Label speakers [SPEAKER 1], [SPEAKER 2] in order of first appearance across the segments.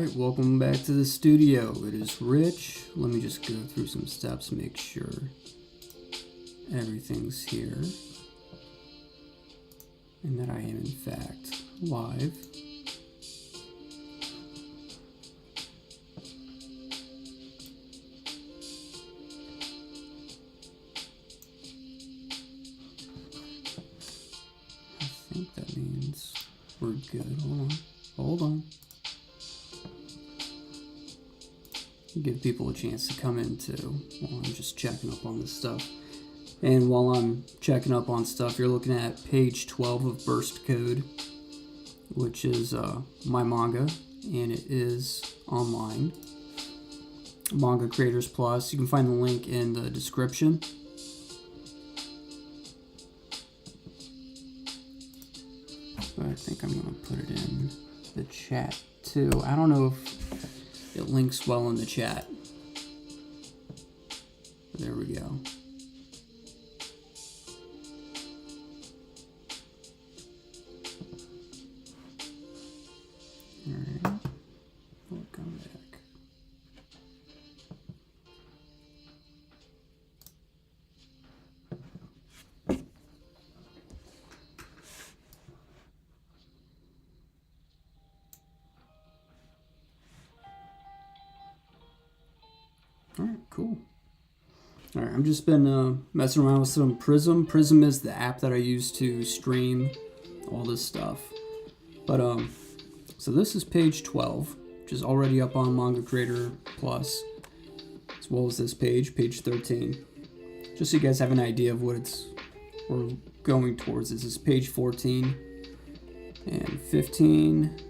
[SPEAKER 1] Alright, welcome back to the studio. It is Rich. Let me just go through some steps, make sure everything's here. And that I am in fact live. I think that means we're good. Hold on. Give people a chance to come in too while I'm just checking up on this stuff. And while I'm checking up on stuff, you're looking at page 12 of Burst Code, which is my manga, and it is online. Manga Creators Plus. You can find the link in the description. But I think I'm going to put it in the chat too. I don't know if it links well in the chat. There we go. Alright, we'll come back. Alright, cool. Alright, I've just been messing around with some Prism. Prism is the app that I use to stream all this stuff. But, so this is page 12, which is already up on Manga Creator Plus, as well as this page, page 13. Just so you guys have an idea of what we're going towards. This is page 14, and 15,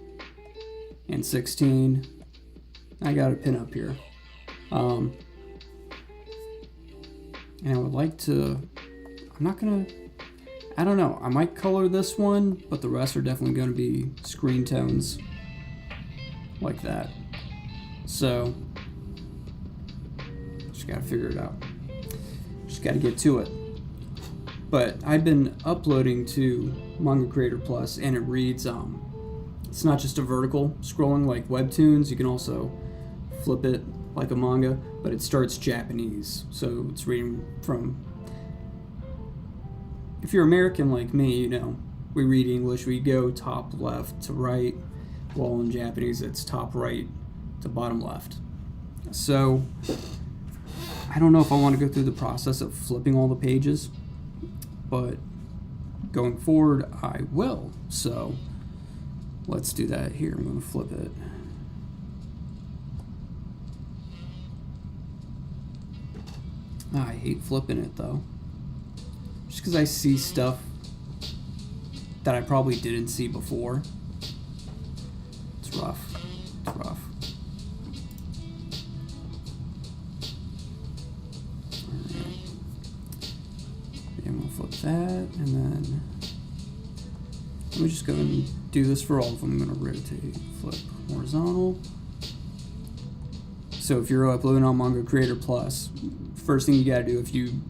[SPEAKER 1] and 16. I got a pin up here. And I would like to, I don't know, I might color this one, but the rest are definitely going to be screen tones like that. So, just got to figure it out. Just got to get to it. But I've been uploading to Manga Creator Plus, and it reads, it's not just a vertical scrolling like webtoons, you can also flip it like a manga, but it starts Japanese. So it's reading from, if you're American like me, you know, we read English, we go top left to right, while in Japanese it's top right to bottom left. So I don't know if I want to go through the process of flipping all the pages, but going forward I will. So let's do that here. I'm going to flip it. I hate flipping it though. Just because I see stuff that I probably didn't see before. It's rough. It's rough. Alright. I'm going to flip that, and then let me just go and do this for all of them. I'm going to rotate, flip horizontal. So if you're uploading on Manga Creator Plus, first thing you got to do, if you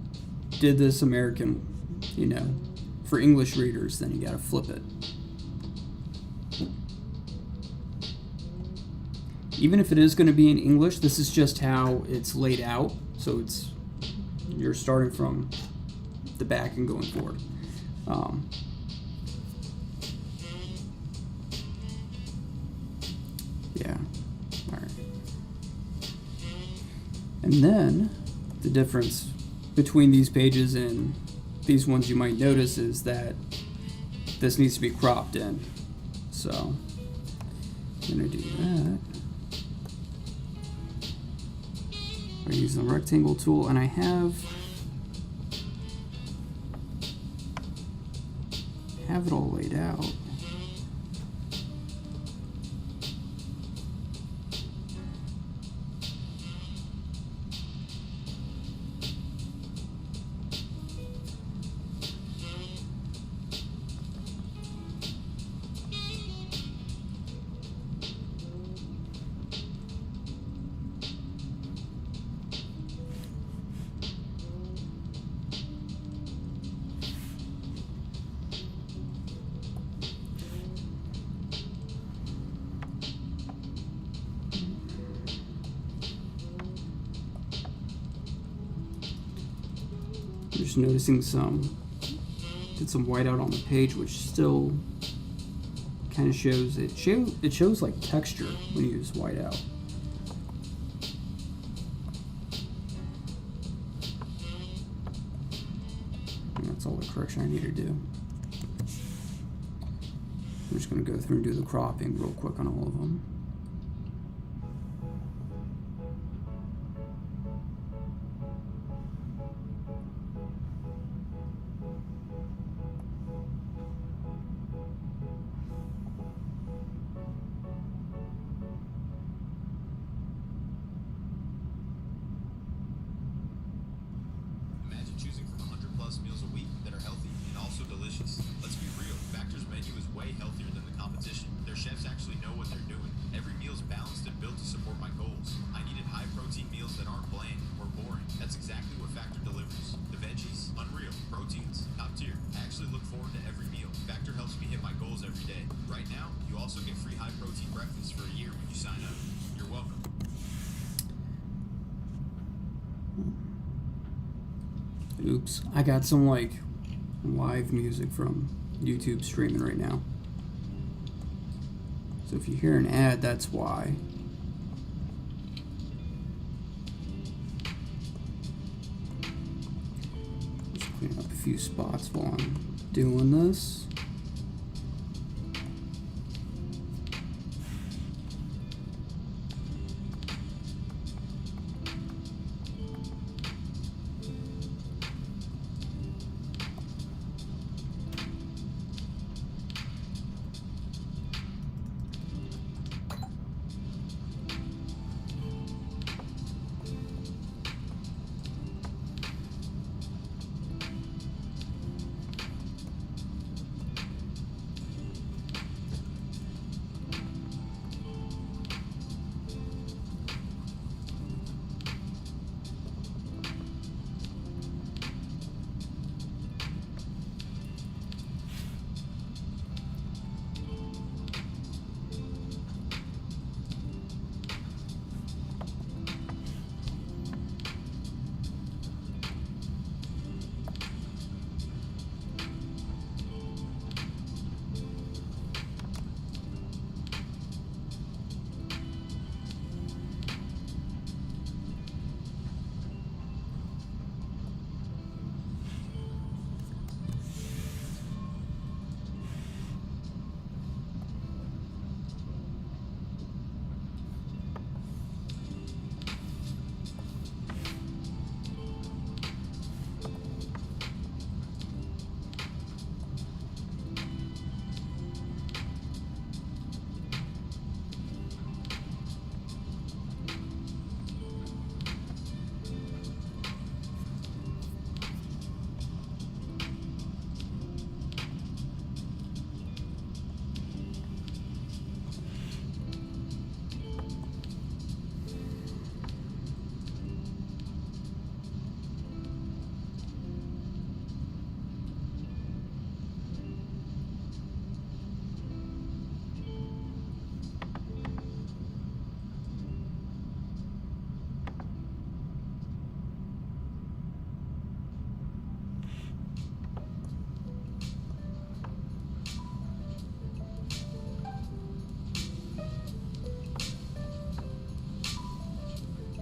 [SPEAKER 1] did this American, you know, for English readers, then you got to flip it. Even if it is going to be in English, this is just how it's laid out. So you're starting from the back and going forward. Yeah. All right. And then the difference between these pages and these ones you might notice is that this needs to be cropped in. So I'm going to do that. I use the rectangle tool, and I have it all laid out. just noticing did some whiteout on the page, which still kind of shows, it shows like texture when you use whiteout. And that's all the correction I need to do. I'm just going to go through and do the cropping real quick on all of them.
[SPEAKER 2] Choosing from 100+ meals a week that are healthy and also delicious. Let's be real, Factor's menu is way healthier than the competition. Their chefs actually know what they're doing. Every meal's balanced and built to support my goals. I needed high-protein meals that aren't bland or boring. That's exactly what Factor delivers. The veggies, unreal. Proteins, top tier. I actually look forward to every meal. Factor helps me hit my goals every day. Right now, you also get free high-protein breakfast for a year when you sign up. You're welcome.
[SPEAKER 1] Oops, I got some like live music from YouTube streaming right now. So if you hear an ad, that's why. Just clean up a few spots while I'm doing this.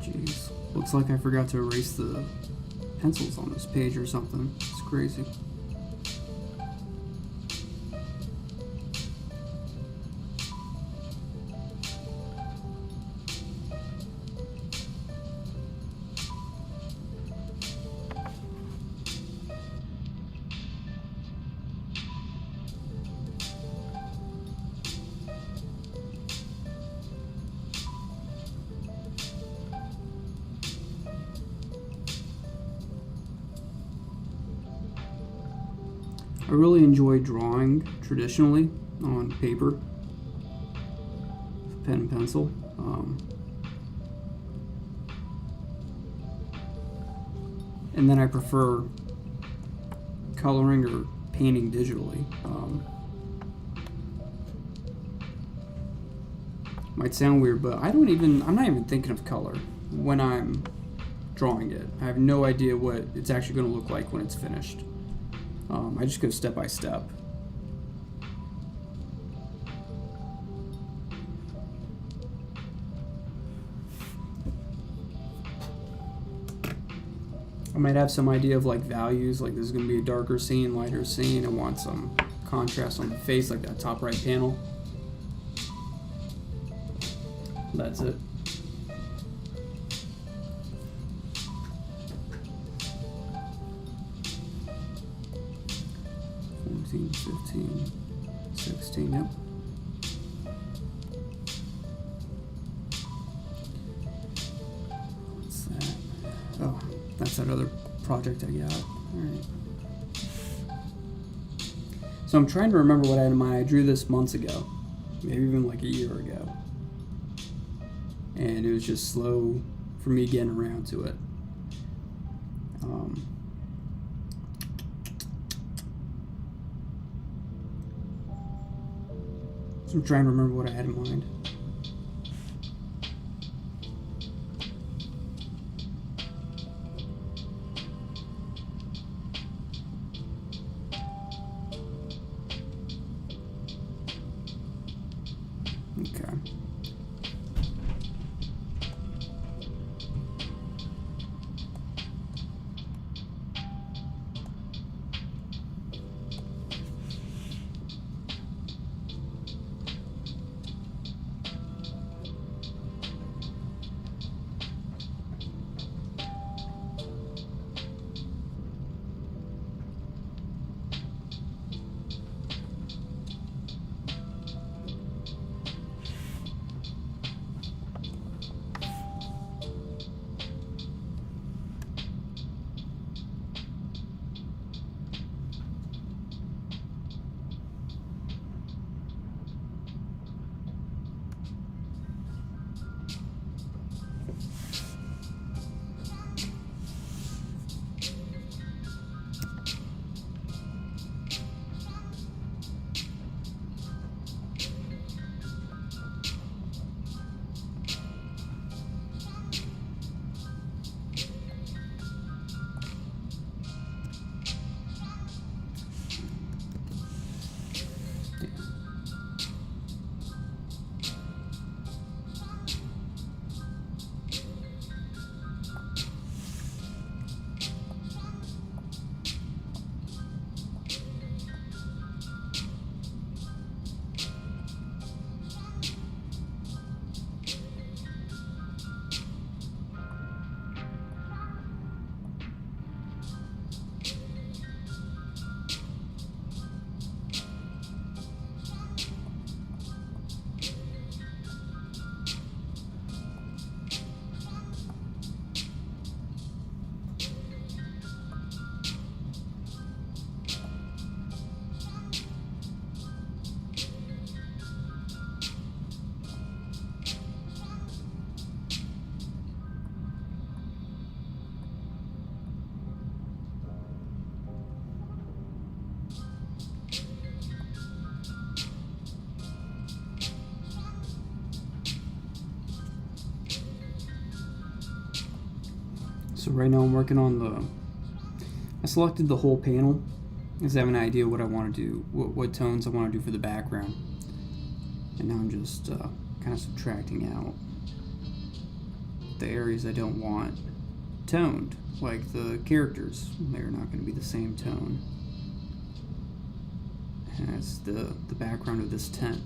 [SPEAKER 1] Jeez, looks like I forgot to erase the pencils on this page or something. It's crazy. I really enjoy drawing traditionally on paper, pen and pencil. And then I prefer coloring or painting digitally. Might sound weird, but I'm not even thinking of color when I'm drawing it. I have no idea what it's actually going to look like when it's finished. I just go step by step. I might have some idea of like values, like this is going to be a darker scene, lighter scene. I want some contrast on the face, like that top right panel. That's it. $14, $15, $16, yep. What's that? Oh, that's that other project I got. Alright. So I'm trying to remember what I had in mind. I drew this months ago, maybe even like a year ago. And it was just slow for me getting around to it. So I'm trying to remember what I had in mind. Okay. So right now I'm working on I selected the whole panel because I have an idea what I want to do, what tones I want to do for the background. And now I'm just kind of subtracting out the areas I don't want toned, like the characters. They're not going to be the same tone as the background of this tent.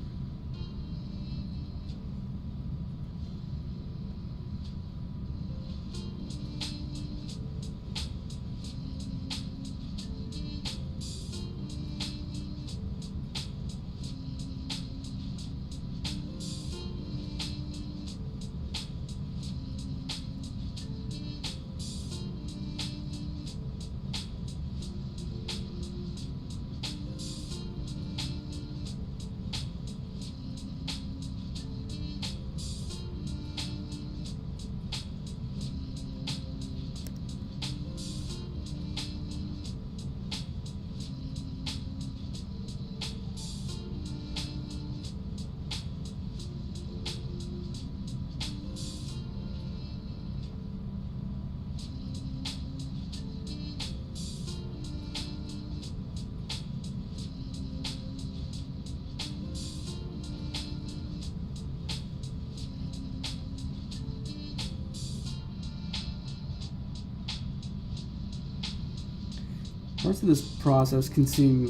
[SPEAKER 1] Parts of this process can seem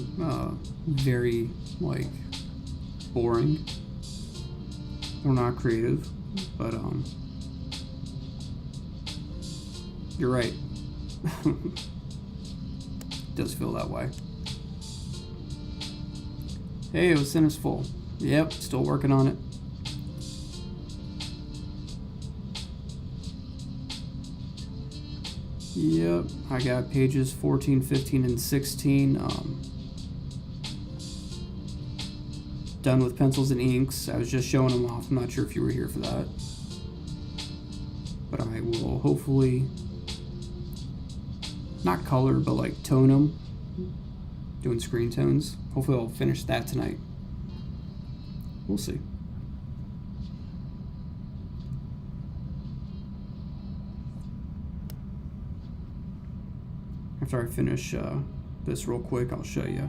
[SPEAKER 1] very, like, boring or not creative, but you're right. It does feel that way. Hey, it was Center's full. Yep, still working on it. Yep, I got pages 14, 15, and 16 done with pencils and inks. I was just showing them off. I'm not sure if you were here for that. But I will hopefully not color, but like tone them. Doing screen tones. Hopefully I'll finish that tonight. We'll see. After I finish this real quick, I'll show you.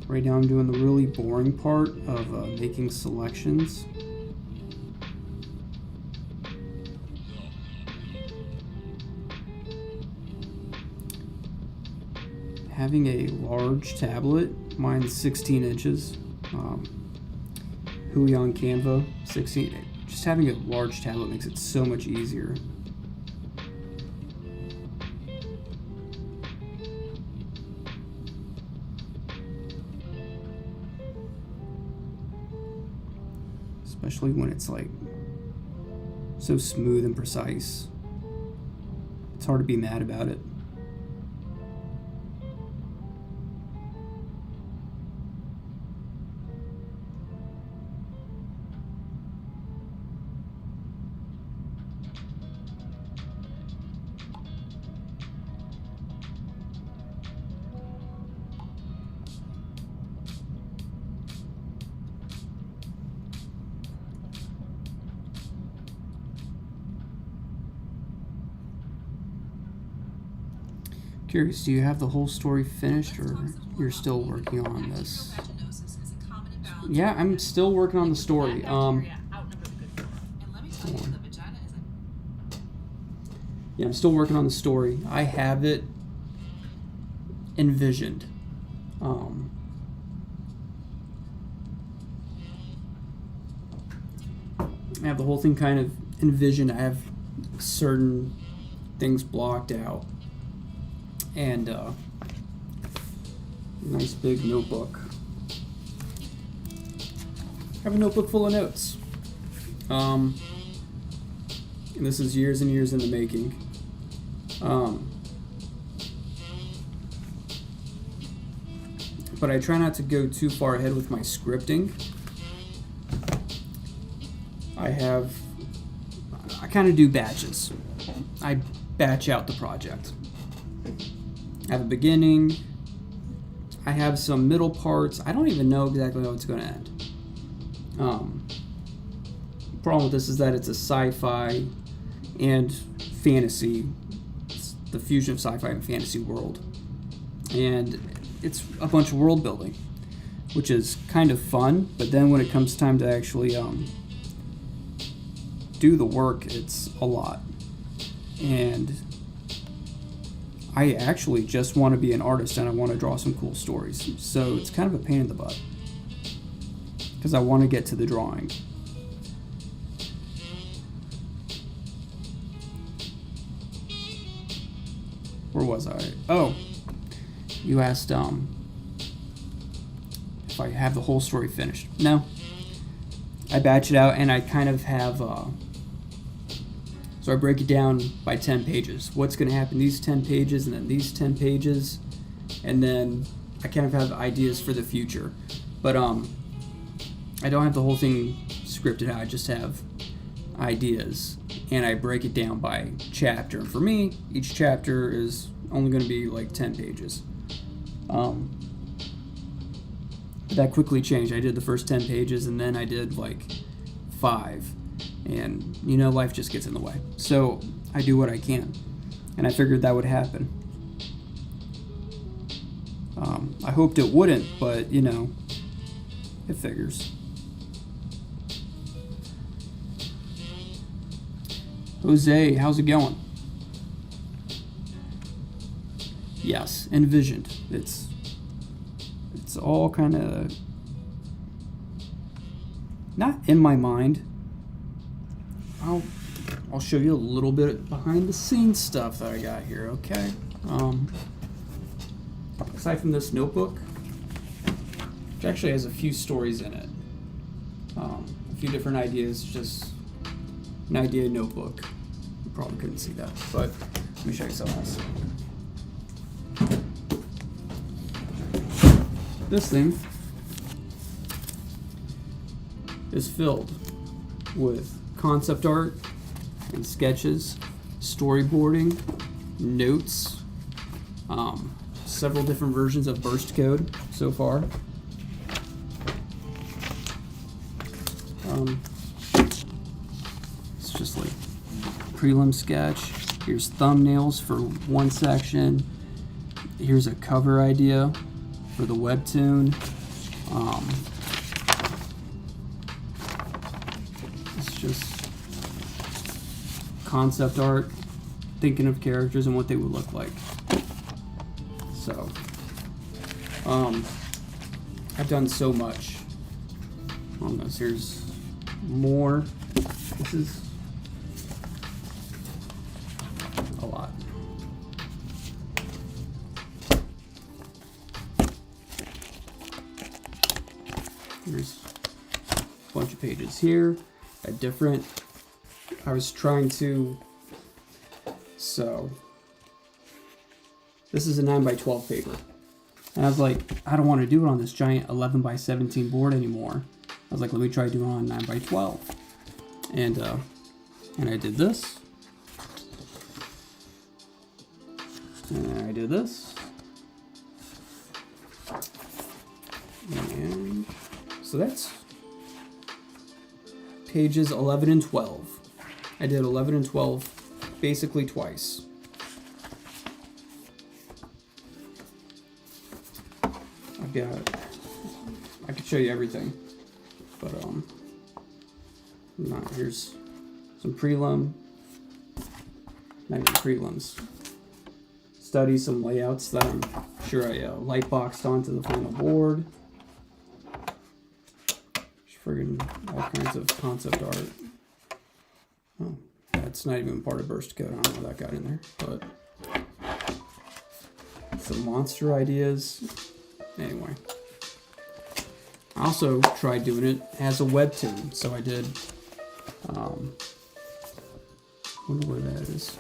[SPEAKER 1] Right now I'm doing the really boring part of making selections. Having a large tablet, mine's 16 inches. Hui on Canva, 16. Just having a large tablet makes it so much easier. Especially when it's like so smooth and precise. It's hard to be mad about it. Curious, do you have the whole story finished, or you're still working on this? Yeah, I'm still working on the story. Yeah, I'm still working on the story. I have it envisioned. I have the whole thing kind of envisioned. I have certain things blocked out. And nice big notebook. I have a notebook full of notes. And this is years and years in the making. But I try not to go too far ahead with my scripting. I kind of do batches. I batch out the project. I have a beginning. I have some middle parts. I don't even know exactly how it's going to end. The problem with this is that it's a sci-fi and fantasy. It's the fusion of sci-fi and fantasy world. And it's a bunch of world building, which is kind of fun, but then when it comes time to actually do the work, it's a lot. And I actually just want to be an artist and I want to draw some cool stories. So it's kind of a pain in the butt because I want to get to the drawing. Where was I? Oh, you asked if I have the whole story finished. No. I batch it out and I kind of have so I break it down by 10 pages. What's going to happen these 10 pages and then these 10 pages. And then I kind of have ideas for the future. But I don't have the whole thing scripted out. I just have ideas. And I break it down by chapter. And for me, each chapter is only going to be like 10 pages. That quickly changed. I did the first 10 pages and then I did like 5, and you know, life just gets in the way. So I do what I can, and I figured that would happen. I hoped it wouldn't, but you know, it figures. Jose, how's it going? Yes, envisioned. It's all kind of not in my mind. I'll show you a little bit behind the scenes stuff that I got here, okay? Aside from this notebook, which actually has a few stories in it, a few different ideas, just an idea notebook. You probably couldn't see that, but let me show you something else. This thing is filled with concept art and sketches, storyboarding, notes, several different versions of burst code so far. It's just like prelim sketch. Here's thumbnails for one section. Here's a cover idea for the webtoon. It's just concept art, thinking of characters and what they would look like. So, I've done so much on this. Here's more. This is a lot. There's a bunch of pages here, I was trying to, so this is a 9x12 paper. And I was like, I don't want to do it on this giant 11x17 board anymore. I was like, let me try doing it on 9x12. And I did this. And I did this. And so that's pages 11 and 12. I did 11 and 12 basically twice. I could show you everything, but here's some prelim, not even prelims. Study some layouts that I'm sure I light boxed onto the final board. Just friggin' all kinds of concept art. Oh, that's not even part of burst code. I don't know how that got in there, but some monster ideas. Anyway, I also tried doing it as a webtoon, so I did, wonder where that is.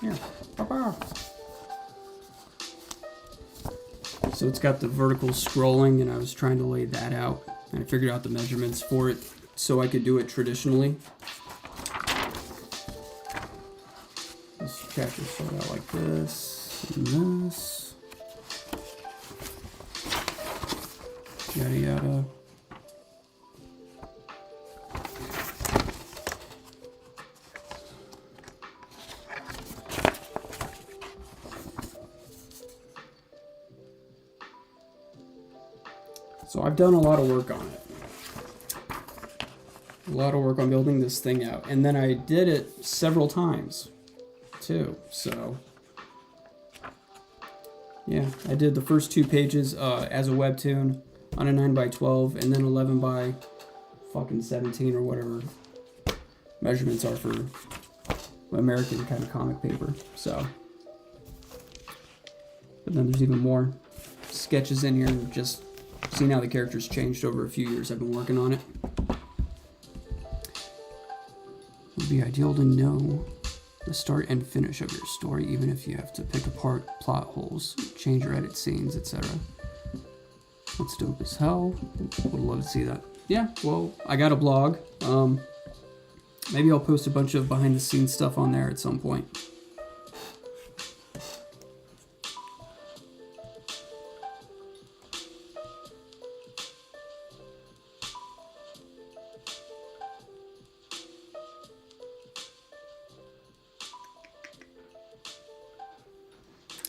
[SPEAKER 1] Here, so it's got the vertical scrolling, and I was trying to lay that out, and I figured out the measurements for it so I could do it traditionally. This chapter started out like this, and this, yada yada. So I've done a lot of work on it. A lot of work on building this thing out. And then I did it several times too. So yeah, I did the first 2 pages as a webtoon on a 9x12, and then 11 by fucking 17 or whatever measurements are for American kind of comic paper. So, but then there's even more sketches in here, and just seeing how the characters changed over a few years I've been working on it. It would be ideal to know the start and finish of your story, even if you have to pick apart plot holes, change or edit scenes, etc. That's dope as hell. Would love to see that. Yeah, well, I got a blog. Maybe I'll post a bunch of behind the scenes stuff on there at some point.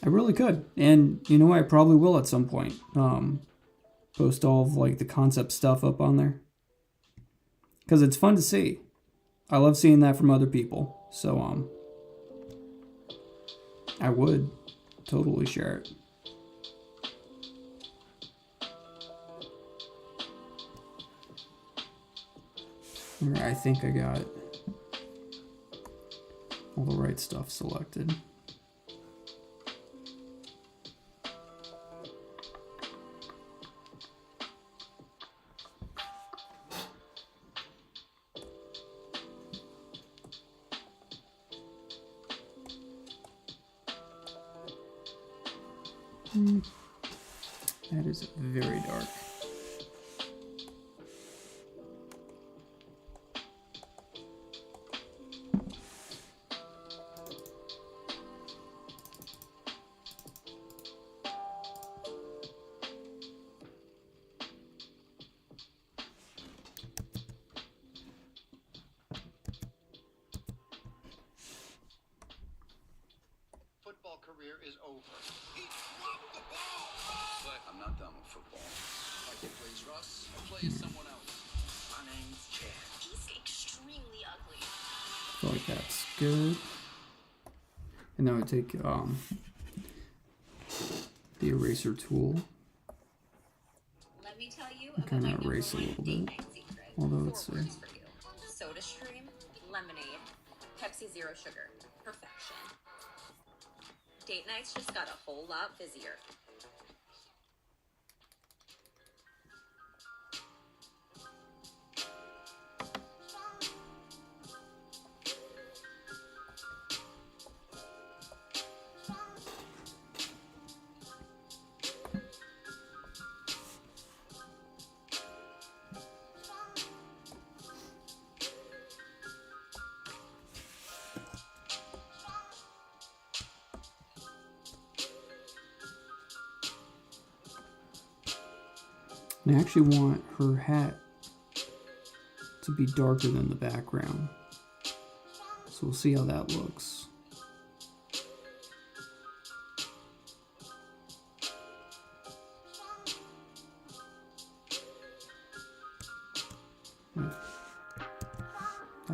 [SPEAKER 1] I really could. And you know, I probably will at some point. Post all of like the concept stuff up on there. Because it's fun to see. I love seeing that from other people. So I would totally share it. Alright, I think I got all the right stuff selected. That is very dark.
[SPEAKER 3] Football career is over. He dropped the ball! But I'm not done with football. My kid plays Russ, I play as someone else. My name's Chad.
[SPEAKER 4] He's extremely ugly.
[SPEAKER 1] I feel like that's good. And now I take the eraser tool.
[SPEAKER 4] Let me tell you
[SPEAKER 1] and kind of erase a little bit. Although it's
[SPEAKER 4] Soda Stream, lemonade, Pepsi Zero Sugar, perfection. Date nights just got a whole lot busier.
[SPEAKER 1] And I actually want her hat to be darker than the background. So we'll see how that looks. That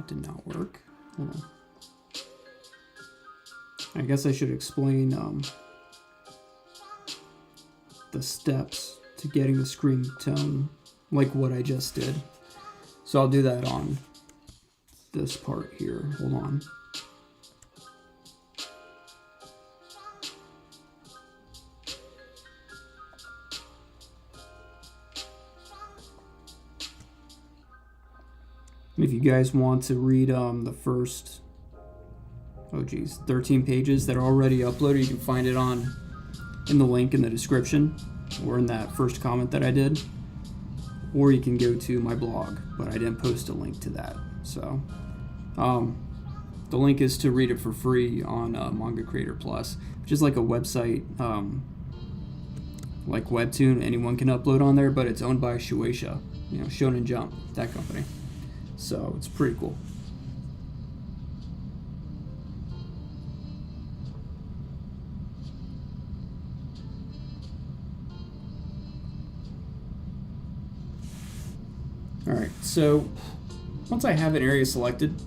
[SPEAKER 1] did not work. Hold on. I guess I should explain the steps to getting the screen tone like what I just did. So I'll do that on this part here. Hold on. And if you guys want to read the first 13 pages that are already uploaded, you can find it in the link in the description or in that first comment that I did, or you can go to my blog, but I didn't post a link to that. So the link is to read it for free on Manga Creator Plus, which is like a website like Webtoon. Anyone can upload on there, but it's owned by Shueisha, Shonen Jump, that company. So it's pretty cool. Alright, so once I have an area selected,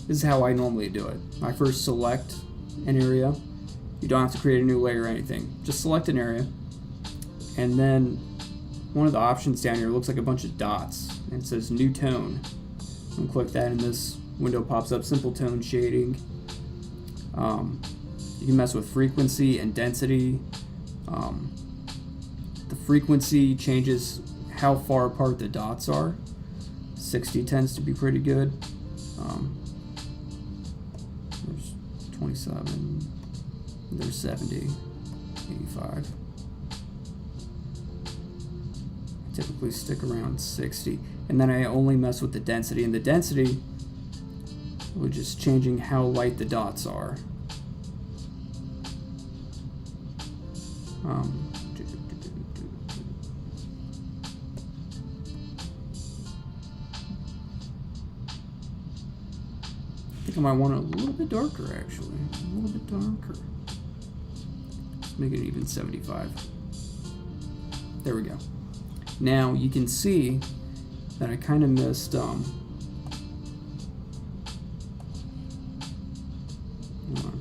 [SPEAKER 1] this is how I normally do it. I first select an area. You don't have to create a new layer or anything. Just select an area, and then one of the options down here looks like a bunch of dots, and it says New Tone. And click that, and this window pops up, Simple Tone Shading. You can mess with frequency and density. The frequency changes how far apart the dots are. 60 tends to be pretty good. There's 27, there's 70, 85. I typically stick around 60. And then I only mess with the density, and the density, we're just changing how light the dots are. I think I might want it a little bit darker, actually. A little bit darker. Let's make it even 75. There we go. Now you can see that I kind of missed I'm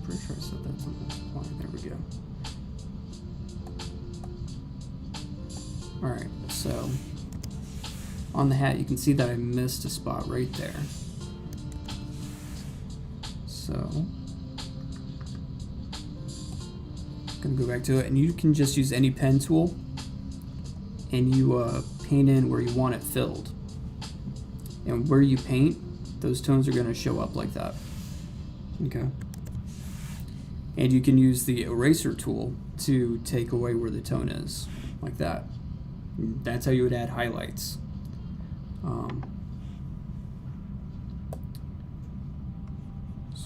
[SPEAKER 1] pretty sure I set that to the line. There we go. Alright, so on the hat you can see that I missed a spot right there. So I'm gonna go back to it, and you can just use any pen tool and you paint in where you want it filled. And where you paint, those tones are going to show up like that. Okay. And you can use the eraser tool to take away where the tone is, like that. That's how you would add highlights. So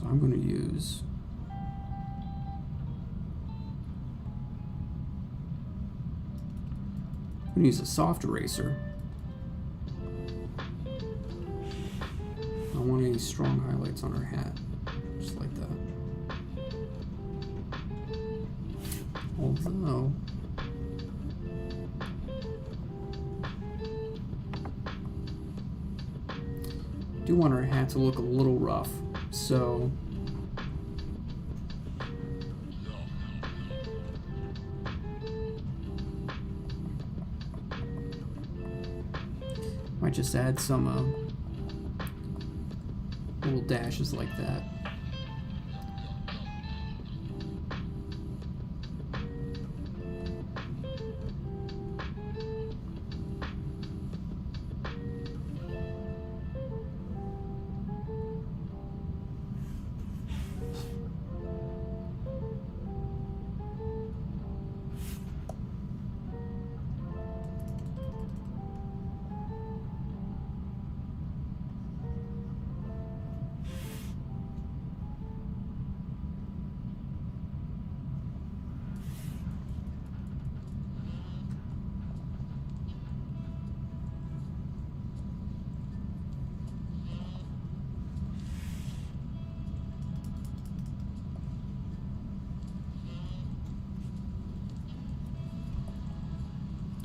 [SPEAKER 1] I'm going to use a soft eraser. I don't want any strong highlights on our hat, just like that. Although I do want our hat to look a little rough, so might just add some little dashes like that.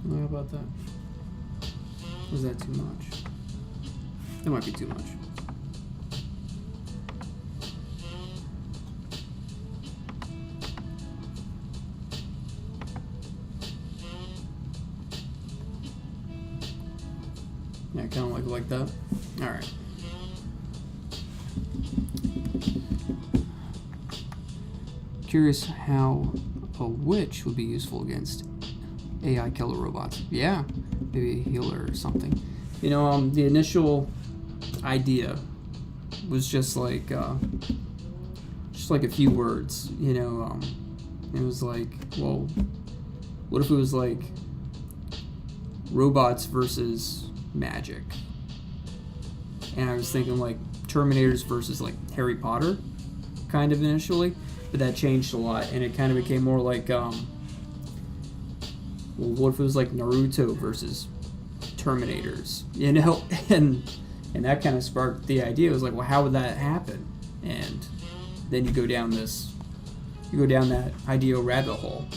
[SPEAKER 1] How about that? Was that too much? That might be too much. Yeah, kind of like that. All right. Curious how a witch would be useful against AI killer robots. Yeah, maybe a healer or something. You know, the initial idea was just like a few words. You know, it was like, well, what if it was like robots versus magic? And I was thinking like Terminators versus like Harry Potter, kind of initially, but that changed a lot, and it kind of became more like well, what if it was like Naruto versus Terminators, you know? And that kind of sparked the idea. It was like, well, how would that happen? And then you go down that idea rabbit hole.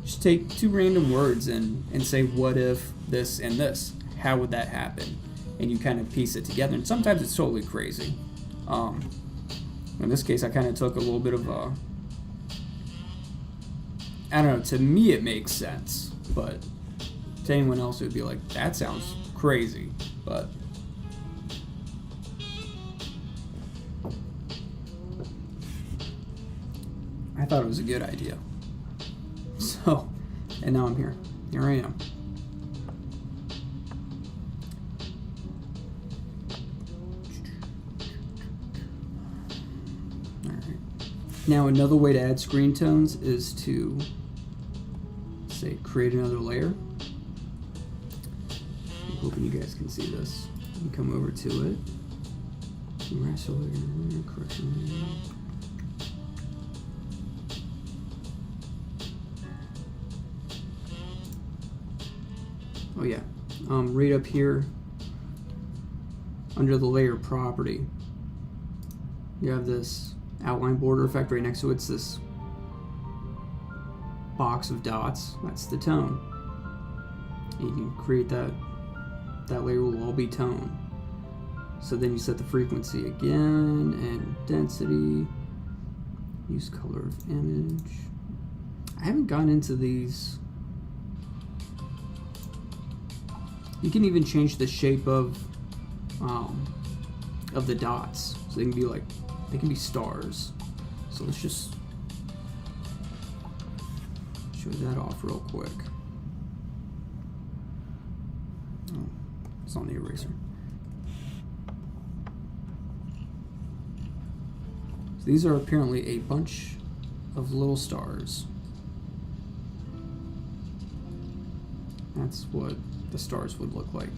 [SPEAKER 1] Just take two random words and say, what if this and this? How would that happen? And you kind of piece it together. And sometimes it's totally crazy. In this case, I kind of took a little bit of a, I don't know, to me it makes sense, but to anyone else it would be like, that sounds crazy, but I thought it was a good idea. So, and now I'm here. Here I am. Alright. Now another way to add screen tones is to say create another layer. I'm hoping you guys can see this. You can come over to it. Raster layer, correction layer. Oh yeah, right up here under the layer property, you have this outline border effect right next to it. It's this box of dots, that's the tone. And you can create that layer will all be tone. So then you set the frequency again and density. Use color of image. I haven't gone into these. You can even change the shape of the dots. So they can be stars. So let's just show that off real quick. Oh, it's on the eraser. So these are apparently a bunch of little stars. That's what the stars would look like,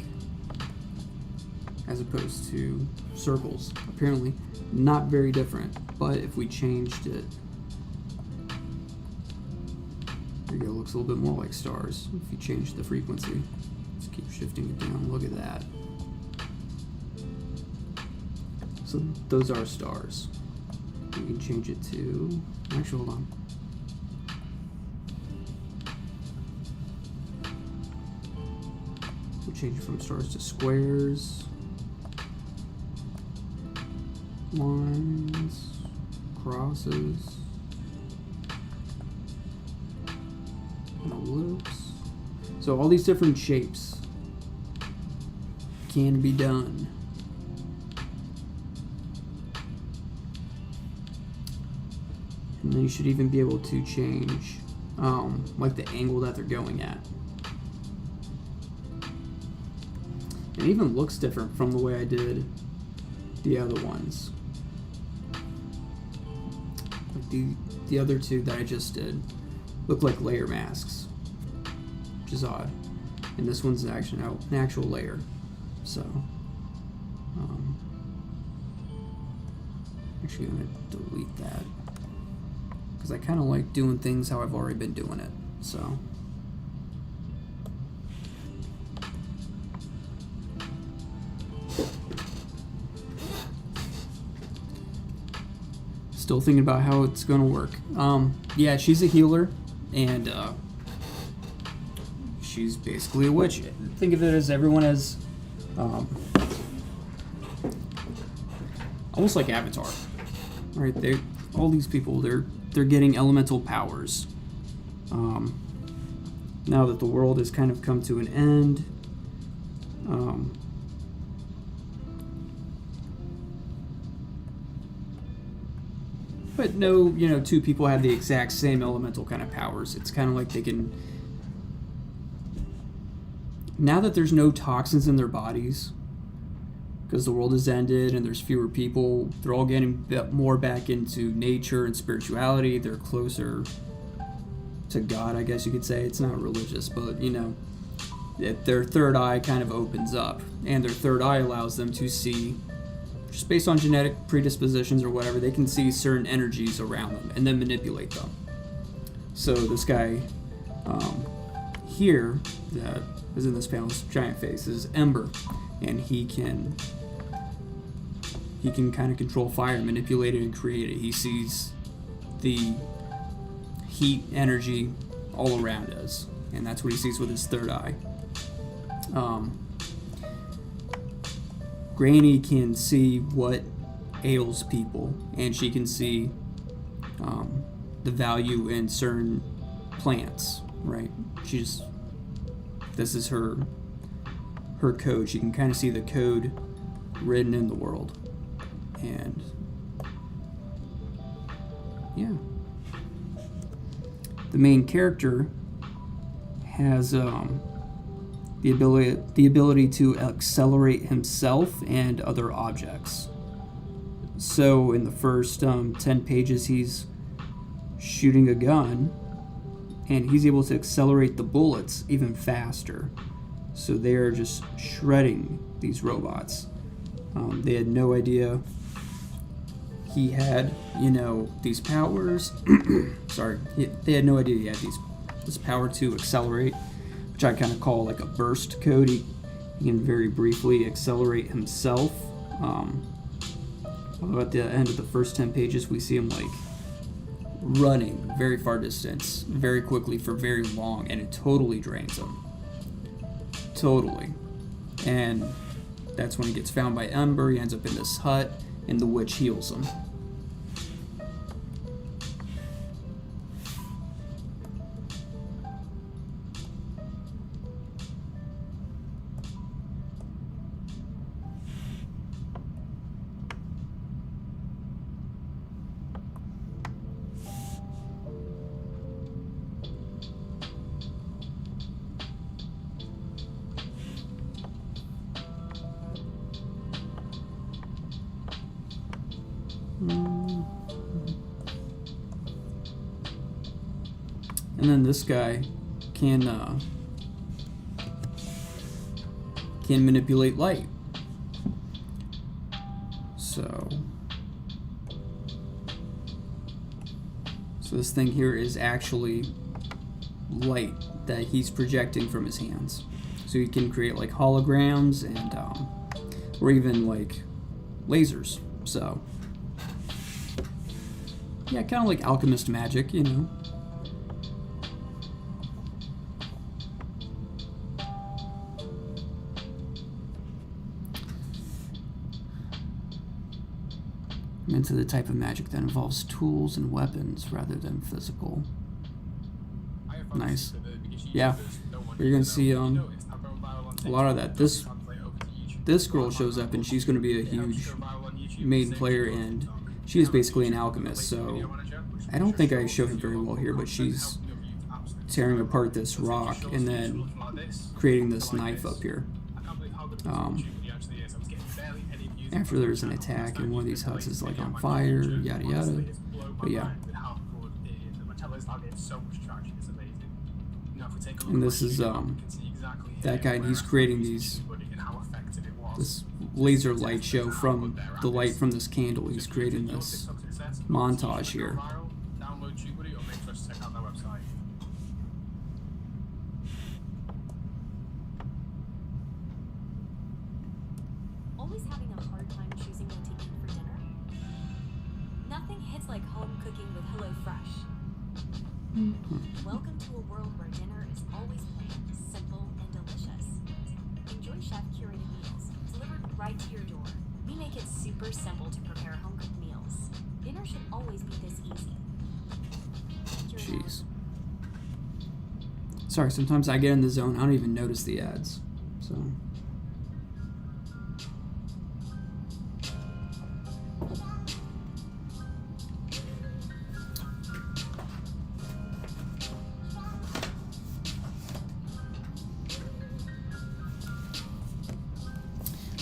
[SPEAKER 1] as opposed to circles. Apparently not very different, but if we changed it, there you go, it looks a little bit more like stars. If you change the frequency, just keep shifting it down, look at that. So those are stars. We can change it to, actually hold on. We'll change it from stars to squares, lines, crosses, and ellipse. So all these different shapes can be done. And then you should even be able to change like the angle that they're going at. It even looks different from the way I did the other ones. Like the other two that I just did look like layer masks, which is odd. And this one's actually an actual layer. So, actually I'm gonna delete that, because I kind of like doing things how I've already been doing it. So. Still thinking about how it's going to work. Yeah, she's a healer, and she's basically a witch. Think of it as everyone as almost like Avatar, right? All these people, they're getting elemental powers. Now that the world has kind of come to an end, but no, two people have the exact same elemental kind of powers. It's kind of like they can, now that there's no toxins in their bodies, because the world has ended and there's fewer people, they're all getting more back into nature and spirituality. They're closer to God, I guess you could say. It's not religious, but their third eye kind of opens up, and their third eye allows them to see, just based on genetic predispositions or whatever, they can see certain energies around them and then manipulate them. So this guy here that is in this panel's giant face is Ember, and he can kind of control fire, manipulate it, and create it. He sees the heat energy all around us, and that's what he sees with his third eye. Granny can see what ails people, and she can see the value in certain plants, right? This is her code. She can kind of see the code written in the world. And yeah, the main character has the ability to accelerate himself and other objects. So in the first 10 pages, he's shooting a gun, and he's able to accelerate the bullets even faster. So they're just shredding these robots. They had no idea he had, these powers. Sorry, they had no idea he had this power to accelerate, which I kind of call like a burst code. He can very briefly accelerate himself. At the end of the first 10 pages, we see him running very far distance, very quickly for very long, and it totally drains him. Totally. And that's when he gets found by Ember. He ends up in this hut, and the witch heals him. And then this guy can manipulate light. So this thing here is actually light that he's projecting from his hands. So he can create like holograms and or even like lasers. So yeah, kind of like alchemist magic, you know. I'm into the type of magic that involves tools and weapons rather than physical. Nice. Yeah, you're gonna see a lot of that. This girl shows up and she's gonna be a huge main player, and she is basically an alchemist. So I don't think I showed it very well here, but she's tearing apart this rock and then creating this knife up here. After there's an attack and one of these huts is like on fire, yada yada. But yeah. And this is that guy, and he's creating this laser light show from the light from this candle. He's creating this montage here.
[SPEAKER 5] Always having a hard time choosing what to eat for dinner? Nothing hits like home cooking with HelloFresh. Welcome to a world where dinner is always plain, simple, and delicious. Enjoy chef-curated meals delivered right to your door. We make it super simple to prepare home-cooked meals. Dinner should always be this easy.
[SPEAKER 1] Jeez. Sorry, sometimes I get in the zone. I don't even notice the ads. So.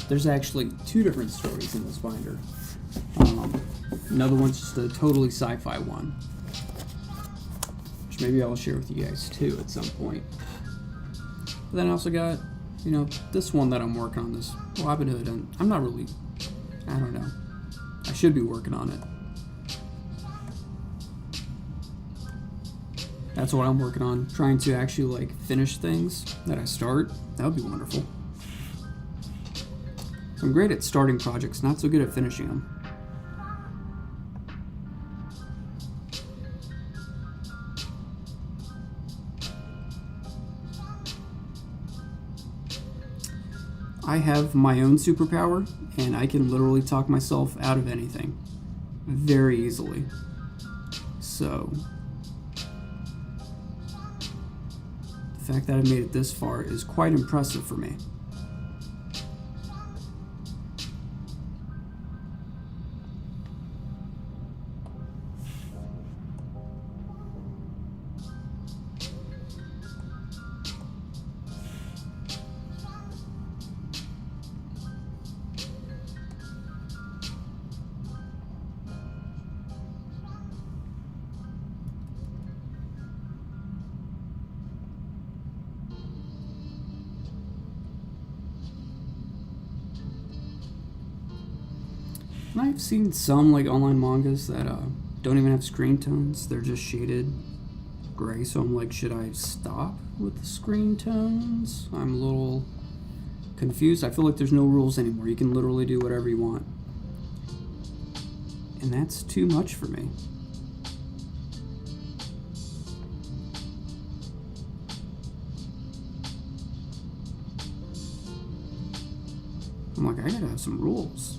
[SPEAKER 1] There's actually two different stories in this binder. Another one's just a totally sci-fi one, which maybe I'll share with you guys too at some point. But then I also got, you know, this one that I'm working on, this Robin Hood, and I'm not really, I don't know. I should be working on it. That's what I'm working on, trying to actually like finish things that I start. That would be wonderful. I'm great at starting projects, not so good at finishing them. I have my own superpower, and I can literally talk myself out of anything very easily. So, the fact that I made it this far is quite impressive for me. And I've seen some like online mangas that don't even have screen tones. They're just shaded gray. So I'm like, should I stop with the screen tones? I'm a little confused. I feel like there's no rules anymore. You can literally do whatever you want. And that's too much for me. I'm like, I gotta have some rules.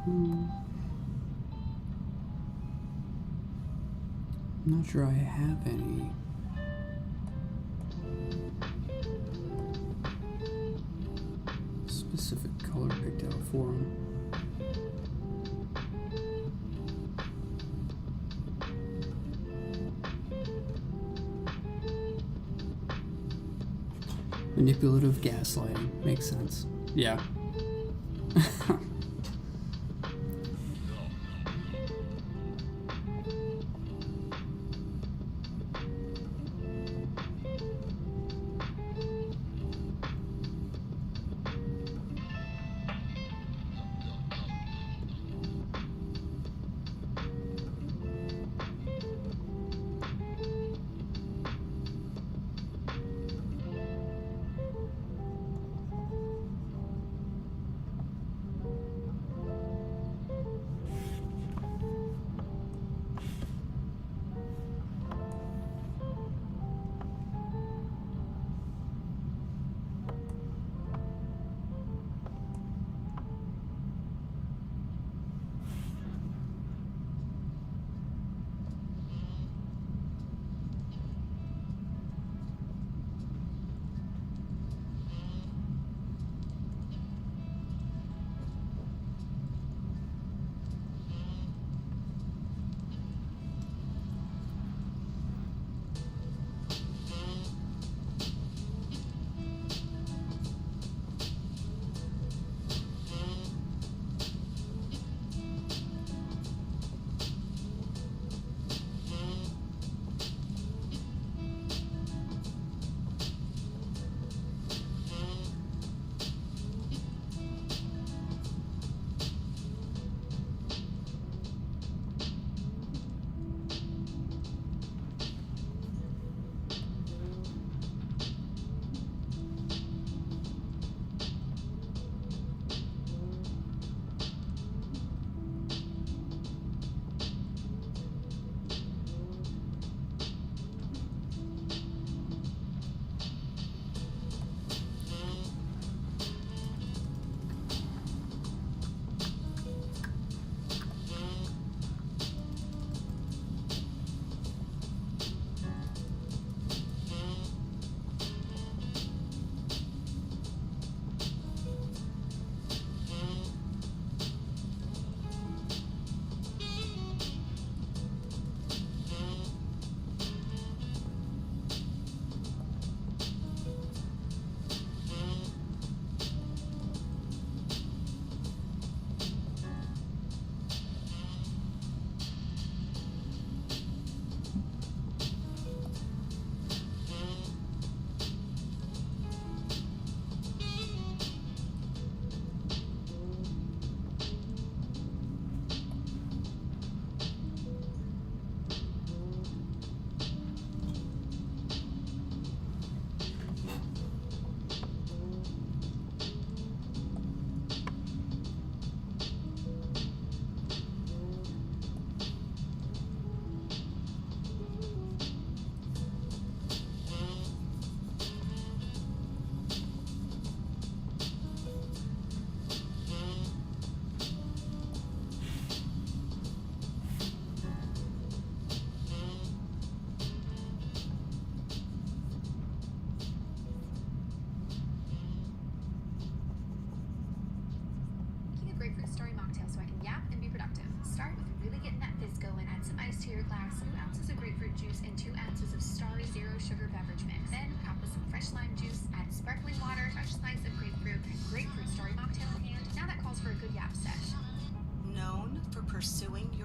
[SPEAKER 1] I'm not sure I have any. Specific color picked out for them. Manipulative gaslighting. Makes sense. Yeah.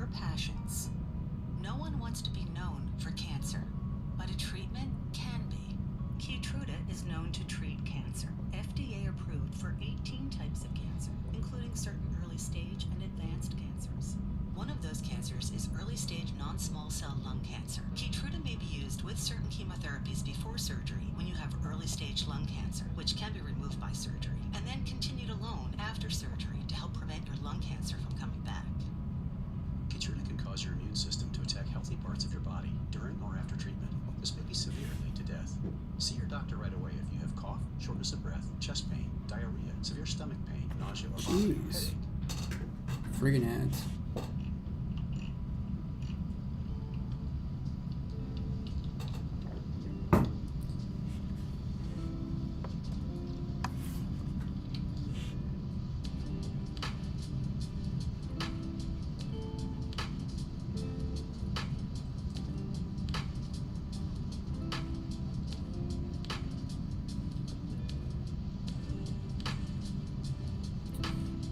[SPEAKER 6] your passions. No one wants to be known for cancer, but a treatment can be. Keytruda is known to treat cancer. FDA approved for 18 types of cancer, including certain early stage and advanced cancers. One of those cancers is early stage non-small cell lung cancer. Keytruda may be used with certain chemotherapies before surgery when you have early stage lung cancer, which can be removed by surgery, and then continued alone after surgery to help prevent your lung cancer from coming back.
[SPEAKER 7] Keytruda can cause your immune system to attack healthy parts of your body during or after treatment. This may be severe and lead to death. See your doctor right away if you have cough, shortness of breath, chest pain, diarrhea, severe stomach pain, nausea, or vomiting,
[SPEAKER 1] Jeez.
[SPEAKER 7] headache.
[SPEAKER 1] Friggin' ads.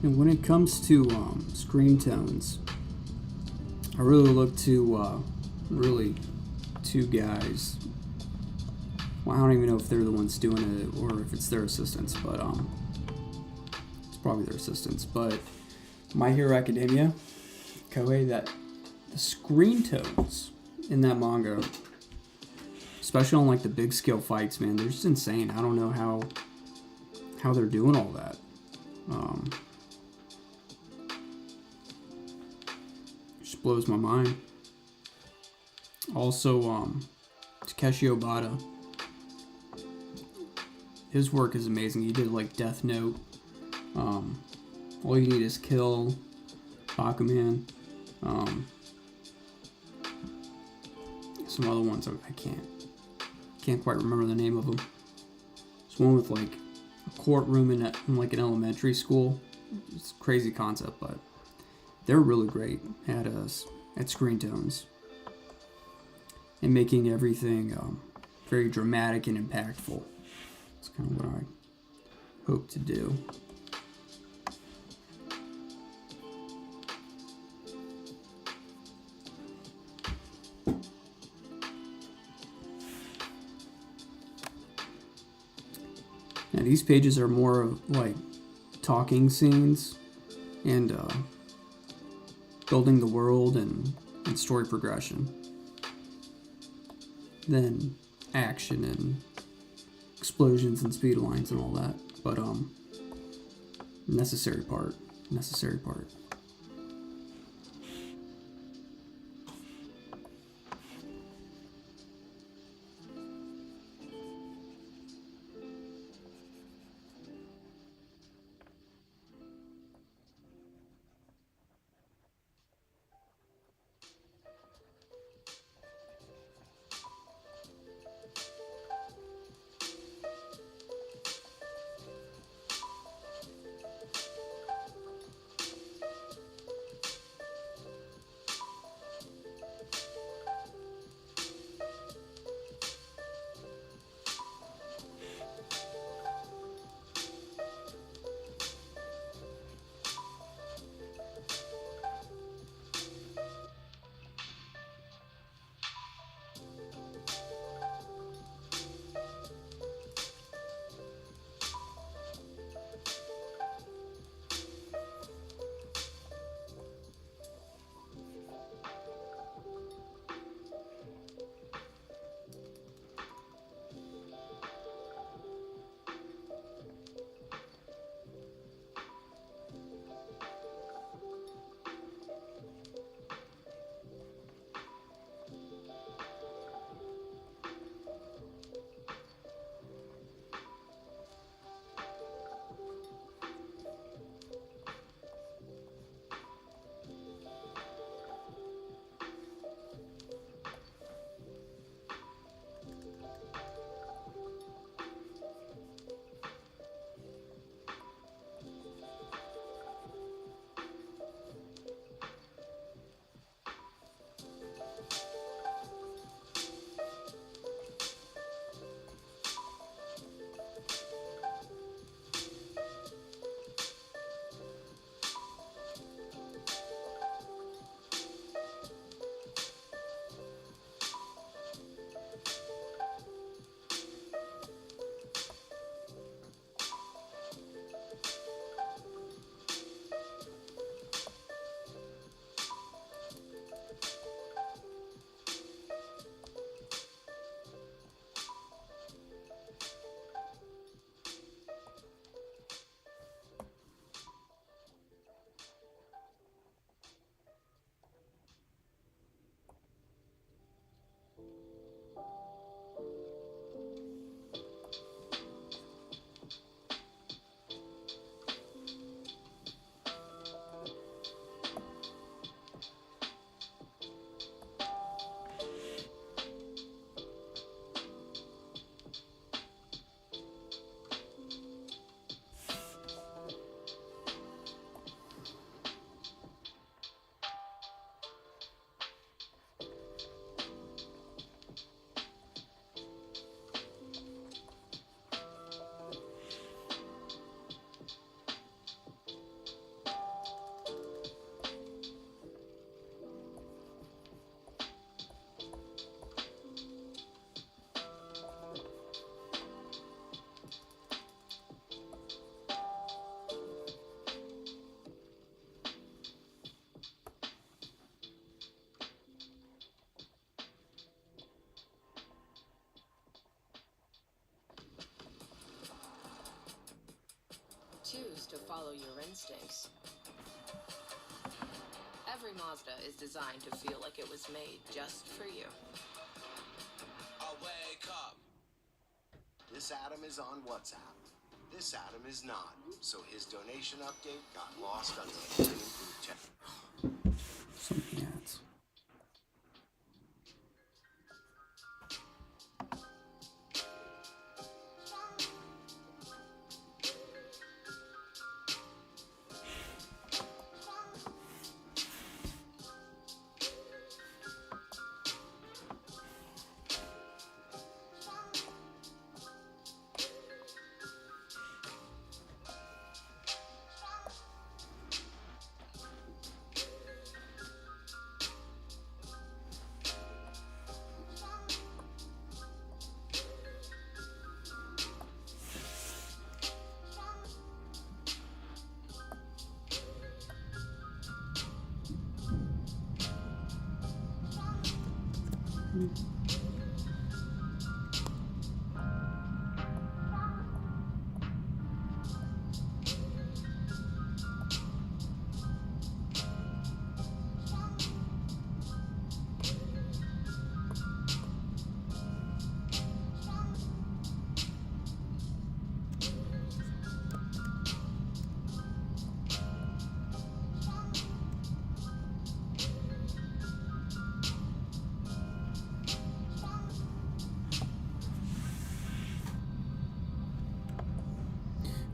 [SPEAKER 1] And when it comes to screen tones, I really look to really two guys. Well, I don't even know if they're the ones doing it or if it's their assistants, but it's probably their assistants. But My Hero Academia, Koei, that the screen tones in that manga, especially on like the big scale fights, man, they're just insane. I don't know how they're doing all that. Just blows my mind. Also, Takeshi Obata. His work is amazing. He did like Death Note. All You Need Is Kill, Bakuman. Some other ones I can't quite remember the name of them. There's one with like a courtroom in like an elementary school. It's a crazy concept, but they're really great at screen tones and making everything very dramatic and impactful. That's kind of what I hope to do. Now these pages are more of like talking scenes and building the world and story progression than action and explosions and speed lines and all that. But necessary part.
[SPEAKER 8] just to follow your instincts. Every Mazda is designed to feel like it was made just for you.
[SPEAKER 3] I wake up.
[SPEAKER 9] This Adam is on WhatsApp. This Adam is not. So his donation update got lost under the improved check.
[SPEAKER 1] Some ads.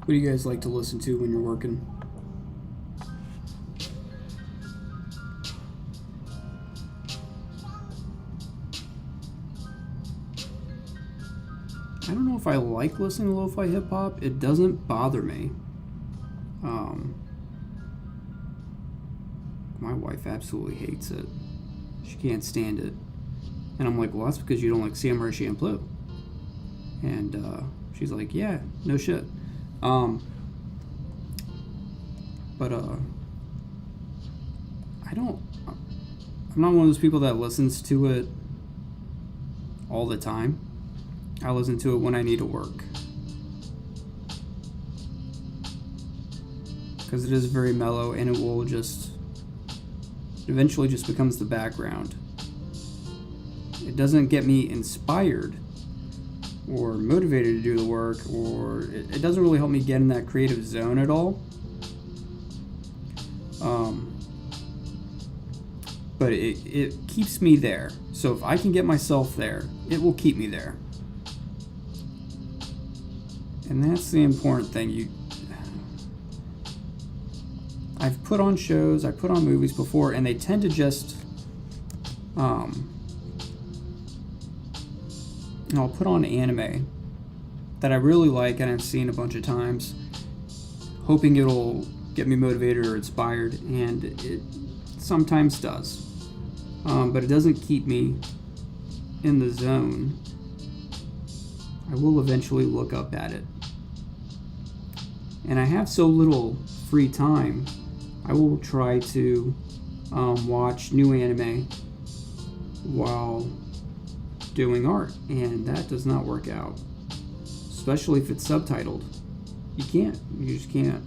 [SPEAKER 1] What do you guys like to listen to when you're working? I don't know if I like listening to lo-fi hip-hop. It doesn't bother me. My wife absolutely hates it. She can't stand it. And I'm like, well, that's because you don't like Samurai Champloo. And she's like, yeah, no shit. I'm not one of those people that listens to it all the time. I listen to it when I need to work. Because it is very mellow and it will eventually just becomes the background. It doesn't get me inspired or motivated to do the work, or it doesn't really help me get in that creative zone at all. But it keeps me there. So if I can get myself there, it will keep me there. And that's the important thing. I've put on shows, I put on movies before, and they tend to just I'll put on anime that I really like and I've seen a bunch of times, hoping it'll get me motivated or inspired, and it sometimes does. But it doesn't keep me in the zone. I will eventually look up at it. And I have so little free time, I will try to watch new anime while doing art, and that does not work out, especially if it's subtitled. You just can't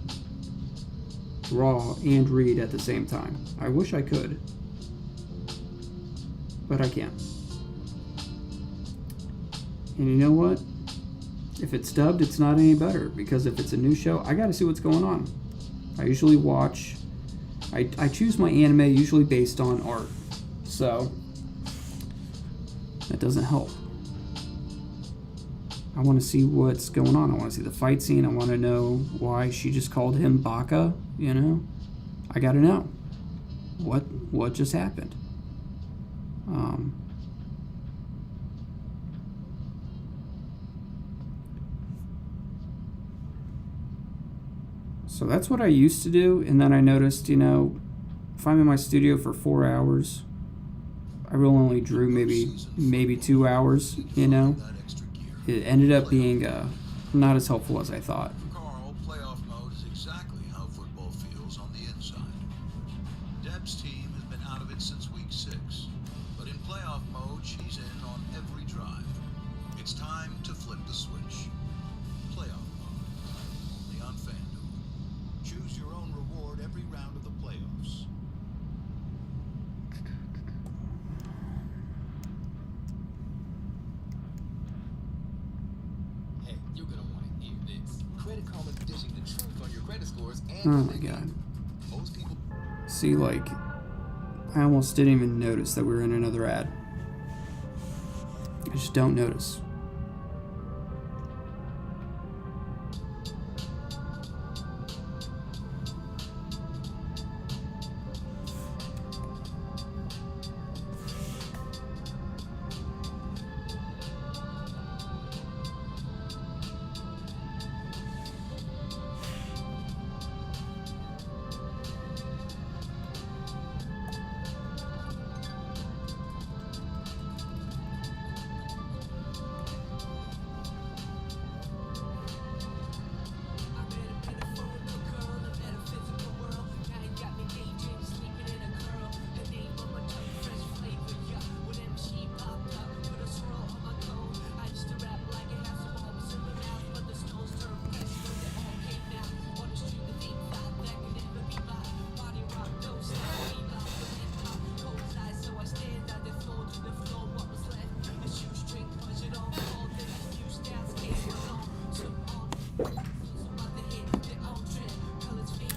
[SPEAKER 1] draw and read at the same time. I wish I could, but I can't. And you know what? If it's dubbed, it's not any better, because if it's a new show, I gotta see what's going on. I usually watch, I choose my anime usually based on art, so that doesn't help. I want to see what's going on. I want to see the fight scene. I want to know why she just called him Baka, you know? I gotta know. What just happened? So that's what I used to do, and then I noticed, if I'm in my studio for 4 hours, I really only drew maybe 2 hours, It ended up being not as helpful as I thought.
[SPEAKER 3] Carl, playoff mode is exactly how football feels on the inside. Deb's team has been out of it since week 6, but in playoff mode, she's in on every drive. It's time to flip the switch. Playoff mode, only on FanDuel.
[SPEAKER 10] You're gonna want to hear this. Credit Karma's dishing the truth on your credit scores and
[SPEAKER 1] Oh my god.
[SPEAKER 10] most people.
[SPEAKER 1] See, like, I almost didn't even notice that we were in another ad. I just don't notice.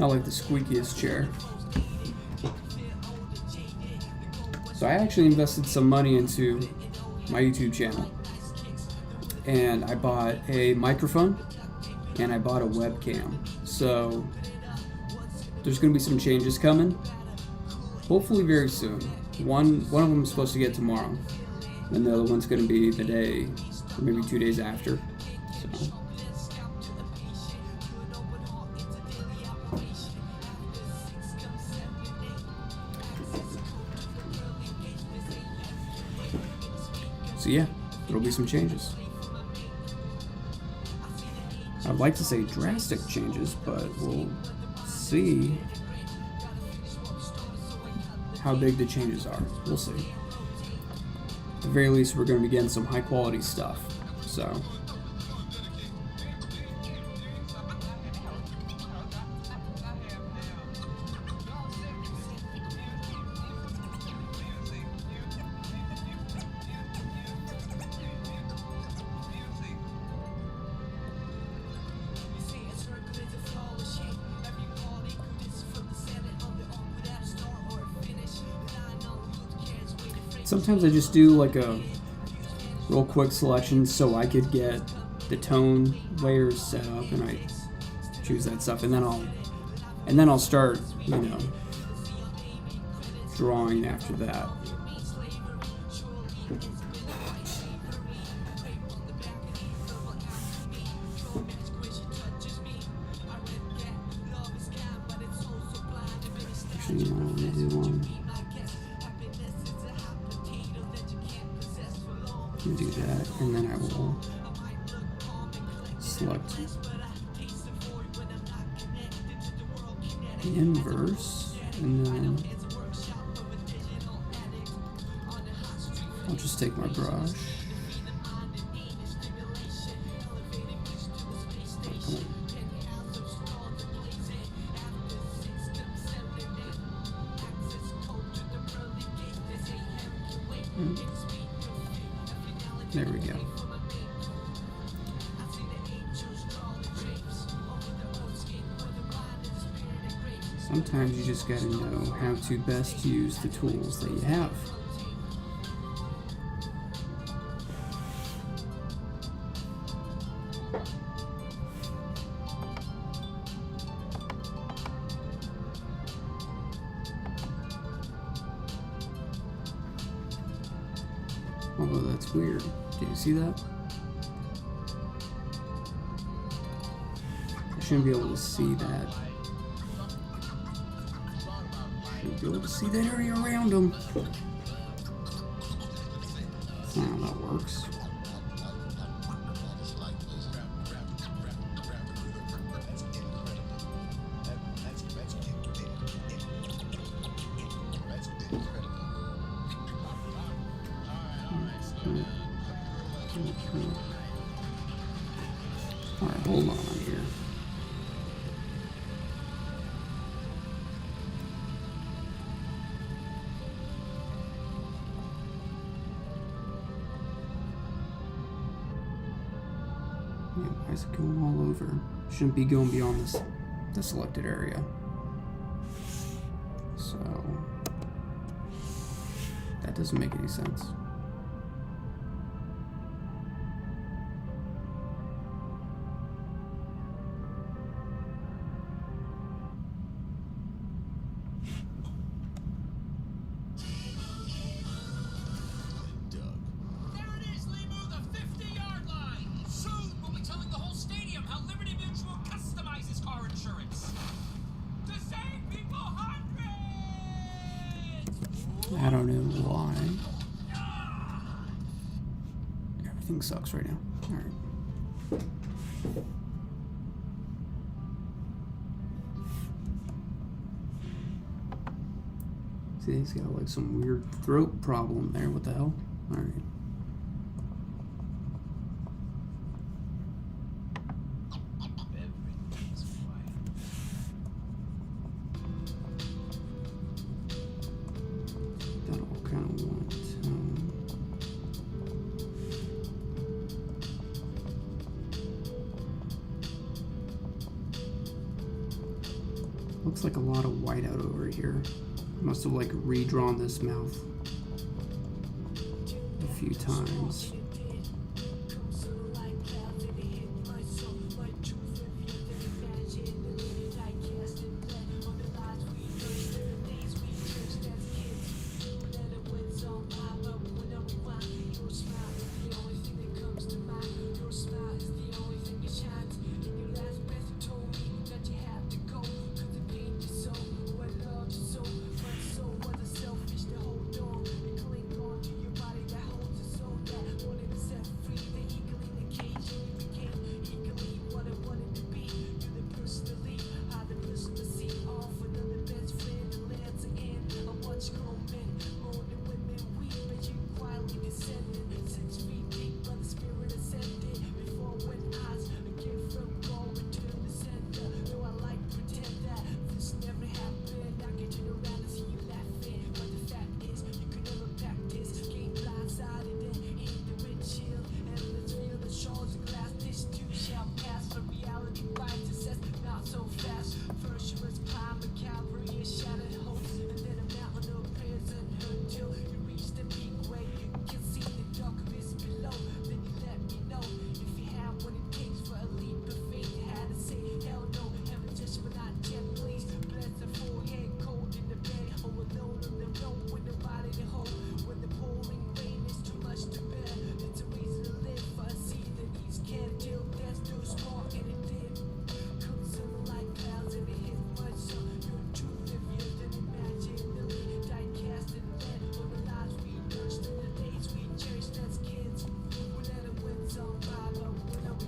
[SPEAKER 1] I like the squeakiest chair. So I actually invested some money into my YouTube channel. And I bought a microphone and I bought a webcam. So there's going to be some changes coming. Hopefully very soon. One of them is supposed to get tomorrow. And the other one's going to be the day, or maybe 2 days after. So. So yeah, there'll be some changes. I'd like to say drastic changes, but we'll see how big the changes are. We'll see. At the very least, we're going to be getting some high quality stuff. So. Sometimes I just do like a real quick selection so I could get the tone layers set up, and I choose that stuff, and then I'll start, you know, drawing after that. Actually, you know, I'm gonna do one. Do that, and then I will select the inverse, and then I'll just take my brush. There we go. Sometimes you just gotta know how to best use the tools that you have. Although that's weird. Do you see that? I shouldn't be able to see that. Shouldn't be able to see that area around them. That's not how that works. Alright, hold on here. Yeah, why is it going all over? Shouldn't be going beyond the selected area. So that doesn't make any sense. I don't know why. Everything sucks right now. Alright. See, he's got like some weird throat problem there. What the hell? Alright. Looks like a lot of whiteout over here. Must have like redrawn this mouth a few times.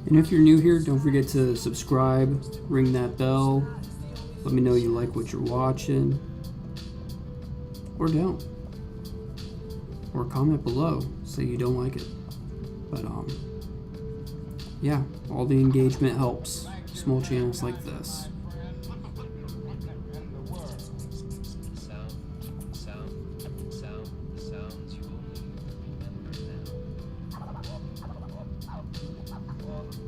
[SPEAKER 1] And if you're new here, don't forget to subscribe, ring that bell, let me know you like what you're watching, or don't. Or comment below, say you don't like it. But yeah, all the engagement helps small channels like this.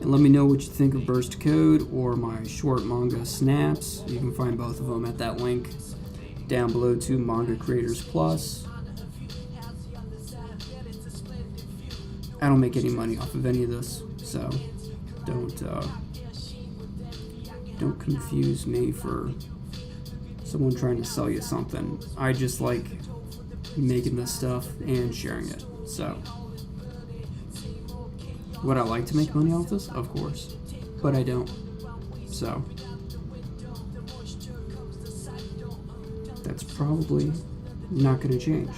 [SPEAKER 1] And let me know what you think of Burst Code or my short manga snaps. You can find both of them at that link down below to Manga Creators Plus. I don't make any money off of any of this, so don't confuse me for someone trying to sell you something. I just like making this stuff and sharing it. So would I like to make money off this? Of course. But I don't. So that's probably not going to change.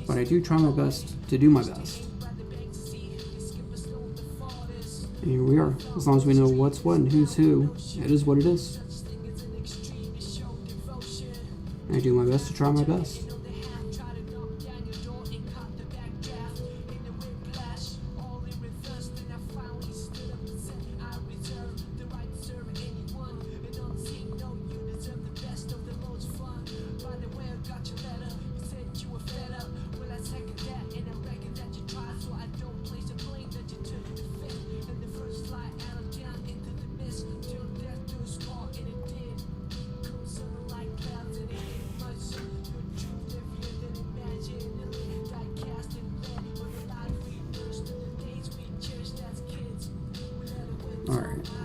[SPEAKER 1] But I do try my best to do my best. And here we are. As long as we know what's what and who's who, it is what it is. And I do my best to try my best.
[SPEAKER 11] Second that, and I reckon that you try, so I don't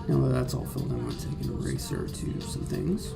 [SPEAKER 1] Now that that's all filled in, I'm going to take an eraser to some things.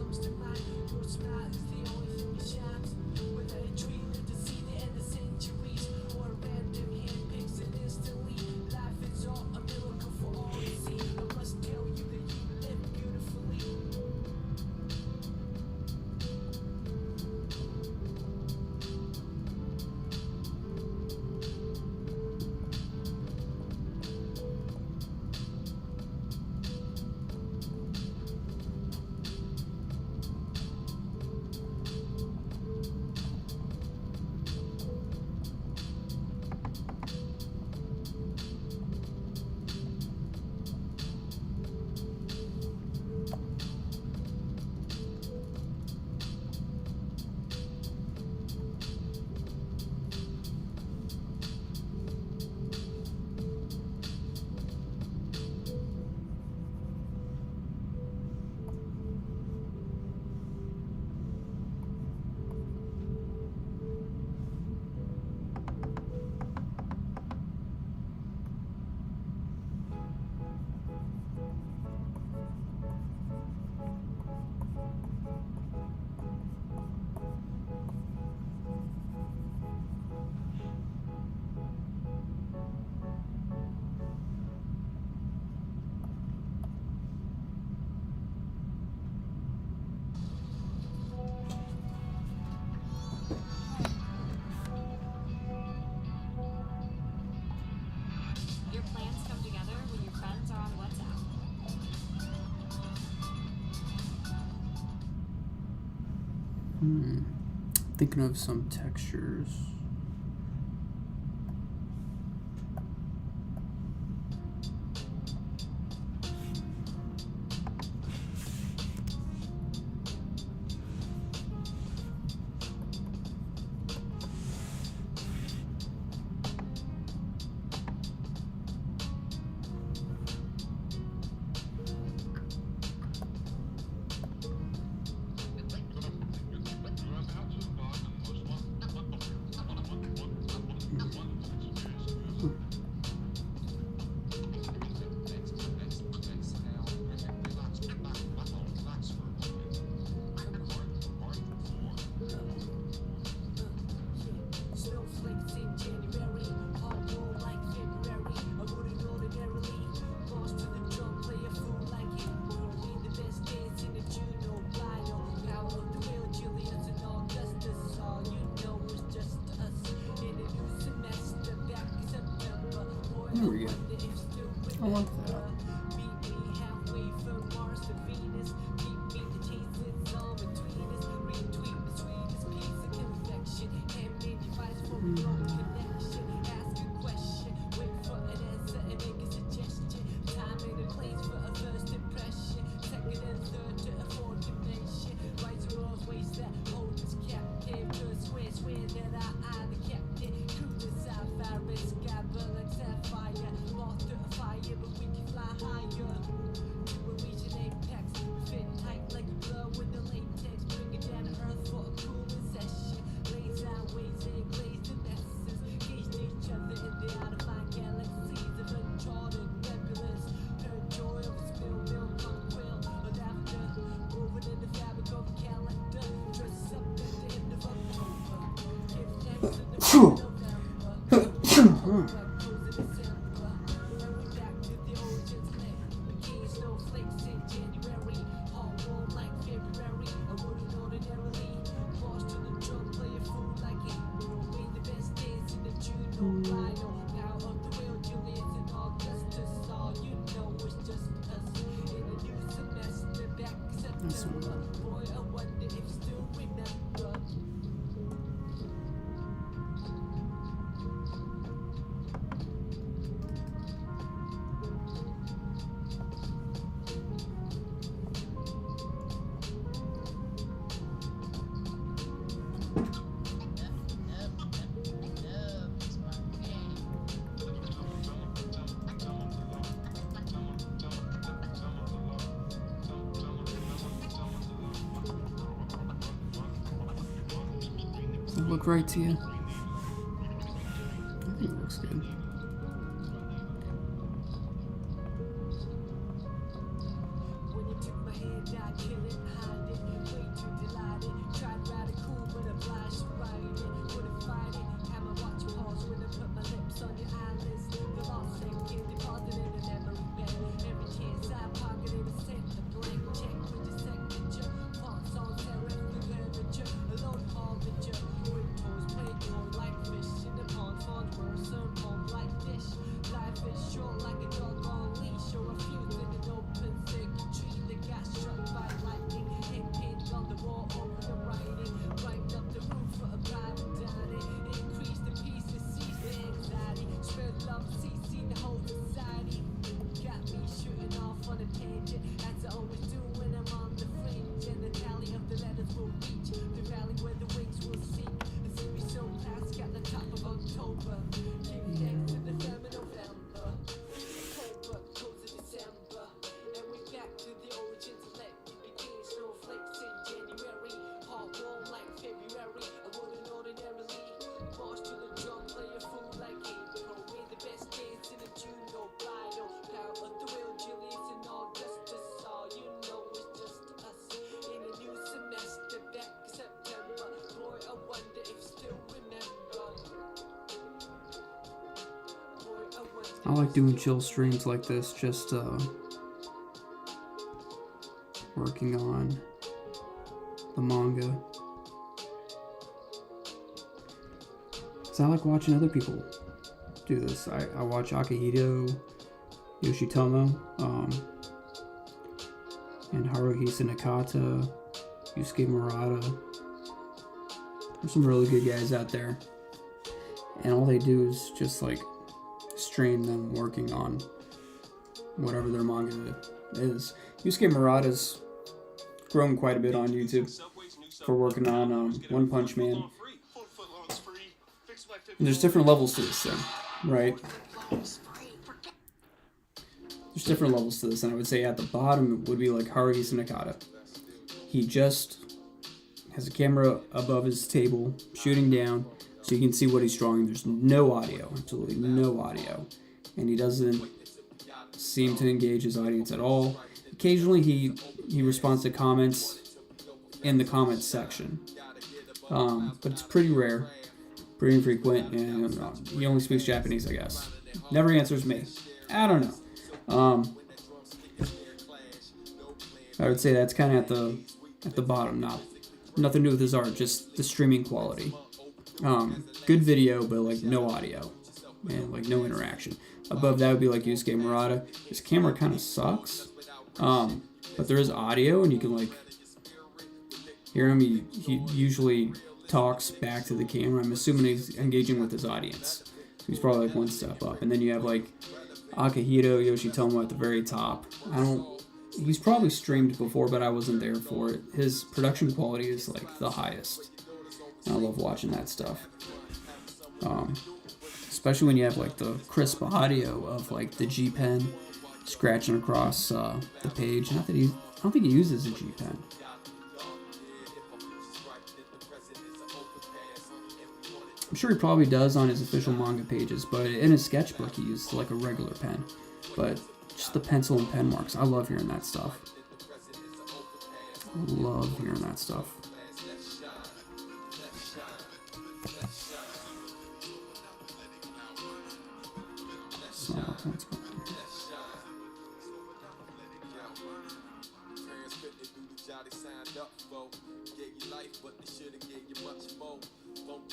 [SPEAKER 5] Your plans come together when your friends are on WhatsApp.
[SPEAKER 1] Thinking of some textures.
[SPEAKER 11] Snowflakes in January, hot warm like February. I wouldn't ordinarily lost to the drum, play a fool like it. Will be the best dance in the Juno Rhino. Power of the wheel, Julius and Augustus. All you know is just us in a new semester back in September. Boy,
[SPEAKER 1] There we go.
[SPEAKER 11] wonder if still
[SPEAKER 1] I like that.
[SPEAKER 11] meet me halfway from Mars to Venus. Keep me the chases all between us. Retweet the sweetest piece of confection. Handmade device for remote connection. Ask a question, wait for an answer, and make a suggestion. Time and a place for a first impression. Second and third to a fourth dimension. Rights are always ways that hold us captive. Good swear that I the captain. Crew the sapphire, sky burn like sapphire. Moth to a fire, but we can fly higher. We'll reach an apex, fit tight like a glove with the latex. Bring it down to earth for a cooling session. Lays out ways and glaze the messes. Gauge each other in the out-of-line galaxies of uncharted nebulas. Turn joy of a spill, milk on a quill. A lavender, woven in the fabric of a calendar. Dress up at the end of October. Give thanks to the
[SPEAKER 1] Phew.
[SPEAKER 11] November. Like close of December. And we back to the origins land. Bikini snowflakes in January. Hot warm like February. I wouldn't ordinarily lost to the drum, play a fool like it. Will be the best dance in the Juno Rhino. Power of the wheel, Julius and Augustus. All you know is just us in a new semester back in September. Boy, I wonder if you still remember.
[SPEAKER 1] Does it look right to you? I think it looks good.
[SPEAKER 11] hand, I kill it, hide it, way too delighted. Tried radical, but obliged to ride it. Wouldn't fight it, have my watch pause when I put my lips on your eyelids. The lost thing get deposited in a memory bank. Every chance I pocketed a cent, a blank check with your signature. Fonts on serif with literature, alone harbinger. With toes playing on like fish in the pond. Fonts were served home like dish. Life is short like a dog on leash, or a fuse in an open circuitry that got struck by lightning. Head pinned on the wall over the writing. Right up the roof for a private dining. Increase the pieces, cease the anxiety. Spread love, ceasing the whole society. Got me shooting off on a tangent, as I always do when I'm on the fringe. And the tally of the letters will reach the valley where the wings will sink. The series so past, got the top of October. Give thanks to the firm of November. October, close of December. And we back to the origins. Let me begin. Snowflakes in January. Heart warm like February. I wouldn't ordinarily march to the drum, play a fool like April. May the best dance in a June go by. No power of the will, Julius and Augustus. All you know is just us. In a new semester, back in September. Boy, I wonder if still remember. Boy, I wonder.
[SPEAKER 1] I like doing chill streams like this, just working on the manga. So I like watching other people do this. I watch Akihito, Yoshitomo, and Haruhisa Nakata, Yusuke Murata. There's some really good guys out there. And all they do is just like stream them working on whatever their manga is. Yusuke Murata's grown quite a bit on YouTube for working on One Punch Man. And there's different levels to this thing, right? There's different levels to this, and I would say at the bottom would be like Haruhisa Nakata. He just has a camera above his table, shooting down, so you can see what he's drawing. There's no audio, absolutely no audio. And he doesn't seem to engage his audience at all. Occasionally he responds to comments in the comments section. But it's pretty rare, pretty infrequent, and he only speaks Japanese, I guess. Never answers me. I don't know. I would say that's kind of at the bottom. Nothing to do with his art, just the streaming quality. Good video, but like no audio and like no interaction. Above that would be like Yusuke Murata. His camera kind of sucks, but there is audio, and you can like hear him. He usually talks back to the camera. I'm assuming he's engaging with his audience. So he's probably like one step up. And then you have like Akihito Yoshitomo at the very top. He's probably streamed before, but I wasn't there for it. His production quality is like the highest. And I love watching that stuff. Especially when you have like the crisp audio of like the G pen scratching across the page. I don't think he uses a G pen. I'm sure he probably does on his official manga pages, but in his sketchbook he uses like a regular pen. But just the pencil and pen marks, I love hearing that stuff. Love hearing that stuff. So, let's go.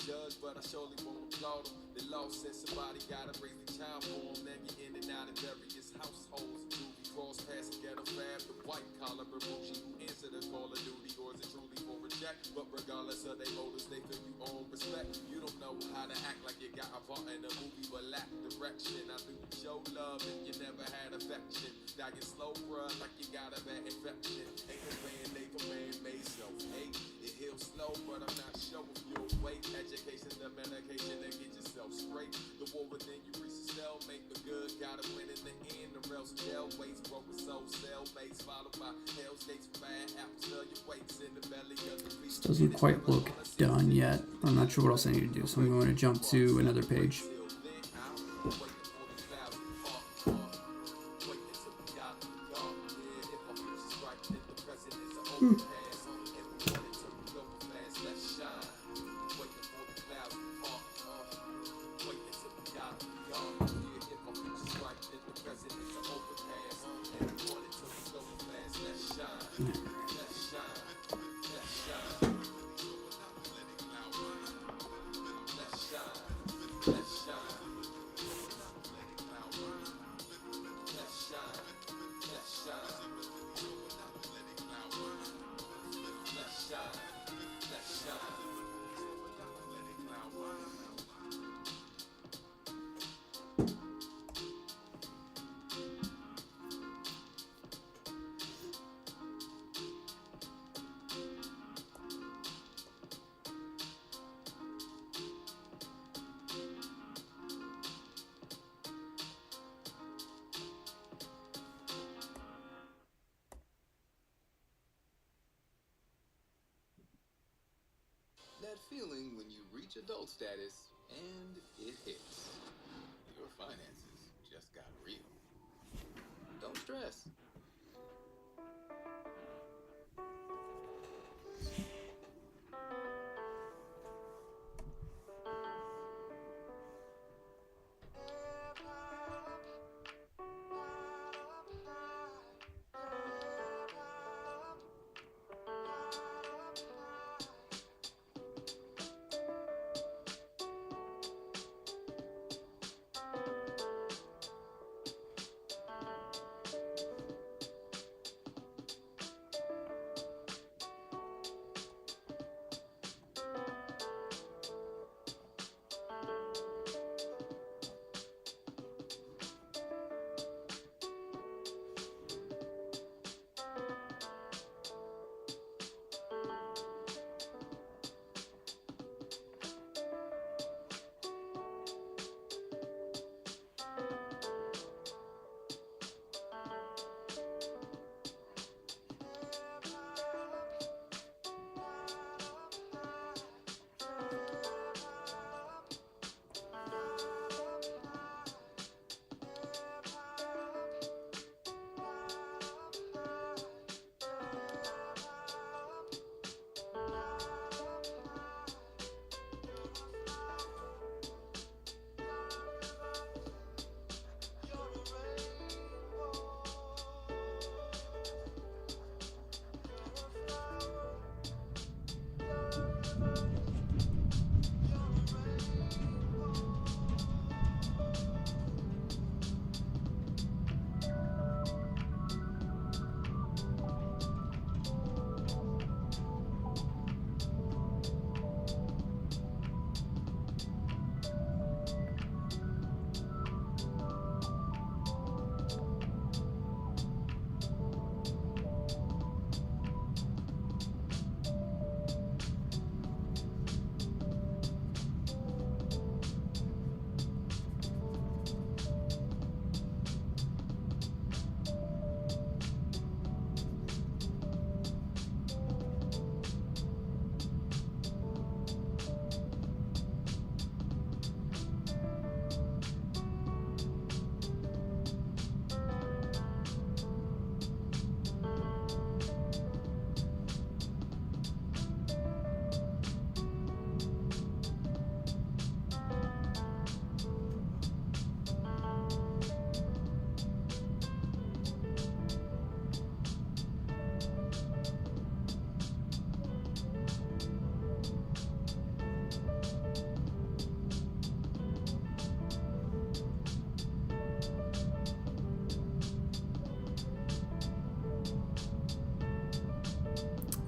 [SPEAKER 12] Judge, but I surely won't applaud them. The law says somebody gotta raise the child for them. Now you're in and out of various households. Movie cross pass and ghetto fab, the white collar bougie who answer the call of duty, or is it truly for a check? But regardless of their motives, they feel you own respect. You don't know how to act like you got a part in a movie, but lack direction. I do show love if you never had affection. Dying slow, bruh, like you got a bad infection. Ain't no band-aid for man-made self-hate. It heals slow, but I'm not sure if you'll wait. Education, the medication to get yourself straight. The war within you reach a stalemate, but good gotta win in the end, or else jail waits. Broken soul, cell mates, followed by hell's gates, bad apples, fill your weights in the belly of the beast.
[SPEAKER 1] This doesn't quite look done yet. I'm not sure what else I need to do, so I'm going to jump to another page.
[SPEAKER 12] reach adult status, and it hits. Your finances just got real. Don't stress.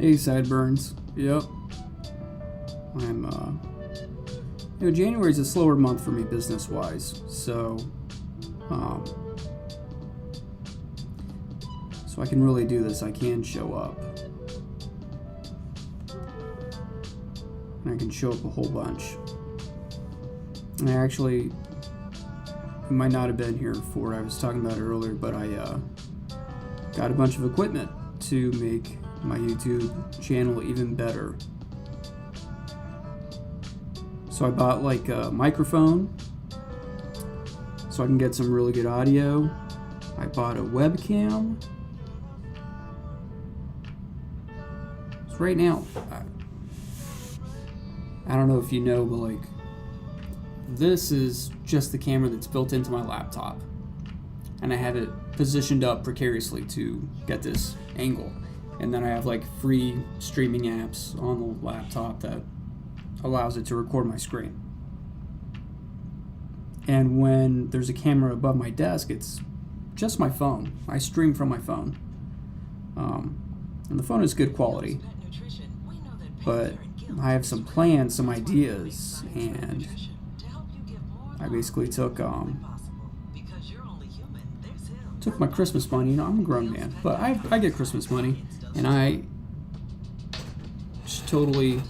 [SPEAKER 1] Hey, Sideburns. Yep. January's a slower month for me business-wise, so I can really do this. I can show up. And I can show up a whole bunch. And I actually, you might not have been here for, I was talking about it earlier, but I got a bunch of equipment to make my YouTube channel even better. So I bought like a microphone so I can get some really good audio. I bought a webcam. So right now, I don't know if you know, but like this is just the camera that's built into my laptop. And I have it positioned up precariously to get this angle. And then I have like free streaming apps on the laptop that allows it to record my screen. And when there's a camera above my desk, it's just my phone. I stream from my phone. And the phone is good quality. But I have some plans, some ideas, and I basically took my Christmas money. You know, I'm a grown man, but I get Christmas money, and I just totally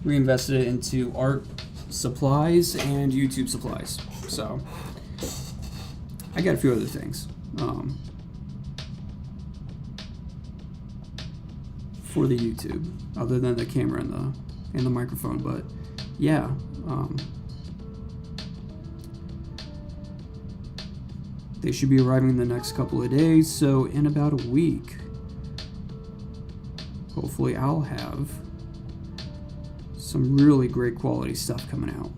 [SPEAKER 1] reinvested it into art supplies and YouTube supplies. So I got a few other things for the YouTube, other than the camera and the microphone. But yeah, they should be arriving in the next couple of days, so in about a week, hopefully I'll have some really great quality stuff coming out.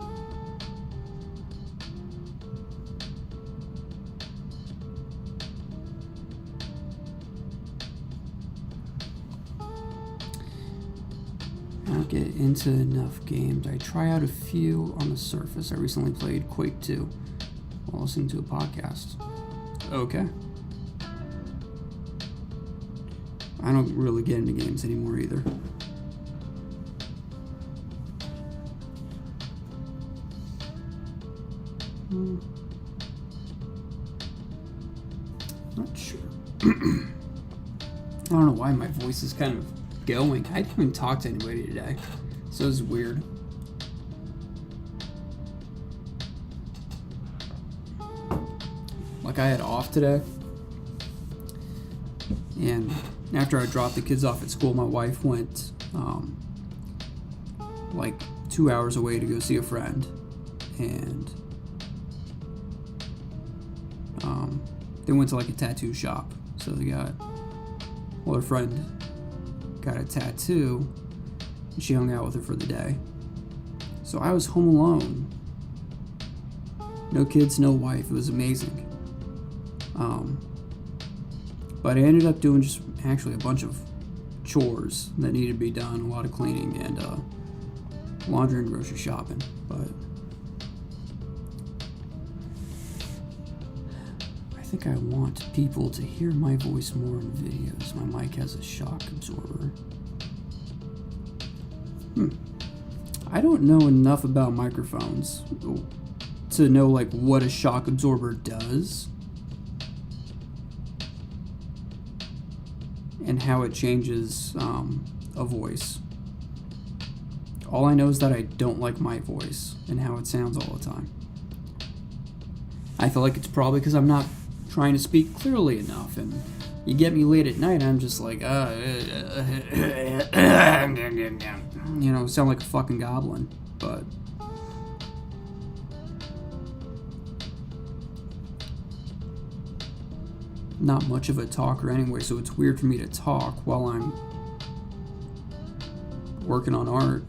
[SPEAKER 1] I don't get into enough games. I try out a few on the surface. I recently played Quake 2 while listening to a podcast. Okay. I don't really get into games anymore either. Not sure. I don't know why my voice is kind of going. I didn't even talk to anybody today, so it's weird. Like, I had off today, and after I dropped the kids off at school, my wife went like 2 hours away to go see a friend, and they went to like a tattoo shop. So they got, well, her friend got a tattoo, and she hung out with her for the day. So I was home alone, no kids, no wife. It was amazing. But I ended up doing just actually a bunch of chores that needed to be done, a lot of cleaning and laundry and grocery shopping. But I think I want people to hear my voice more in videos. My mic has a shock absorber. I don't know enough about microphones to know like what a shock absorber does and how it changes a voice. All I know is that I don't like my voice and how it sounds all the time. I feel like it's probably because I'm not trying to speak clearly enough, and you get me late at night, I'm just like, you know, sound like a fucking goblin, but not much of a talker anyway, so it's weird for me to talk while I'm working on art.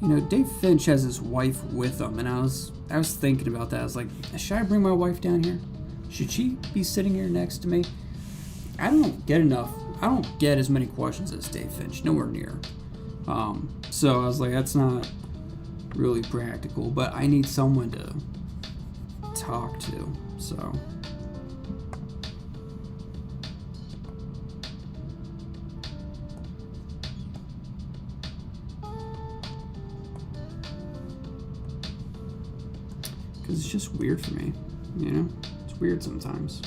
[SPEAKER 1] You know, Dave Finch has his wife with him, and I was thinking about that. I was like, should I bring my wife down here? Should she be sitting here next to me? I don't get as many questions as Dave Finch, nowhere near. So I was like, that's not really practical, but I need someone to talk to, so. Because it's just weird for me, you know? It's weird sometimes.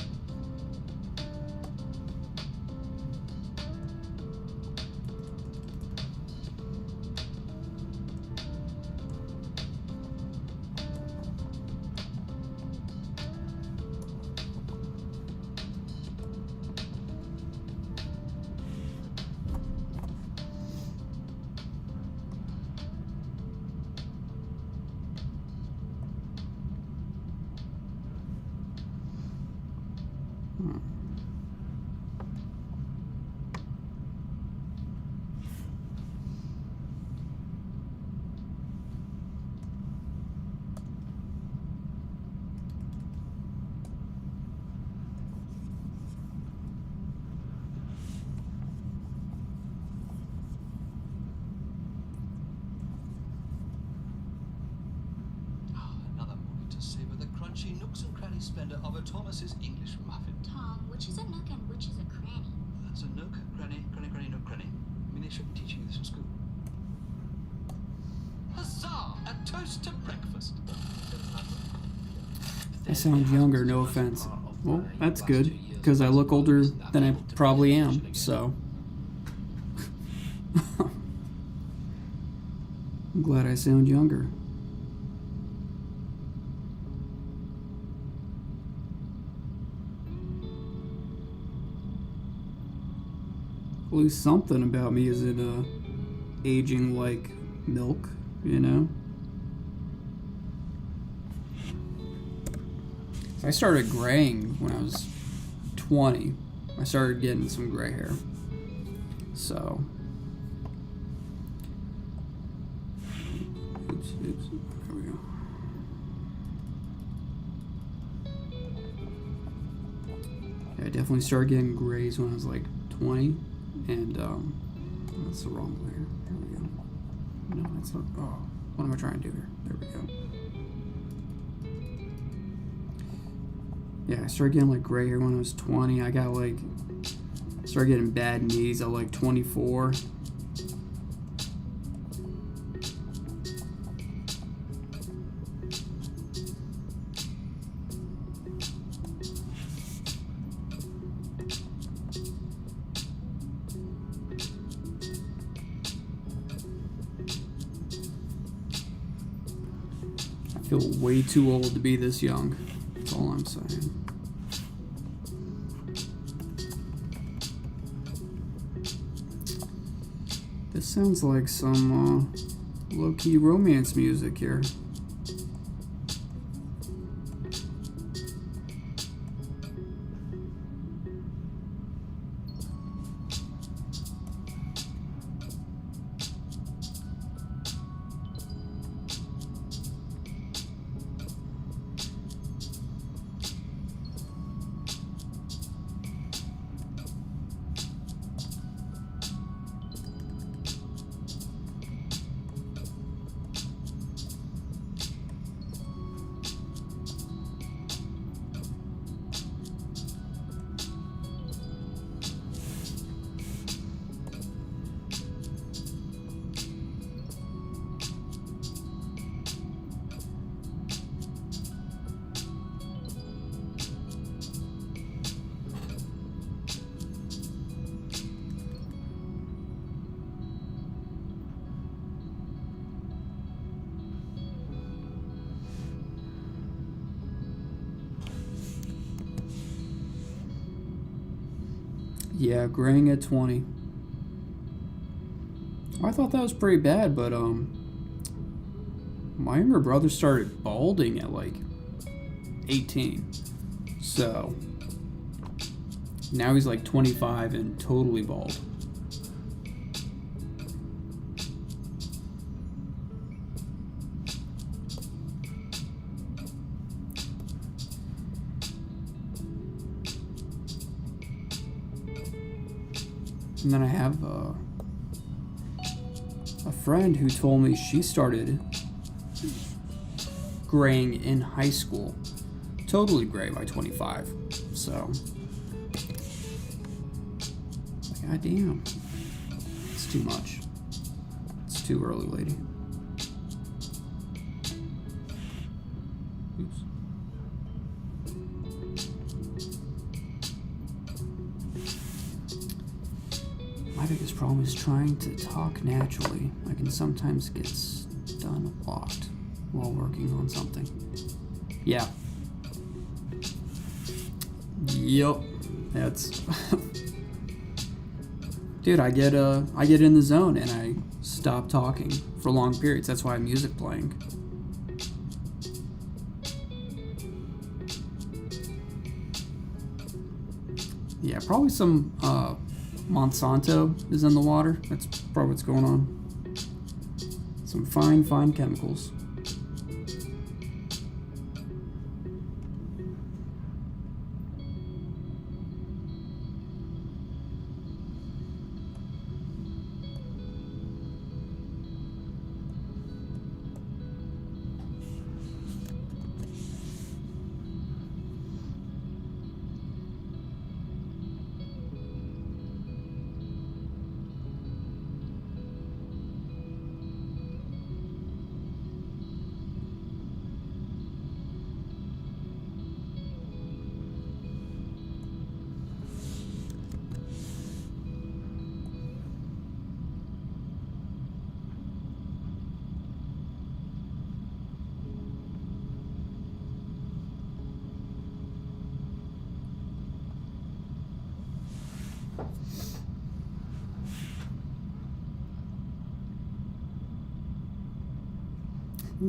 [SPEAKER 3] Nooks and crannies splendor of a Thomas's English muffin.
[SPEAKER 13] Tom, which is a nook and which is a cranny?
[SPEAKER 3] That's a nook, cranny, nook, cranny. I mean, they shouldn't be teaching you this in school. Huzzah! A toast to breakfast.
[SPEAKER 1] I sound younger, no offense. Well, that's good, because I look older than I probably am, so. I'm glad I sound younger. at least something about me isn't aging like milk, you know? I started graying when I was 20. I started getting some gray hair. So. Oops. There we go. Yeah, I definitely started getting grays when I was like 20. And, that's the wrong layer. There we go. No, that's not. Oh, what am I trying to do here? There we go. Yeah, I started getting like gray hair when I was 20. I got like, started getting bad knees at like 24. I feel way too old to be this young. That's all I'm saying. This sounds like some low-key romance music here. Yeah, graying at 20. I thought that was pretty bad, but my younger brother started balding at like 18. So now he's like 25 and totally bald. And then I have a friend who told me she started graying in high school. Totally gray by 25. So, god damn. It's too much. It's too early, lady. Oops. My biggest problem is trying to talk naturally. I can sometimes get stun blocked while working on something. Yeah. Yup. That's dude, I get in the zone and I stop talking for long periods. That's why I have music playing. Yeah, probably some Monsanto is in the water. That's probably what's going on. Some fine chemicals.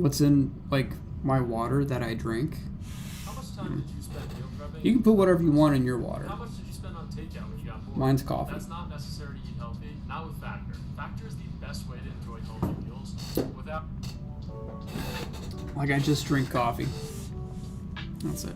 [SPEAKER 1] what's in like my water that I drink.
[SPEAKER 14] How much time did you spend meal prepping?
[SPEAKER 1] You can put whatever you want in your water.
[SPEAKER 14] How much did you spend on takeout when you got bored?
[SPEAKER 1] Mine's coffee.
[SPEAKER 14] That's not necessary to eat healthy. Not with Factor. Factor is the best way to enjoy healthy meals without.
[SPEAKER 1] Like I just drink coffee. That's it.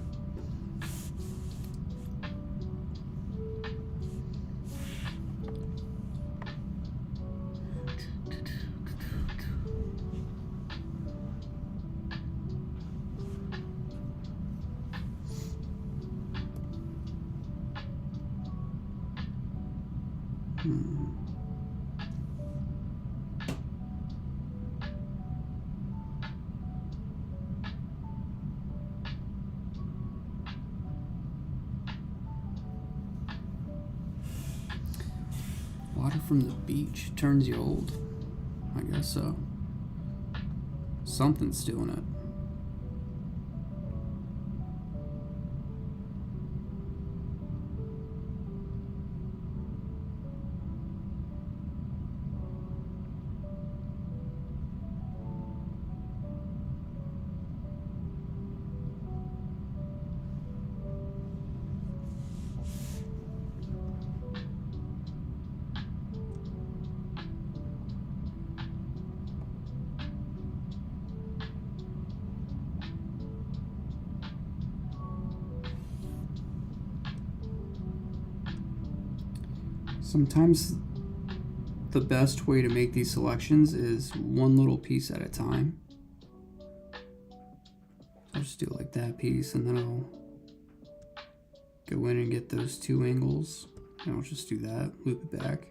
[SPEAKER 1] Water from the beach turns you old. I guess so. Something's doing it. Sometimes the best way to make these selections is one little piece at a time. I'll just do it like that piece, and then I'll go in and get those two angles, and I'll just do that, loop it back.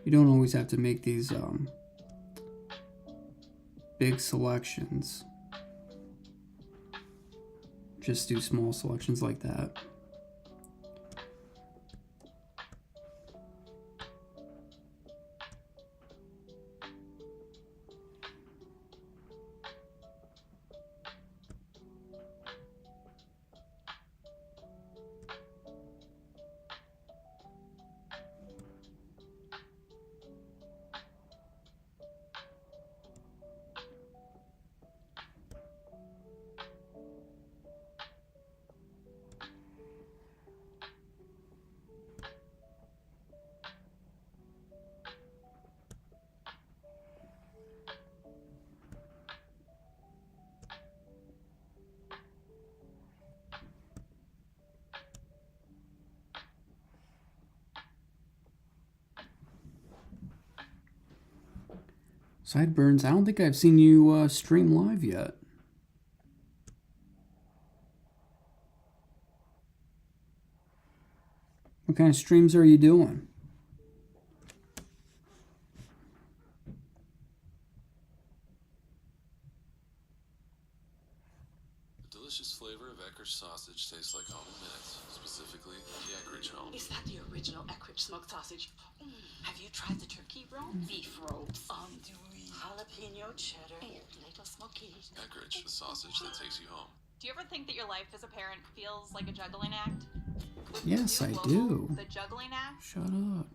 [SPEAKER 1] You don't always have to make these big selections. Just do small selections like that. Sideburns, I don't think I've seen you stream live yet. What kind of streams are you doing?
[SPEAKER 15] The delicious flavor of Eckrich sausage tastes like home in minutes, specifically the Eckrich home.
[SPEAKER 8] Is that the original Eckrich smoked sausage? Have you tried the turkey roll? Beef ropes, andouille, jalapeno cheddar, and little smoky.
[SPEAKER 15] Eckrich, the sausage that takes you home.
[SPEAKER 16] Do you ever think that your life as a parent feels like a juggling act? With
[SPEAKER 1] Yes,
[SPEAKER 16] the
[SPEAKER 1] I
[SPEAKER 16] new logo,
[SPEAKER 1] do.
[SPEAKER 16] The juggling act?
[SPEAKER 1] Shut up.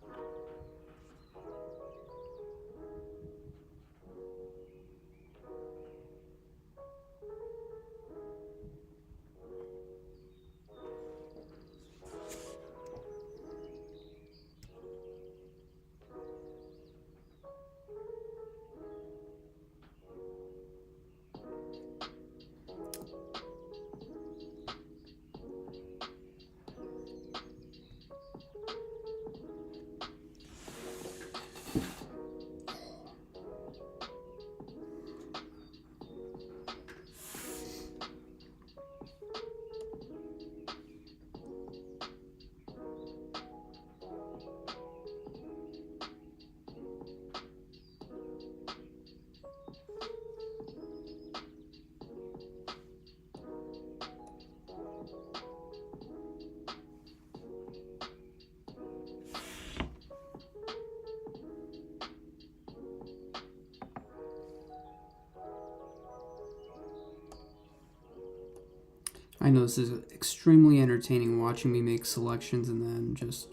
[SPEAKER 1] I know this is extremely entertaining watching me make selections and then just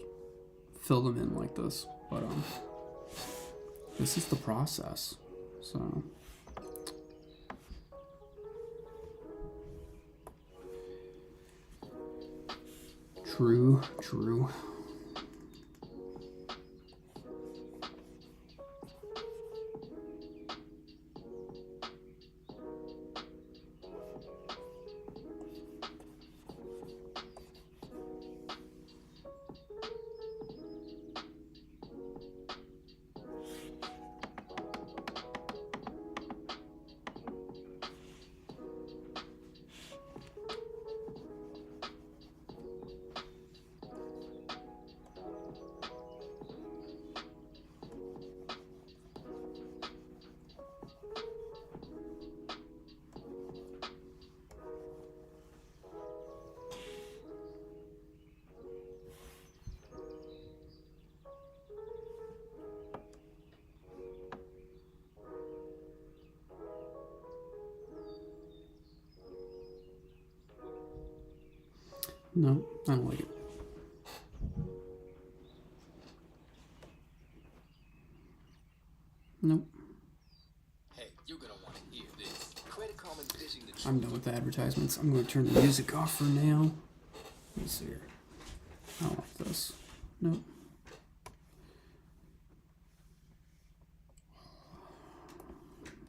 [SPEAKER 1] fill them in like this, but this is the process. So. True. No, I don't like it. Nope.
[SPEAKER 10] Hey, you're gonna want to hear this. Credit Karma dishing the truth.
[SPEAKER 1] I'm done with the advertisements. I'm going to turn the music off for now. Let me see here. I don't like this. Nope.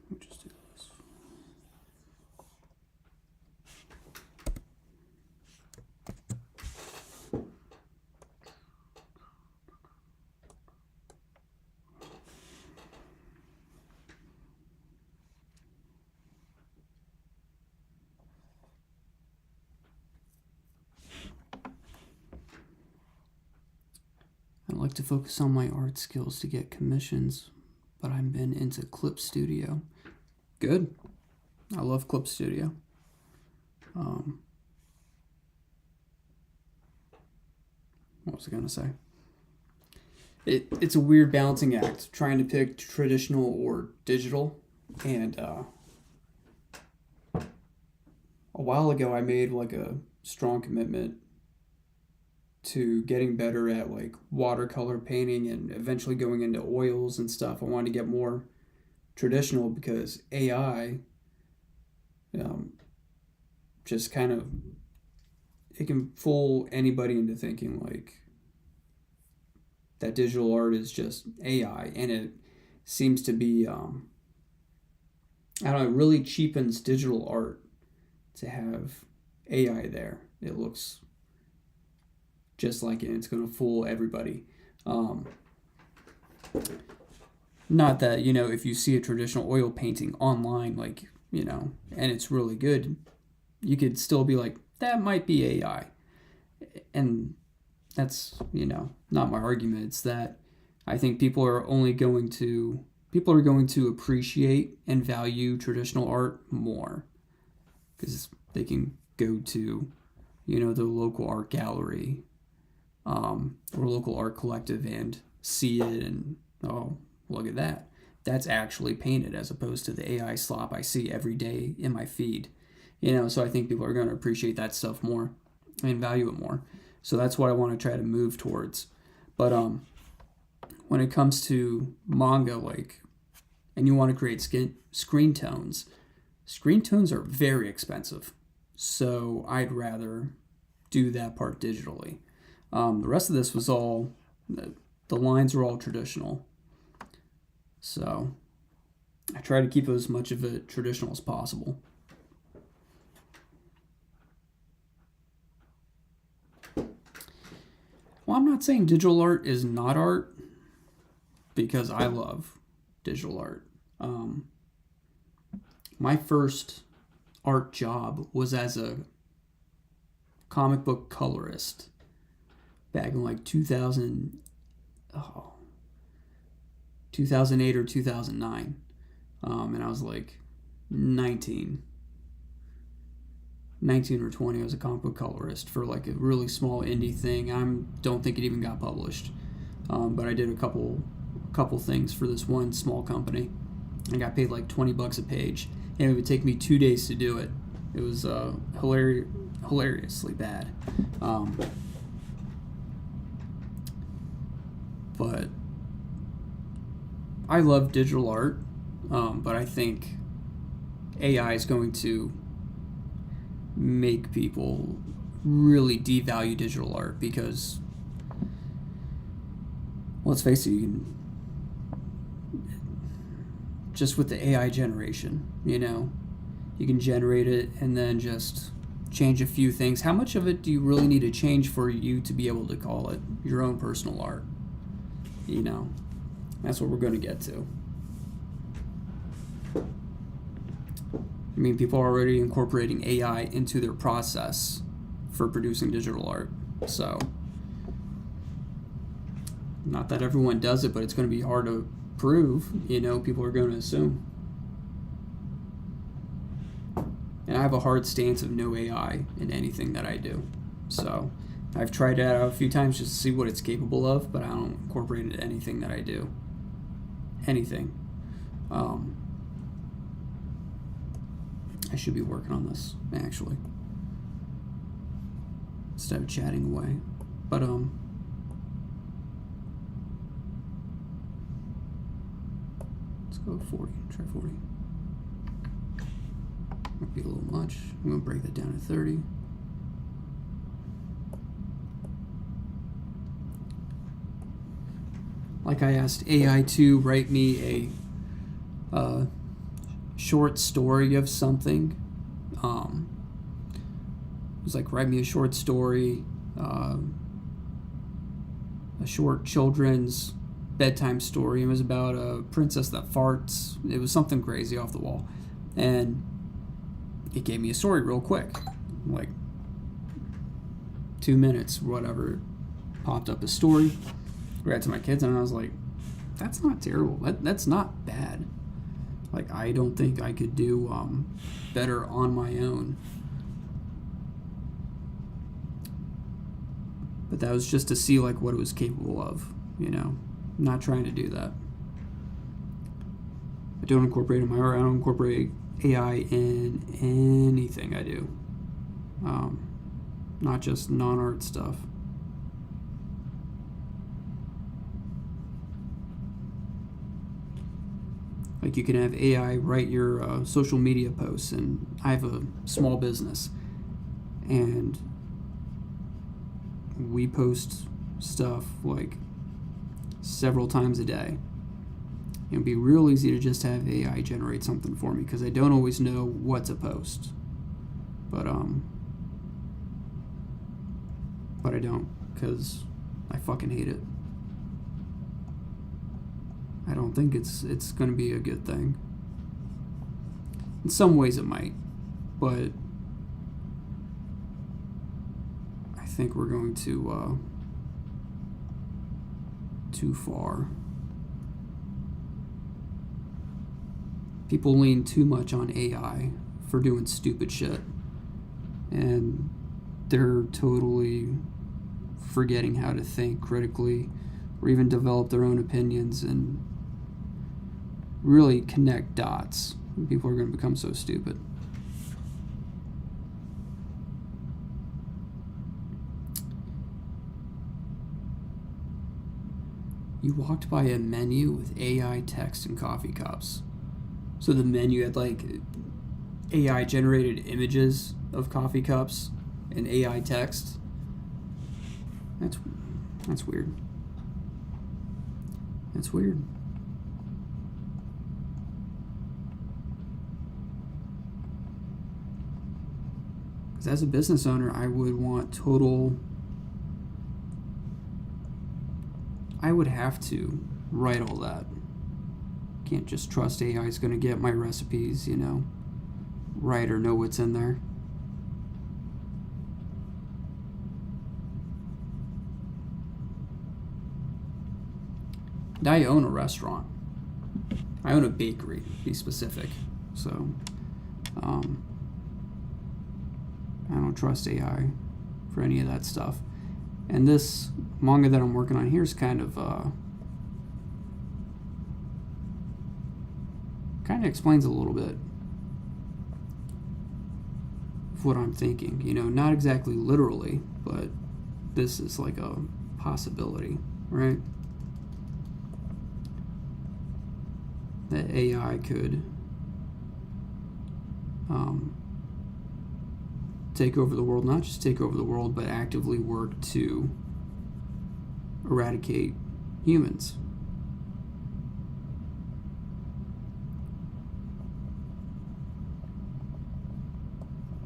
[SPEAKER 1] We'll just do this. I like to focus on my art skills to get commissions, but I've been into Clip Studio. Good. I love Clip Studio. What was I gonna say? It's a weird balancing act trying to pick traditional or digital, and a while ago I made like a strong commitment to getting better at like watercolor painting and eventually going into oils and stuff. I wanted to get more traditional because AI just kind of, it can fool anybody into thinking like that digital art is just AI, and it seems to be I don't know, it really cheapens digital art to have AI there. It looks just like it. It's going to fool everybody. Not that, if you see a traditional oil painting online, like, and it's really good, you could still be like, that might be AI. And that's, not my argument. It's that I think people are going to appreciate and value traditional art more because they can go to, their local art gallery or local art collective and see it and, oh, look at that. That's actually painted as opposed to the AI slop I see every day in my feed. So I think people are going to appreciate that stuff more and value it more. So that's what I want to try to move towards. But when it comes to manga, and you want to create screen tones are very expensive. So I'd rather do that part digitally. The rest of this was all, the lines were all traditional. So I try to keep as much of it traditional as possible. Well, I'm not saying digital art is not art, because I love digital art. My first art job was as a comic book colorist back in 2008 or 2009. And I was 19 or 20. I was a comic book colorist for a really small indie thing. I don't think it even got published. But I did a couple things for this one small company. I got paid $20 a page, and it would take me 2 days to do it. It was hilariously bad. But I love digital art. but I think AI is going to make people really devalue digital art because, let's face it, you can, just with the AI generation, you know, you can generate it and then just change a few things. How much of it do you really need to change for you to be able to call it your own personal art? You know, that's what we're going to get to. I mean, people are already incorporating AI into their process for producing digital art. So, not that everyone does it, but it's going to be hard to prove. You know, people are going to assume. And I have a hard stance of no AI in anything that I do. So, I've tried it out a few times just to see what it's capable of, but I don't incorporate it into anything that I do. Anything. I should be working on this, actually, instead of chatting away. But, let's go 40. Try 40. Might be a little much. I'm going to break that down to 30. Like I asked AI to write me a short story of something. It was like, write me a short story, a short children's bedtime story. It was about a princess that farts. It was something crazy off the wall. And it gave me a story real quick, like 2 minutes, whatever. Popped up a story, read it to my kids, and I was like, that's not terrible. That's not bad. Like, I don't think I could do better on my own. But that was just to see, like, what it was capable of, you know. I'm not trying to do that. I don't incorporate it in my art. I don't incorporate AI in anything I do. Not just non-art stuff. Like, you can have AI write your social media posts, and I have a small business, and we post stuff like several times a day. It'd be real easy to just have AI generate something for me because I don't always know what to post. But I don't, because I fucking hate it. I don't think it's going to be a good thing. In some ways it might, but I think we're going to too far. People lean too much on AI for doing stupid shit, and they're totally forgetting how to think critically or even develop their own opinions and really connect dots. People are going to become so stupid. You walked by a menu with AI text and coffee cups. So the menu had like AI generated images of coffee cups and AI text. That's weird. That's weird. Because as a business owner, I would want total... I would have to write all that. Can't just trust AI is going to get my recipes, you know, right or know what's in there. And I own a restaurant. I own a bakery, to be specific. So, I don't trust AI for any of that stuff. And this manga that I'm working on here is kind of explains a little bit of what I'm thinking. You know, not exactly literally, but this is like a possibility, right? that AI could take over the world, not just take over the world, but actively work to eradicate humans.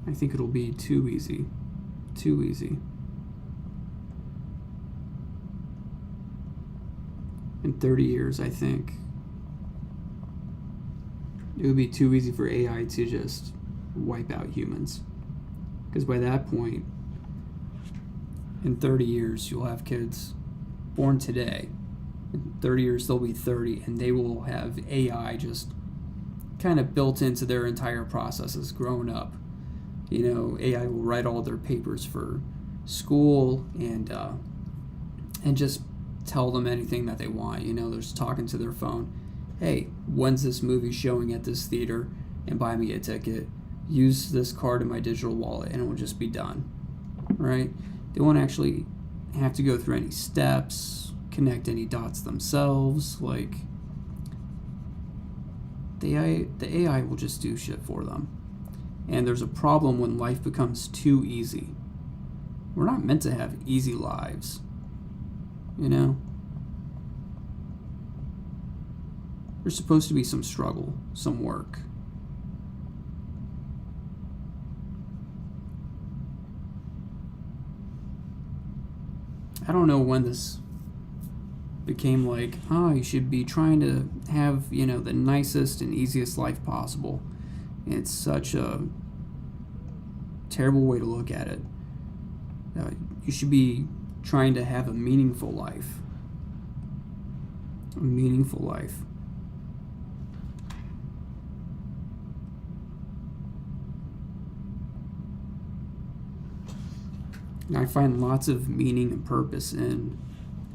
[SPEAKER 1] I think it'll be too easy. Too easy. In 30 years, I think it would be too easy for AI to just wipe out humans. Because by that point, in 30 years, you'll have kids born today. In 30 years, they'll be 30, and they will have AI just kind of built into their entire processes growing up. You know, AI will write all their papers for school and just tell them anything that they want. You know, they're just talking to their phone. Hey, when's this movie showing at this theater? And buy me a ticket. Use this card in my digital wallet, and it will just be done. Right? They won't actually have to go through any steps, connect any dots themselves. Like, the AI will just do shit for them. And there's a problem when life becomes too easy. We're not meant to have easy lives. You know? There's supposed to be some struggle, some work. I don't know when this became like, oh, you should be trying to have, you know, the nicest and easiest life possible. And it's such a terrible way to look at it. You should be trying to have a meaningful life. A meaningful life. And I find lots of meaning and purpose in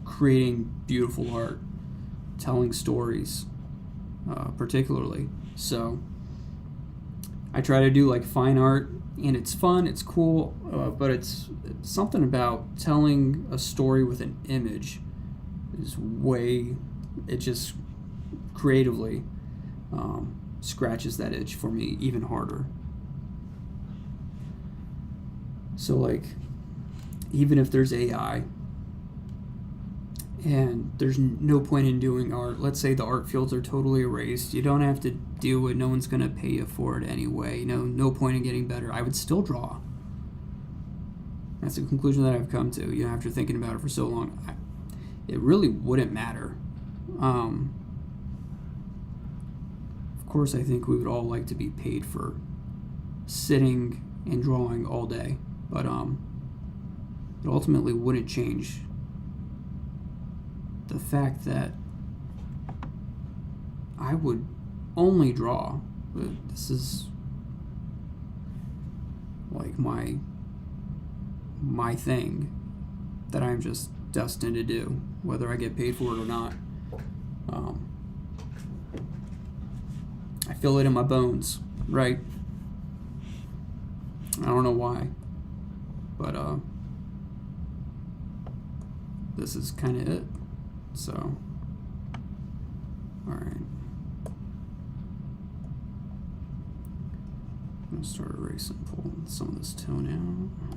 [SPEAKER 1] creating beautiful art, telling stories, particularly. So I try to do like fine art, and it's fun, it's cool, but it's something about telling a story with an image is it just creatively scratches that itch for me even harder. So like, even if there's AI and there's no point in doing art, let's say the art fields are totally erased, you don't have to do it, no one's going to pay you for it anyway, no point in getting better, I would still draw. That's the conclusion that I've come to, you know, after thinking about it for so long. It really wouldn't matter. Of course, I think we would all like to be paid for sitting and drawing all day, but it ultimately wouldn't change the fact that I would only draw. This is like my thing that I'm just destined to do, whether I get paid for it or not. I feel it in my bones, right? I don't know why, but this is kind of it. So, alright. I'm going to start erasing, pulling some of this tone out.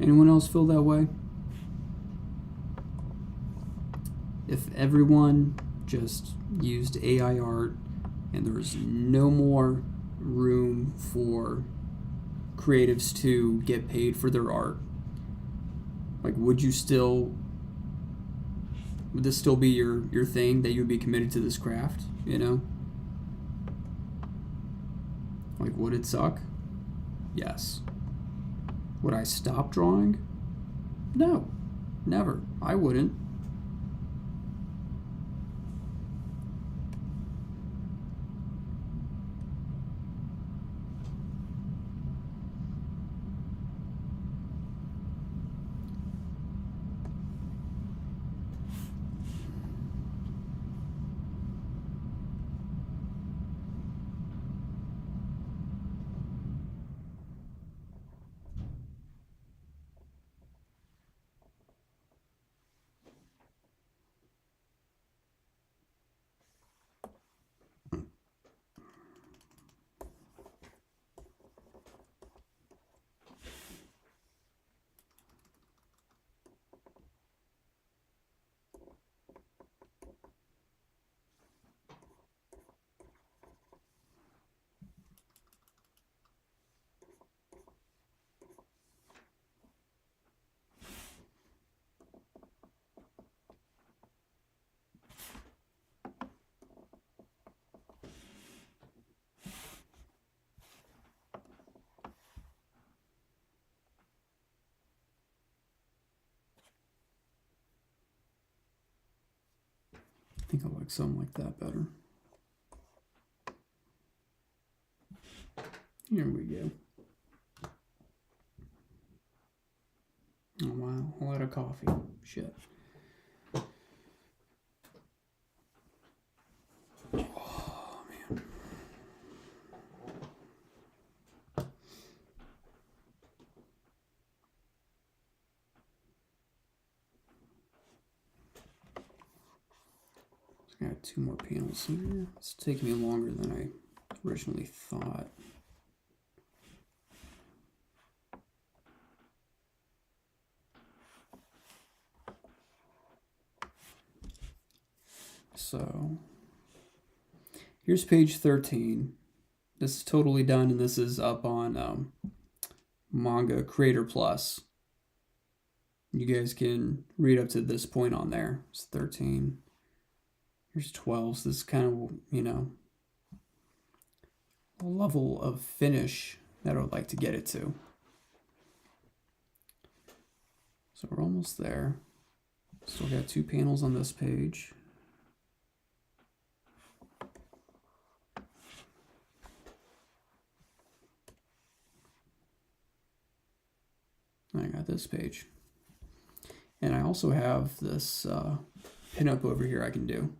[SPEAKER 1] Anyone else feel that way? If everyone just used AI art and there was no more room for creatives to get paid for their art? Like, would this still be your thing, that you'd be committed to this craft, you know? Like, would it suck? Yes. Would I stop drawing? No, never. I wouldn't. I think I like something like that better. Here we go. Oh wow, a lot of coffee. Shit. Oh man. I got 2 more panels here. It's taking me longer than I originally thought. So here's page 13. This is totally done, and this is up on Manga Creator Plus. You guys can read up to this point on there. It's 13. Here's 12. So this is kind of, you know, a level of finish that I would like to get it to. So we're almost there. Still got 2 panels on this page. I got this page. And I also have this pinup over here I can do.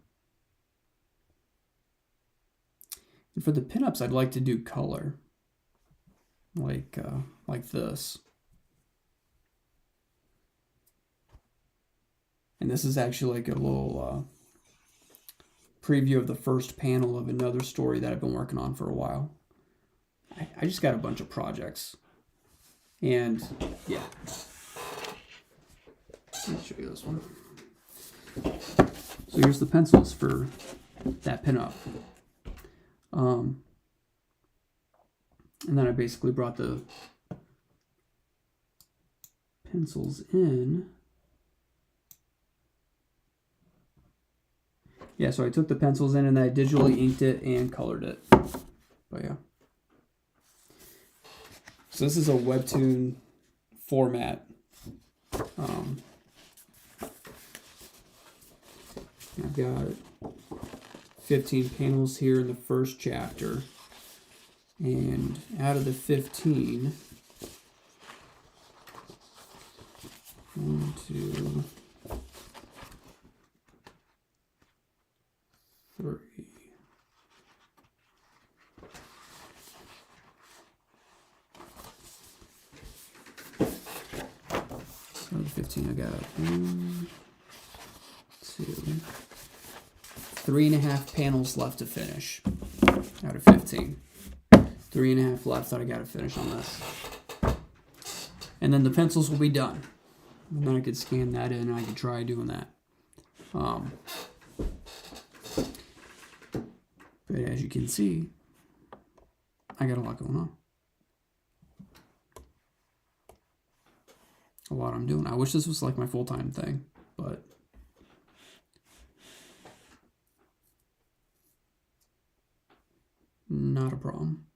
[SPEAKER 1] And for the pinups, I'd like to do color, like this. And this is actually like a little preview of the first panel of another story that I've been working on for a while. I just got a bunch of projects. And yeah. Let me show you this one. So here's the pencils for that pinup. And then I basically brought the pencils in. Yeah, so I took the pencils in and I digitally inked it and colored it. But yeah. So this is a webtoon format. I've got 15 panels here in the first chapter. And out of the 15, 1, 2, 3. So 15, I got 1, 2, 3.5 panels left to finish out of 15. 3.5 left that I gotta finish on this. And then the pencils will be done. And then I could scan that in and I could try doing that. But as you can see, I got a lot going on. a lot I'm doing. I wish this was like my full-time thing, but not a problem.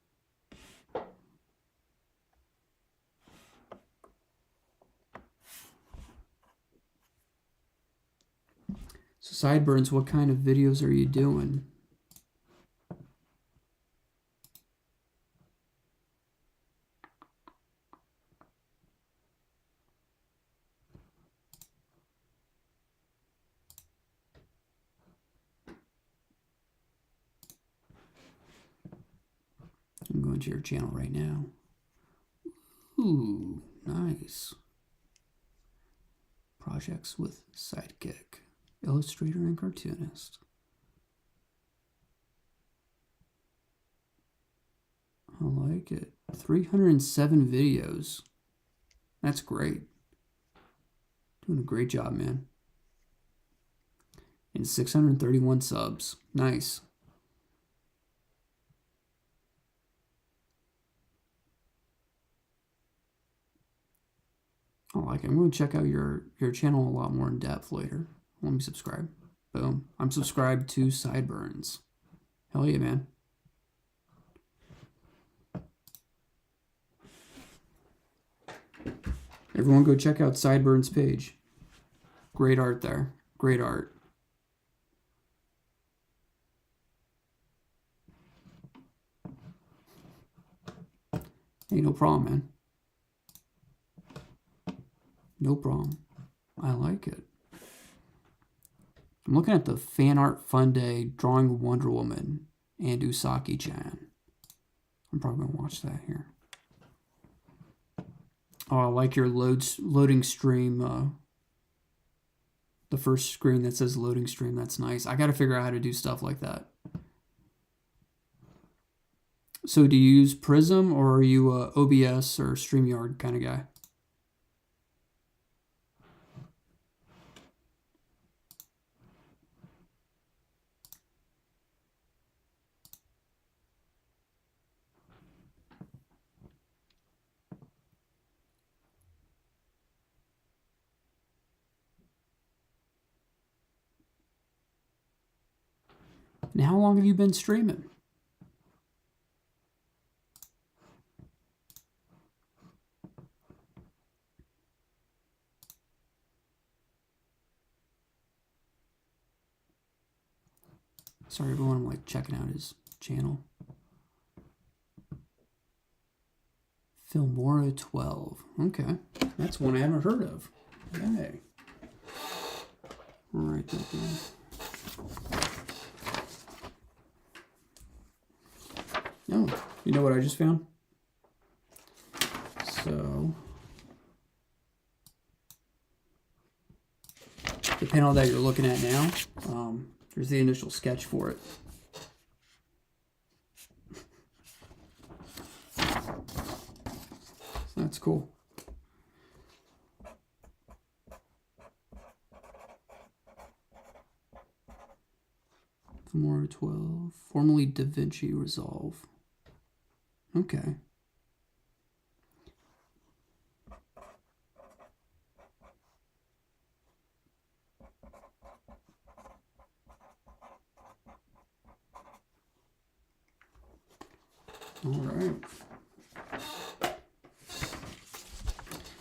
[SPEAKER 1] So Sideburns, what kind of videos are you doing? I'm going to your channel right now. Ooh, nice. Projects with Sidekick, illustrator and cartoonist. I like it. 307 videos. That's great. Doing a great job, man. And 631 subs. Nice. I like it. I'm going to check out your channel a lot more in depth later. Let me subscribe. Boom. I'm subscribed to Sideburns. Hell yeah, man. Everyone go check out Sideburns' page. Great art there. Great art. Hey, no problem, man. No problem. I like it. I'm looking at the Fan Art Fun Day drawing Wonder Woman and Usagi-chan. I'm probably going to watch that here. Oh, I like your loading stream. The first screen that says loading stream. That's nice. I got to figure out how to do stuff like that. So do you use Prism or are you a OBS or StreamYard kind of guy? And how long have you been streaming? Sorry, everyone, I'm like checking out his channel. Filmora 12. Okay. That's one I haven't heard of. Yay. All right, that down. Oh, you know what I just found? So, the panel that you're looking at now, there's the initial sketch for it. So that's cool. Filmora 12, formerly DaVinci Resolve. Okay. All right.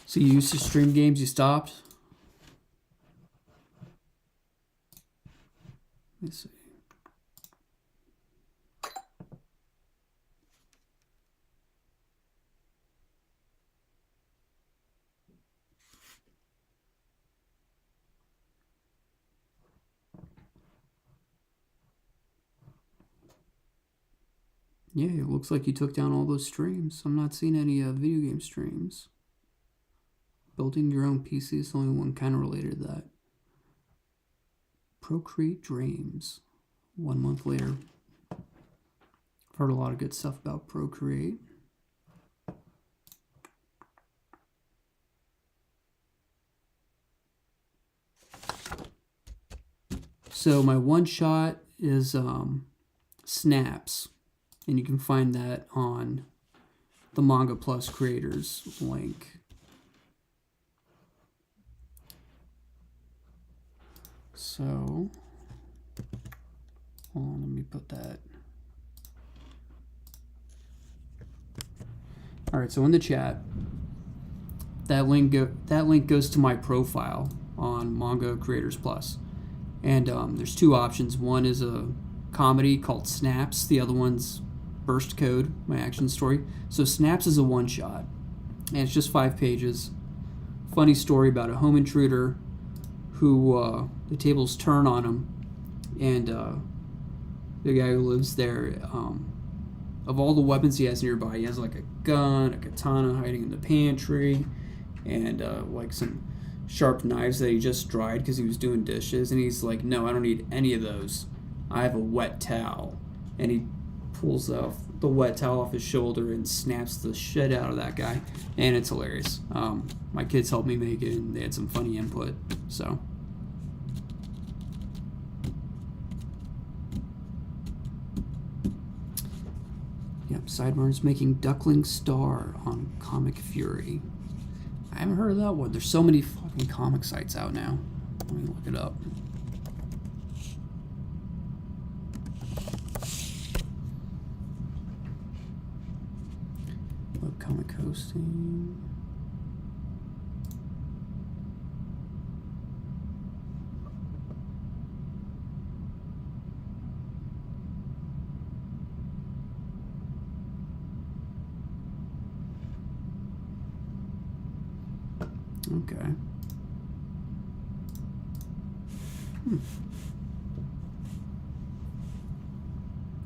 [SPEAKER 1] So you used to stream games, you stopped? Let's see. Yeah, it looks like you took down all those streams. I'm not seeing any video game streams. Building your own PC is the only one kind of related to that. Procreate Dreams. 1 month later. I've heard a lot of good stuff about Procreate. So my one shot is Snaps. And you can find that on the Manga Plus creators link. So, hold on, let me put that. All right, so in the chat, that link goes to my profile on Manga Creators Plus, and there's two options. One is a comedy called Snaps. The other one's Burst Code, my action story. So Snaps is a one-shot, and it's just 5 pages. Funny story about a home intruder who the tables turn on him, and the guy who lives there, of all the weapons he has nearby, he has like a gun, a katana hiding in the pantry, and like some sharp knives that he just dried because he was doing dishes. And he's like, no, I don't need any of those. I have a wet towel. And he pulls off the wet towel off his shoulder and snaps the shit out of that guy. And it's hilarious. My kids helped me make it, and they had some funny input. So. Yep, Sideburns making Duckling Star on Comic Fury. I haven't heard of that one. There's so many fucking comic sites out now. Let me look it up. Webcomic hosting. Okay.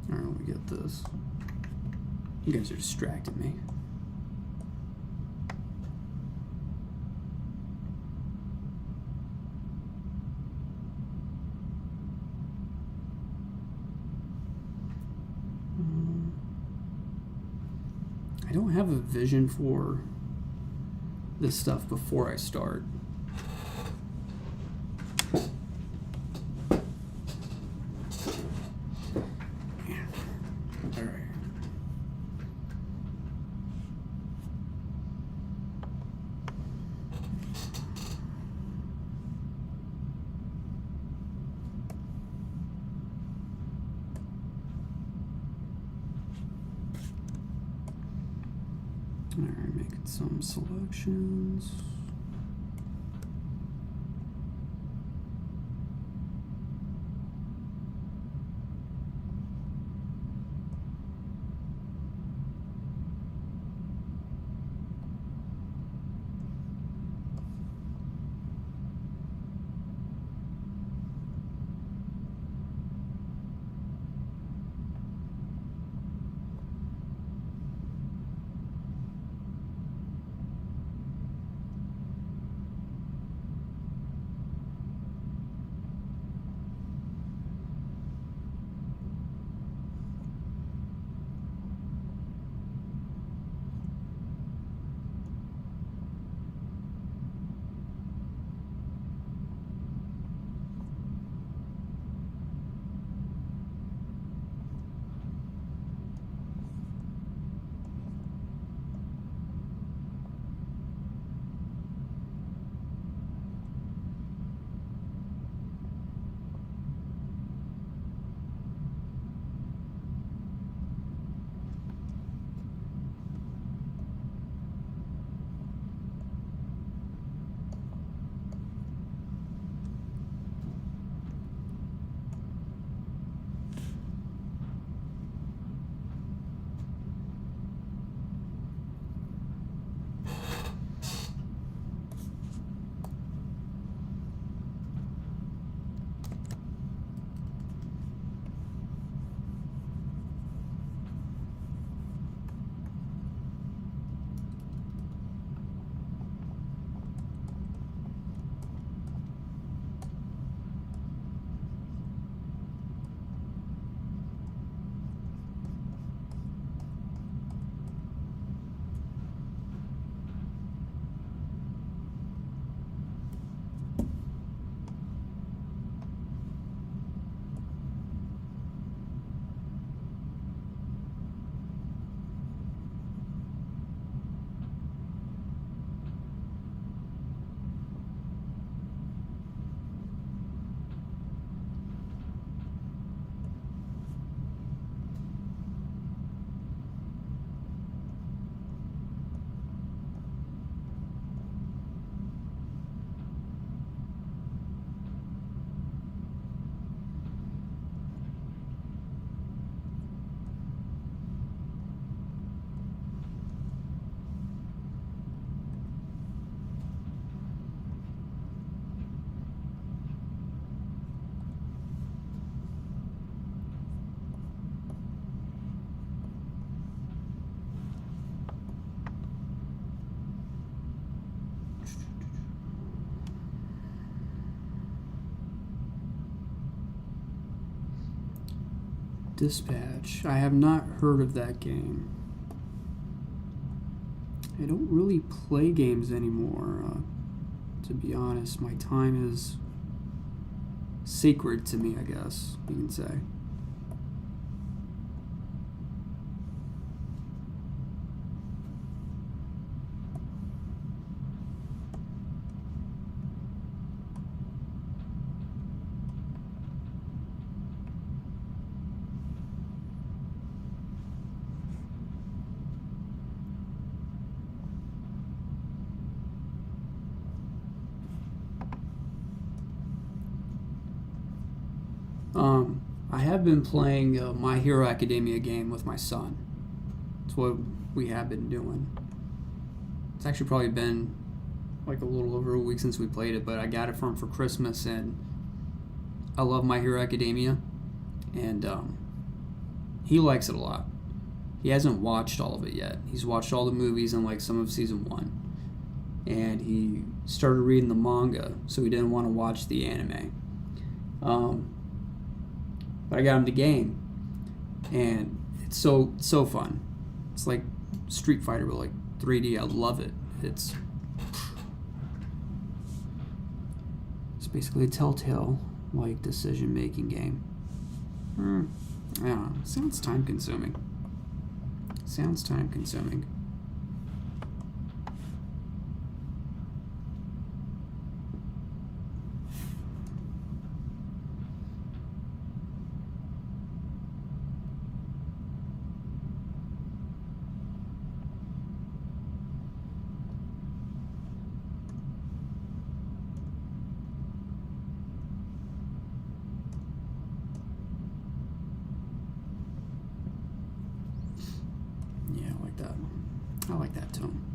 [SPEAKER 1] Alright, let me get this. You guys are distracting me. I don't have a vision for this stuff before I start. Alright, making some selections. Dispatch. I have not heard of that game. I don't really play games anymore. To be honest, my time is sacred to me, I guess you can say. I have been playing My Hero Academia game with my son. That's what we have been doing. It's actually probably been like a little over a week since we played it, but I got it for him for Christmas, and I love My Hero Academia, and he likes it a lot. He hasn't watched all of it yet. He's watched all the movies and like some of season 1, and he started reading the manga, so he didn't want to watch the anime. But I got him the game, and it's so fun. It's like Street Fighter, but like 3D. I love it. It's basically a Telltale like decision-making game. I don't know. Sounds time-consuming. Yeah, I like that. I like that tone.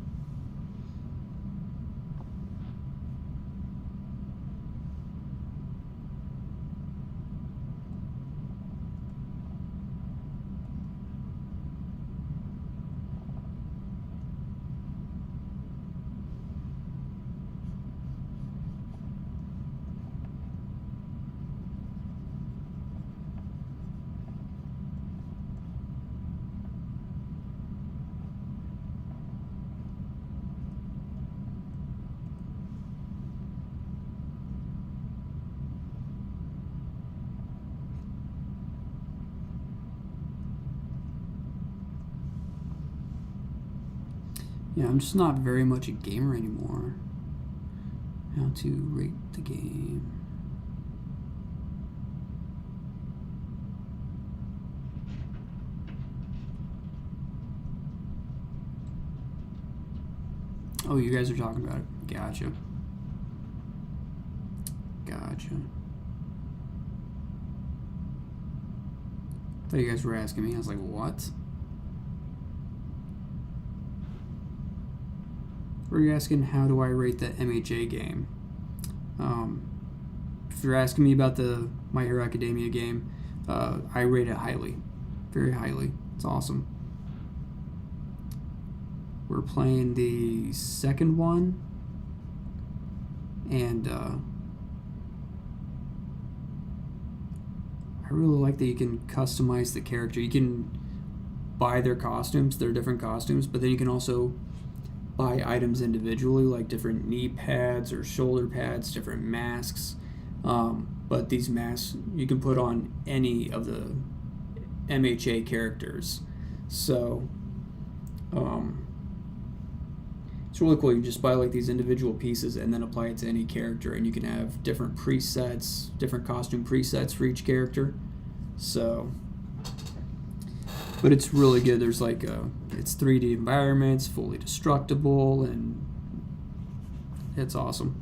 [SPEAKER 1] Yeah, I'm just not very much a gamer anymore. How to rate the game. Oh, you guys are talking about it. Gotcha. Thought you guys were asking me. I was like, what? Were you asking how do I rate the MHA game? If you're asking me about the My Hero Academia game, I rate it highly. Very highly. It's awesome. We're playing the second one, and I really like that you can customize the character. You can buy their costumes, their different costumes, but then you can also buy items individually, like different knee pads or shoulder pads, different masks. But these masks you can put on any of the MHA characters. So it's really cool. You just buy like these individual pieces and then apply it to any character, and you can have different presets, different costume presets for each character. So, but it's really good. There's like it's 3D environments, fully destructible, and it's awesome.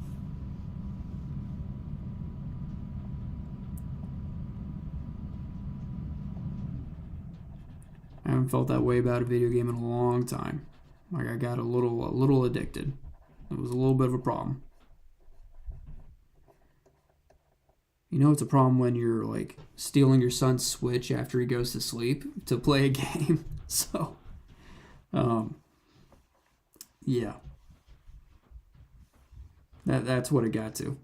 [SPEAKER 1] I haven't felt that way about a video game in a long time. Like I got a little addicted. It was a little bit of a problem. You know, it's a problem when you're like stealing your son's Switch after he goes to sleep to play a game. So, yeah, that's what it got to.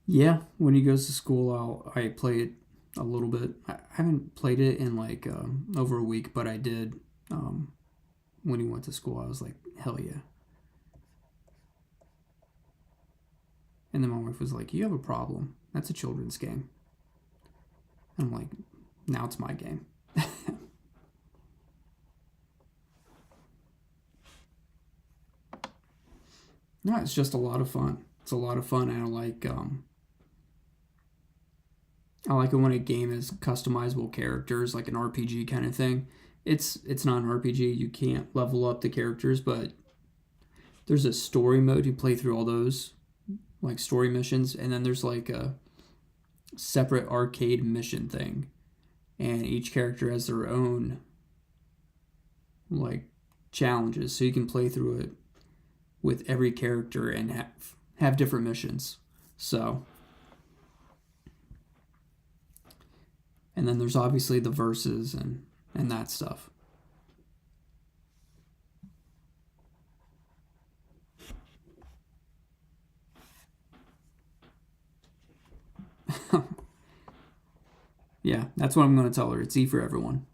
[SPEAKER 1] Yeah, when he goes to school, I play it a little bit. I haven't played it in like over a week, but I did when he went to school. I was like, hell yeah. And then my wife was like, you have a problem. That's a children's game. And I'm like, now it's my game. No, it's just a lot of fun. It's a lot of fun, and I like it when a game has customizable characters, like an RPG kind of thing. It's not an RPG. You can't level up the characters, but there's a story mode. You play through all those like story missions, and then there's like a separate arcade mission thing, and each character has their own like challenges, so you can play through it with every character and have different missions. So, and then there's obviously the verses and that stuff. Yeah, that's what I'm going to tell her. It's E for everyone.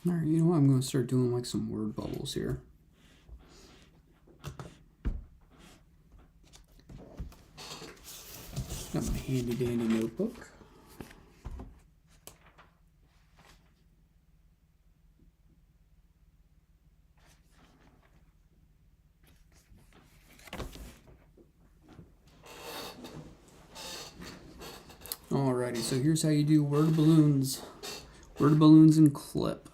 [SPEAKER 1] Alright, you know what? I'm going to start doing like some word bubbles here. Got my handy dandy notebook. Alrighty, so here's how you do word balloons. Word balloons and clip.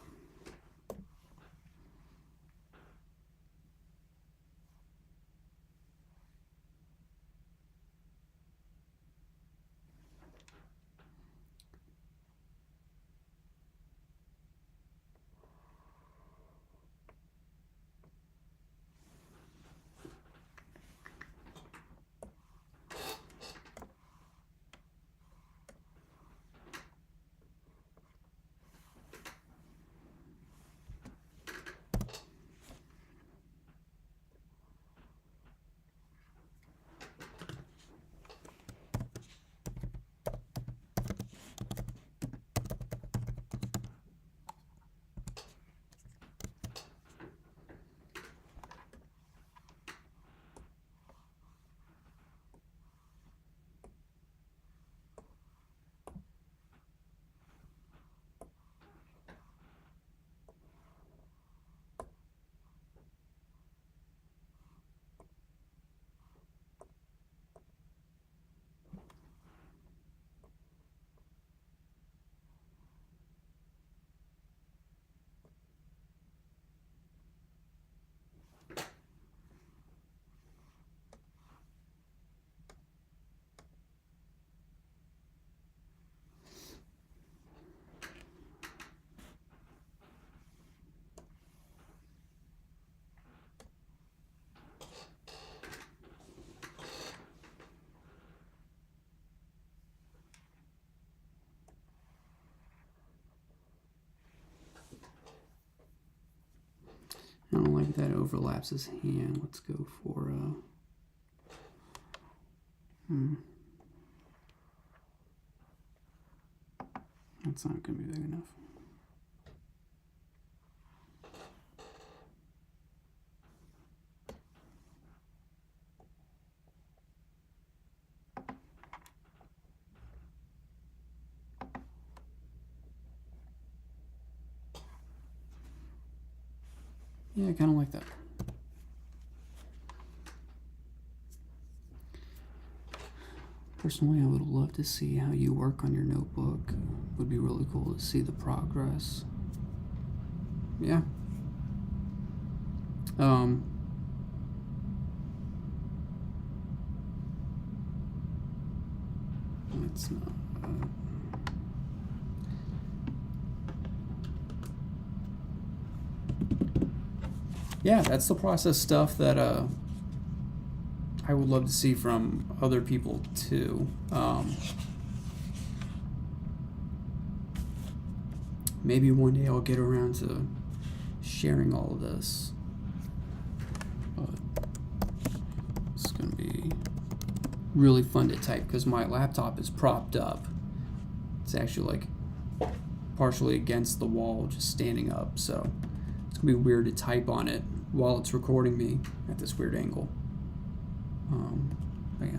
[SPEAKER 1] I don't like that overlaps his hand. Let's go for that's not going to be big enough. Yeah, I kind of like that. Personally, I would love to see how you work on your notebook. Would be really cool to see the progress. Yeah. Let's not. Yeah, that's the process stuff that I would love to see from other people too. Maybe one day I'll get around to sharing all of this. But it's going to be really fun to type because my laptop is propped up. It's actually like partially against the wall, just standing up. So it's going to be weird to type on it while it's recording me at this weird angle. But yeah.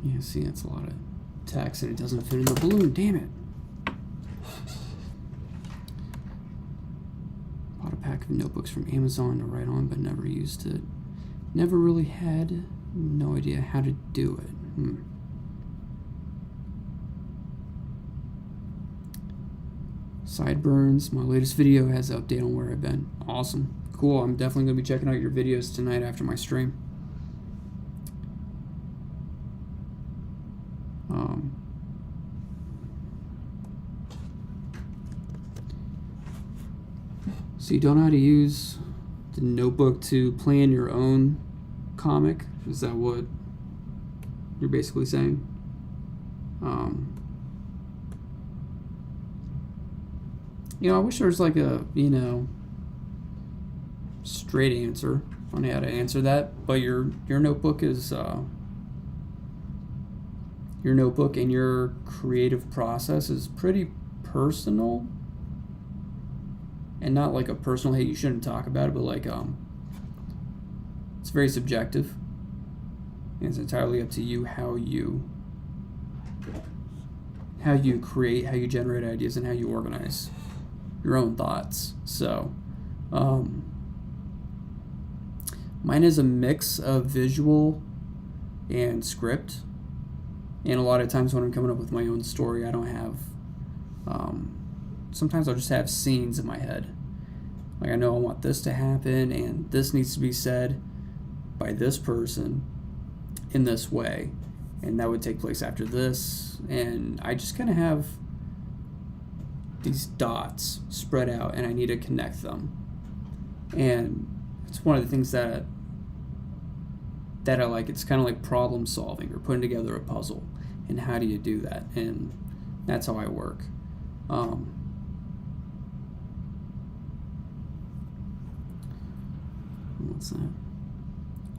[SPEAKER 1] Yeah, see, that's a lot of text and it doesn't fit in the balloon. Damn it. Bought a pack of notebooks from Amazon to write on, but never used it. Never really had No idea how to do it. Sideburns. My latest video has an update on where I've been. Awesome. Cool. I'm definitely going to be checking out your videos tonight after my stream. So you don't know how to use the notebook to plan your own comic? Is that what you're basically saying? You know, I wish there was like a, you know, straight answer on how to answer that, but your notebook is your notebook and your creative process is pretty personal, and not like a personal, hey, you shouldn't talk about it, but like it's very subjective, and it's entirely up to you how you create, how you generate ideas, and how you organize your own thoughts. So mine is a mix of visual and script, and a lot of times when I'm coming up with my own story, I don't have sometimes I'll just have scenes in my head. Like, I know I want this to happen, and this needs to be said by this person in this way, and that would take place after this, and I just kind of have these dots spread out, and I need to connect them. And it's one of the things that I like. It's kind of like problem solving or putting together a puzzle, and how do you do that? And that's how I work. What's that?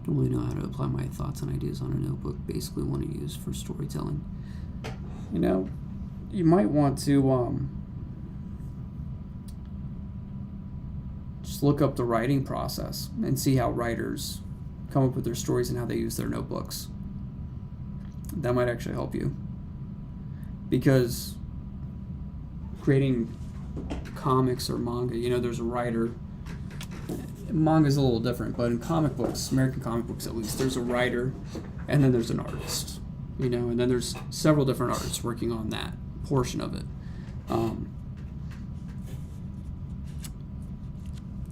[SPEAKER 1] Don't really know how to apply my thoughts and ideas on a notebook. Basically want to use for storytelling. You know, you might want to just look up the writing process and see how writers come up with their stories and how they use their notebooks. That might actually help you, because creating comics or manga, you know, there's a writer. Manga's a little different, but in comic books, American comic books at least, there's a writer and then there's an artist, you know, and then there's several different artists working on that portion of it.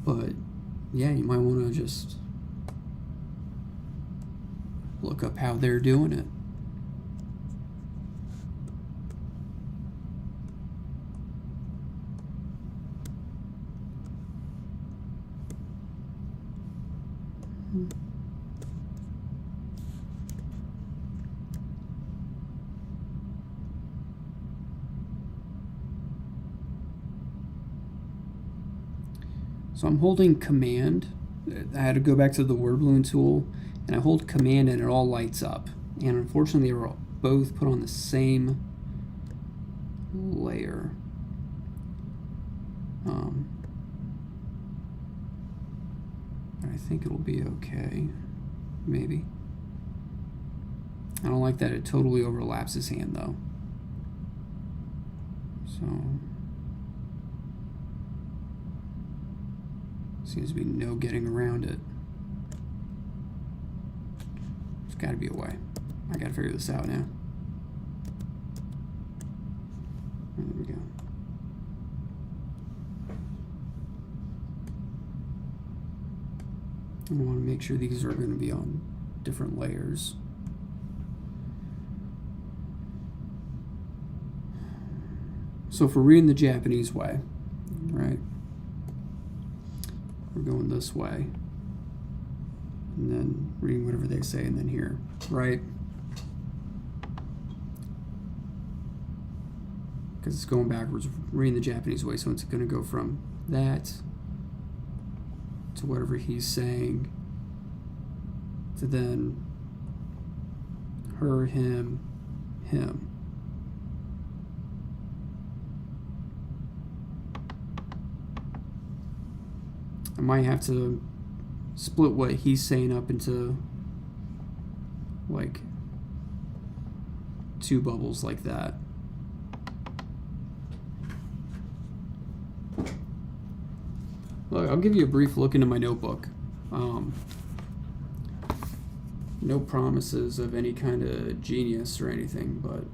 [SPEAKER 1] But yeah, you might want to just look up how they're doing it. So I'm holding command. I had to go back to the word balloon tool, and I hold command and it all lights up. And unfortunately, they were both put on the same layer. I think it'll be okay. Maybe. I don't like that it totally overlaps his hand though. So seems to be no getting around it. There's got to be a way. I got to figure this out now. There we go. I want to make sure these are going to be on different layers. So if we're reading the Japanese way, right? We're going this way, and then reading whatever they say, and then here, right? Because it's going backwards, reading the Japanese way, so it's going to go from that to whatever he's saying, to then her, him, him. I might have to split what he's saying up into like 2 bubbles like that. Look, I'll give you a brief look into my notebook. no promises of any kind of genius or anything, but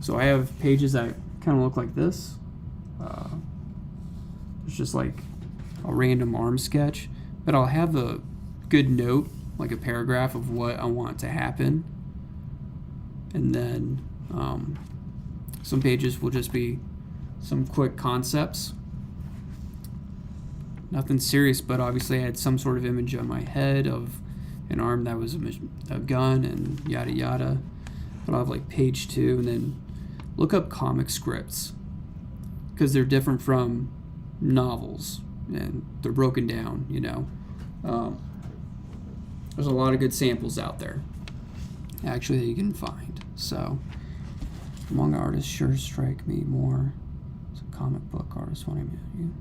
[SPEAKER 1] so I have pages that kind of look like this. It's just like a random arm sketch, but I'll have a good note, like a paragraph of what I want to happen, and then some pages will just be some quick concepts. Nothing serious, but obviously I had some sort of image on my head of an arm that was a gun and yada yada. But I'll have like page 2, and then look up comic scripts, because they're different from novels and they're broken down, you know. There's a lot of good samples out there actually that you can find. So manga artists sure strike me more as a comic book artist when I met you.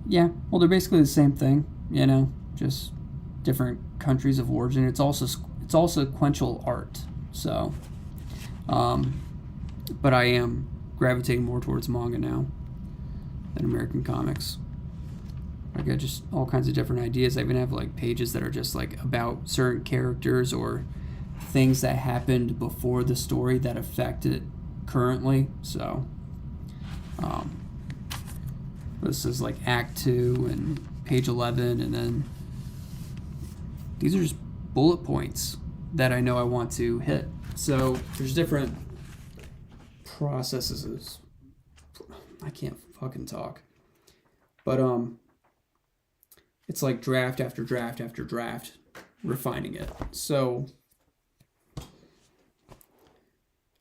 [SPEAKER 1] Yeah, well, they're basically the same thing, you know, just different countries of origin. It's also sequential art, so but I am gravitating more towards manga now than American comics. I got just all kinds of different ideas. I even have like pages that are just like about certain characters or things that happened before the story that affect it currently. So this is like Act 2 and page 11, and then these are just bullet points that I know I want to hit. So there's different processes. I can't fucking talk. But it's like draft after draft after draft, refining it. So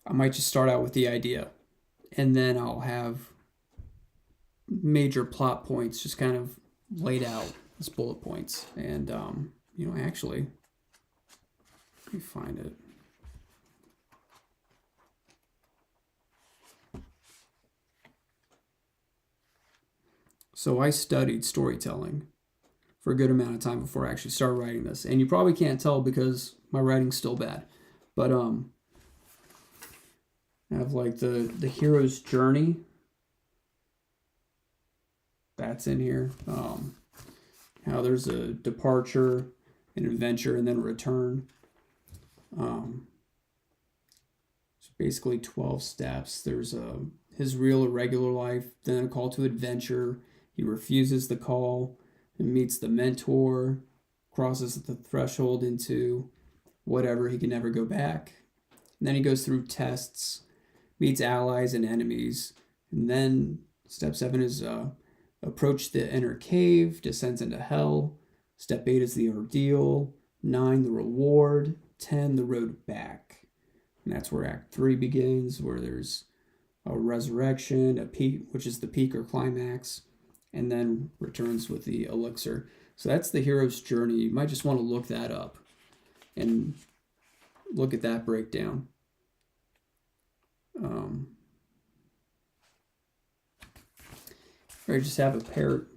[SPEAKER 1] I might just start out with the idea, and then I'll have major plot points just kind of laid out as bullet points. And you know, actually, let me find it. So I studied storytelling for a good amount of time before I actually started writing this. And you probably can't tell because my writing's still bad. But I have like the hero's journey. That's in here. How there's a departure, an adventure, and then a return. It's basically 12 steps. There's his real irregular life, then a call to adventure. He refuses the call and meets the mentor, crosses the threshold into whatever, he can never go back. And then he goes through tests, meets allies and enemies. And then step 7 is approach the inner cave, descends into hell. Step 8 is the ordeal. 9, the reward. 10, the road back. And that's where Act 3 begins, where there's a resurrection, a peak, which is the peak or climax, and then returns with the elixir. So that's the hero's journey. You might just want to look that up and look at that breakdown. I just have a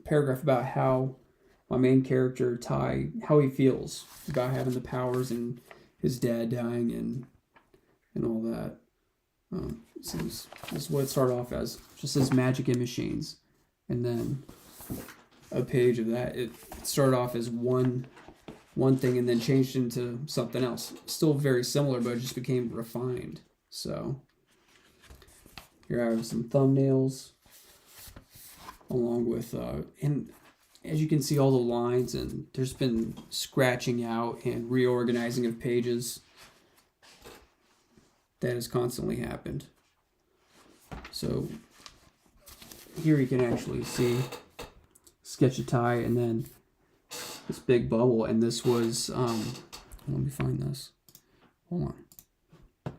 [SPEAKER 1] paragraph about how my main character, Tai, how he feels about having the powers and his dad dying and all that. So this is what it started off as. Just says magic and machines. And then a page of that. It started off as one thing and then changed into something else. Still very similar, but it just became refined. So here I have some thumbnails along with, and as you can see, all the lines, and there's been scratching out and reorganizing of pages that has constantly happened. So here you can actually see sketch of Tai and then this big bubble, and this was let me find this. Hold on.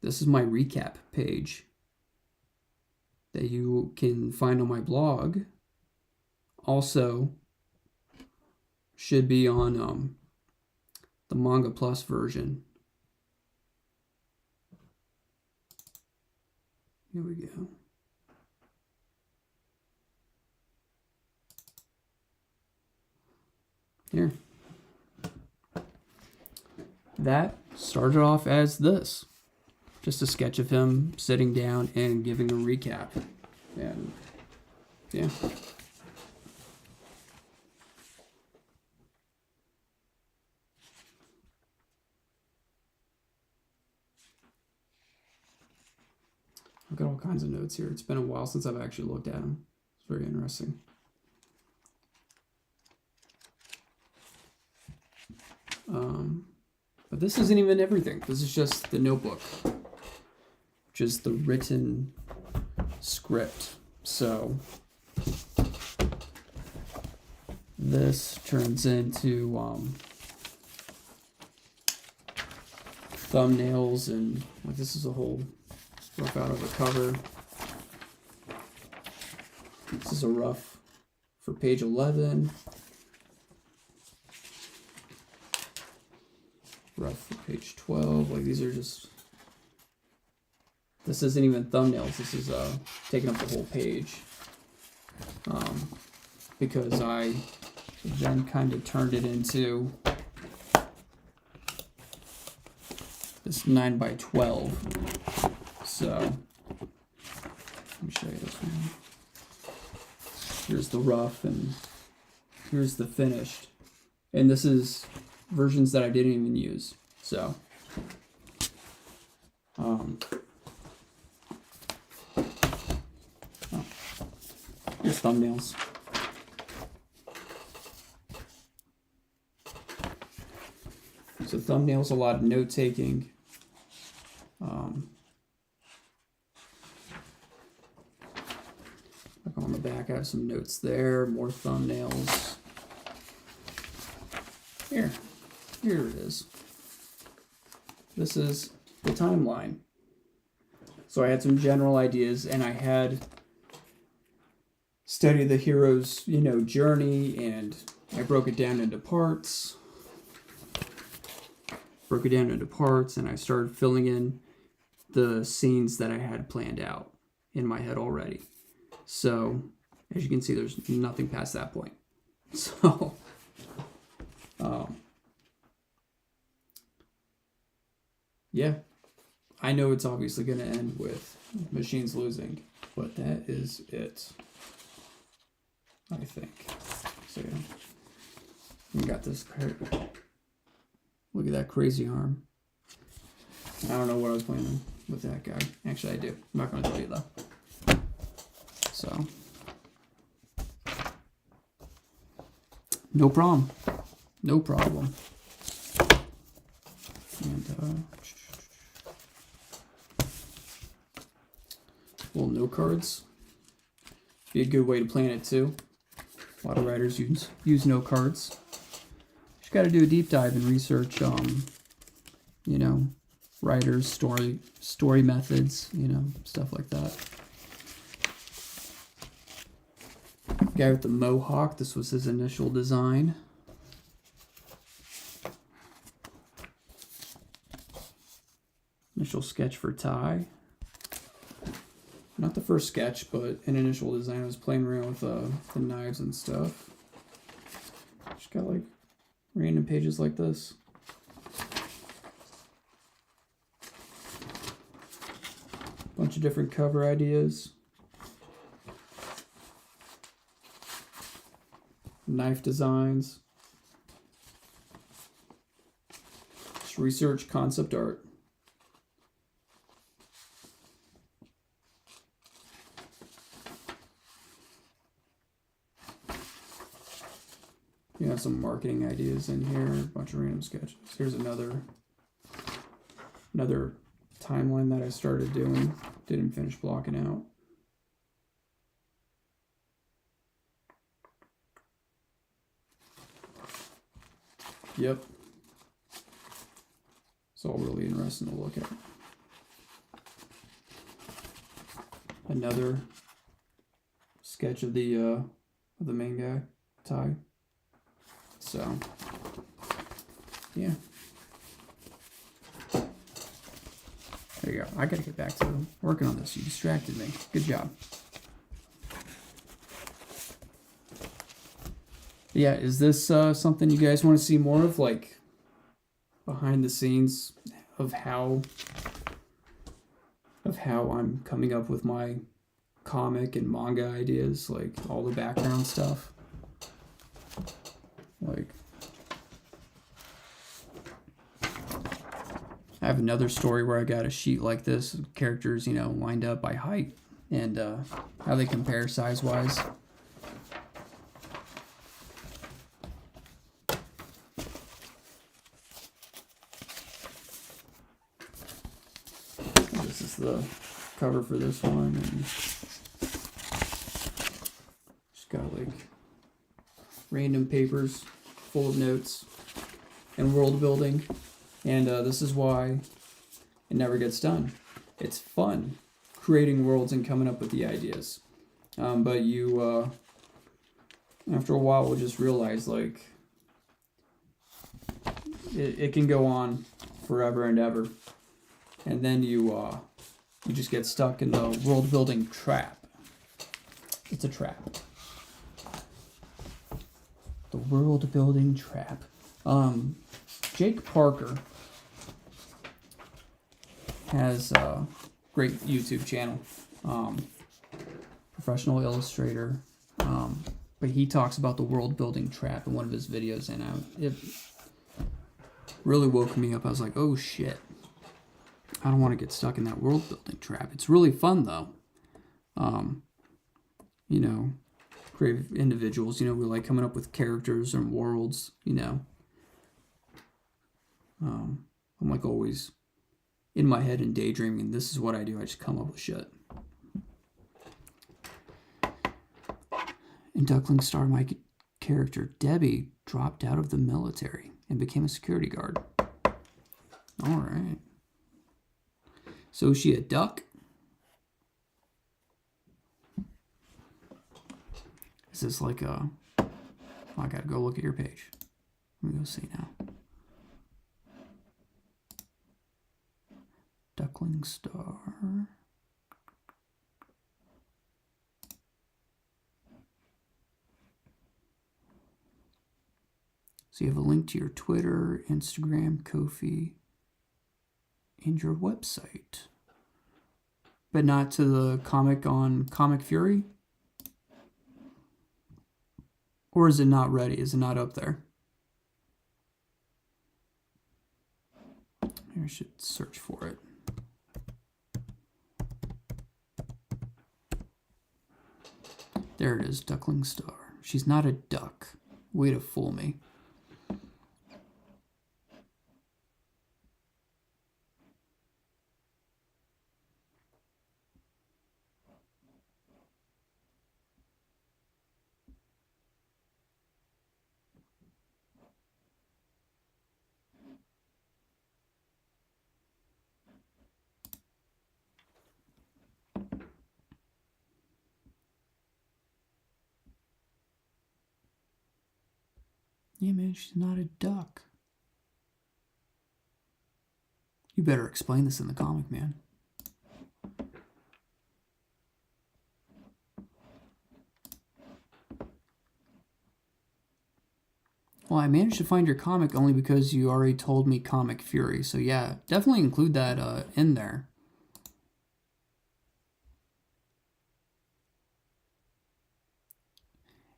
[SPEAKER 1] This is my recap page that you can find on my blog. Also should be on the Manga Plus version. Here we go. Here. That started off as this. just a sketch of him sitting down and giving a recap. And yeah. I've got all kinds of notes here. It's been a while since I've actually looked at them. It's very interesting. But this isn't even everything. This is just the notebook, which is the written script. So this turns into thumbnails, and like, this is a whole rough out of a cover. This is a rough for page 11. Rough for page 12. Like, these are just, this isn't even thumbnails. This is taking up the whole page. Because I then kind of turned it into this 9x12. So let me show you this one. Here's the rough and here's the finished. And this is versions that I didn't even use. So here's thumbnails. So thumbnails, a lot of note taking. Like on the back, I have some notes there, more thumbnails. Here it is. This is the timeline. So I had some general ideas, and I had studied the hero's, journey, and I broke it down into parts. And I started filling in the scenes that I had planned out in my head already. So, as you can see, there's nothing past that point. So, yeah, I know it's obviously going to end with machines losing, but that is it, I think. So, yeah, we got this. Look at that crazy arm. I don't know what I was playing with that guy. Actually, I do. I'm not going to tell you, though. So, no problem. No problem. And, little note cards. Be a good way to plan it, too. A lot of writers use note cards. Just got to do a deep dive and research, writers, story methods, stuff like that. Guy with the mohawk, this was his initial design. Initial sketch for Ty. Not the first sketch, but an initial design. I was playing around with the knives and stuff. Just got like random pages like this. Bunch of different cover ideas. Knife designs. Just research concept art. You have some marketing ideas in here, a bunch of random sketches. Here's another timeline that I started doing, didn't finish blocking out. Yep. It's all really interesting to look at. Another sketch of the main guy, Ty. So, yeah. There you go. I gotta get back to working on this. You distracted me. Good job. Yeah, is this something you guys want to see more of, like behind the scenes of how of how I'm coming up with my comic and manga ideas, like all the background stuff. Like, I have another story where I got a sheet like this, characters, lined up by height and how they compare size-wise. This is the cover for this one, and just got like random papers full of notes and world building, and this is why it never gets done. It's fun creating worlds and coming up with the ideas, but you after a while will just realize like it can go on forever and ever, and then you just get stuck in the world building trap. It's a trap. The world building trap. Jake Parker has a great YouTube channel, professional illustrator, but he talks about the world building trap in one of his videos, and it really woke me up. I was like, oh shit, I don't want to get stuck in that world building trap. It's really fun though. Creative individuals, we like coming up with characters and worlds, I'm like always in my head and daydreaming, and this is what I do. I just come up with shit. In Duckling Star, my character, Debbie, dropped out of the military and became a security guard. All right. So is she a duck? Is this like a... Oh, I gotta go look at your page. Let me go see now. Duckling Star. So you have a link to your Twitter, Instagram, Ko-fi, and your website. But not to the comic on Comic Fury? Or is it not ready? Is it not up there? Maybe I should search for it. There it is, Duckling Star. She's not a duck. Way to fool me. Yeah, man, she's not a duck. You better explain this in the comic, man. Well, I managed to find your comic only because you already told me Comic Fury. So yeah, definitely include that in there.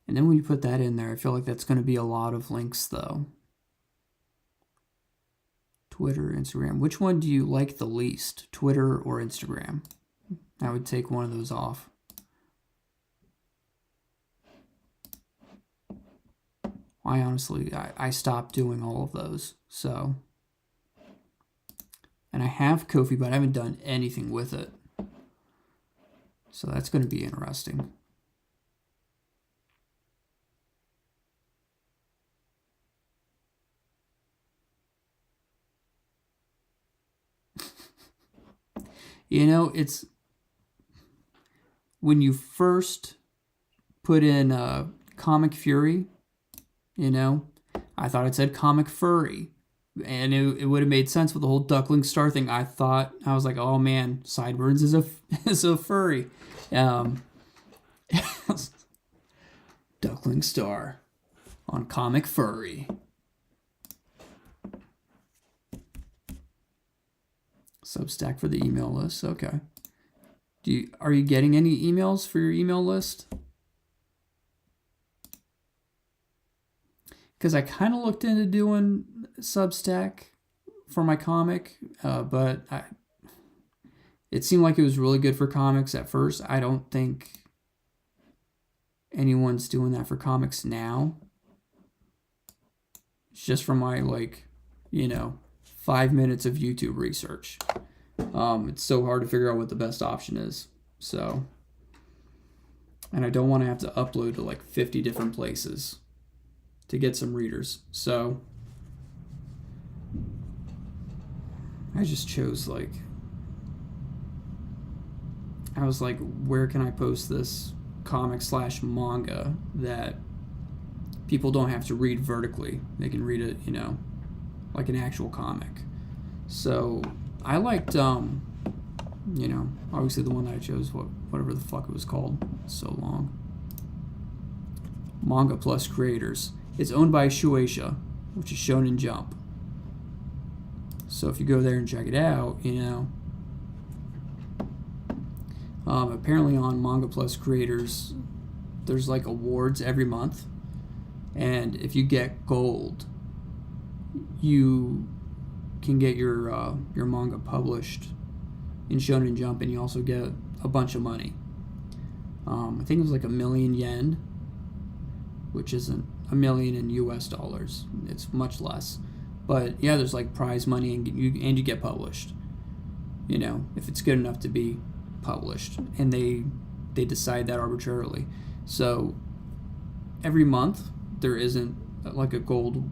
[SPEAKER 1] And then when you put that in there, I feel like that's going to be a lot of links, though. Twitter, Instagram. Which one do you like the least? Twitter or Instagram? I would take one of those off. I honestly, I stopped doing all of those. So, and I have Ko-fi, but I haven't done anything with it. So that's going to be interesting. It's when you first put in Comic Fury, I thought it said Comic Furry, and it would have made sense with the whole Duckling Star thing. I was like, oh man, Sideburns is a furry. Duckling Star on Comic Furry. Substack for the email list. Okay. Are you getting any emails for your email list? Because I kind of looked into doing Substack for my comic, but it seemed like it was really good for comics at first. I don't think anyone's doing that for comics now. It's just from my 5 minutes of YouTube research. It's so hard to figure out what the best option is. So, and I don't want to have to upload to like 50 different places to get some readers. So I just chose I was like, where can I post this comic/manga that people don't have to read vertically? They can read it, like an actual comic. So I liked, obviously the one that I chose, whatever the fuck it was called, so long. Manga Plus Creators. It's owned by Shueisha, which is Shonen Jump. So if you go there and check it out, apparently on Manga Plus Creators, there's like awards every month, and if you get gold, you can get your manga published in Shonen Jump, and you also get a bunch of money. I think it was like 1 million yen, which isn't $1 million in US dollars. It's much less. But yeah, there's like prize money, and you get published. If it's good enough to be published, and they decide that arbitrarily. So every month there isn't like a gold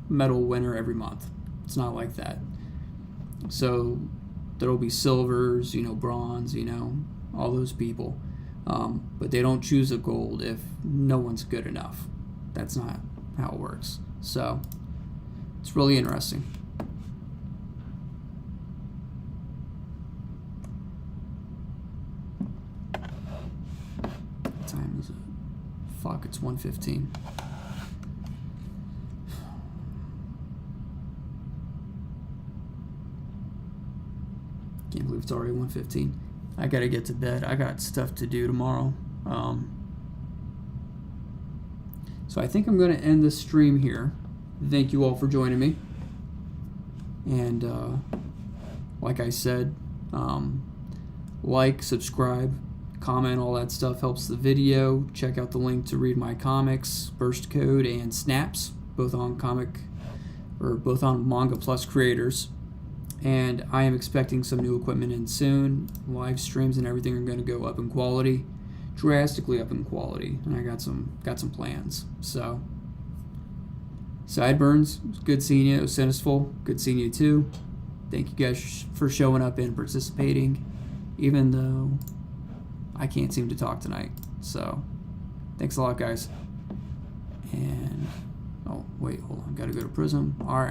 [SPEAKER 1] medal winner every month. It's not like that. So there'll be silvers, bronze, all those people. But they don't choose a gold if no one's good enough. That's not how it works. So it's really interesting. What time is it? Fuck, it's 1:15. Can't believe it's already 1:15. I gotta get to bed. I got stuff to do tomorrow. So I think I'm gonna end the stream here. Thank you all for joining me. And like I said, like, subscribe, comment, all that stuff helps the video. Check out the link to read my comics, Burst Code and Snaps, both on Manga Plus Creators. And I am expecting some new equipment in soon. Live streams and everything are going to go up in quality, drastically up in quality, and I got some plans. So, Sideburns, good seeing you. Sinistful, good seeing you too. Thank you guys for showing up and participating, even though I can't seem to talk tonight. So, thanks a lot, guys. And oh wait, hold on, gotta go to Prism. All right.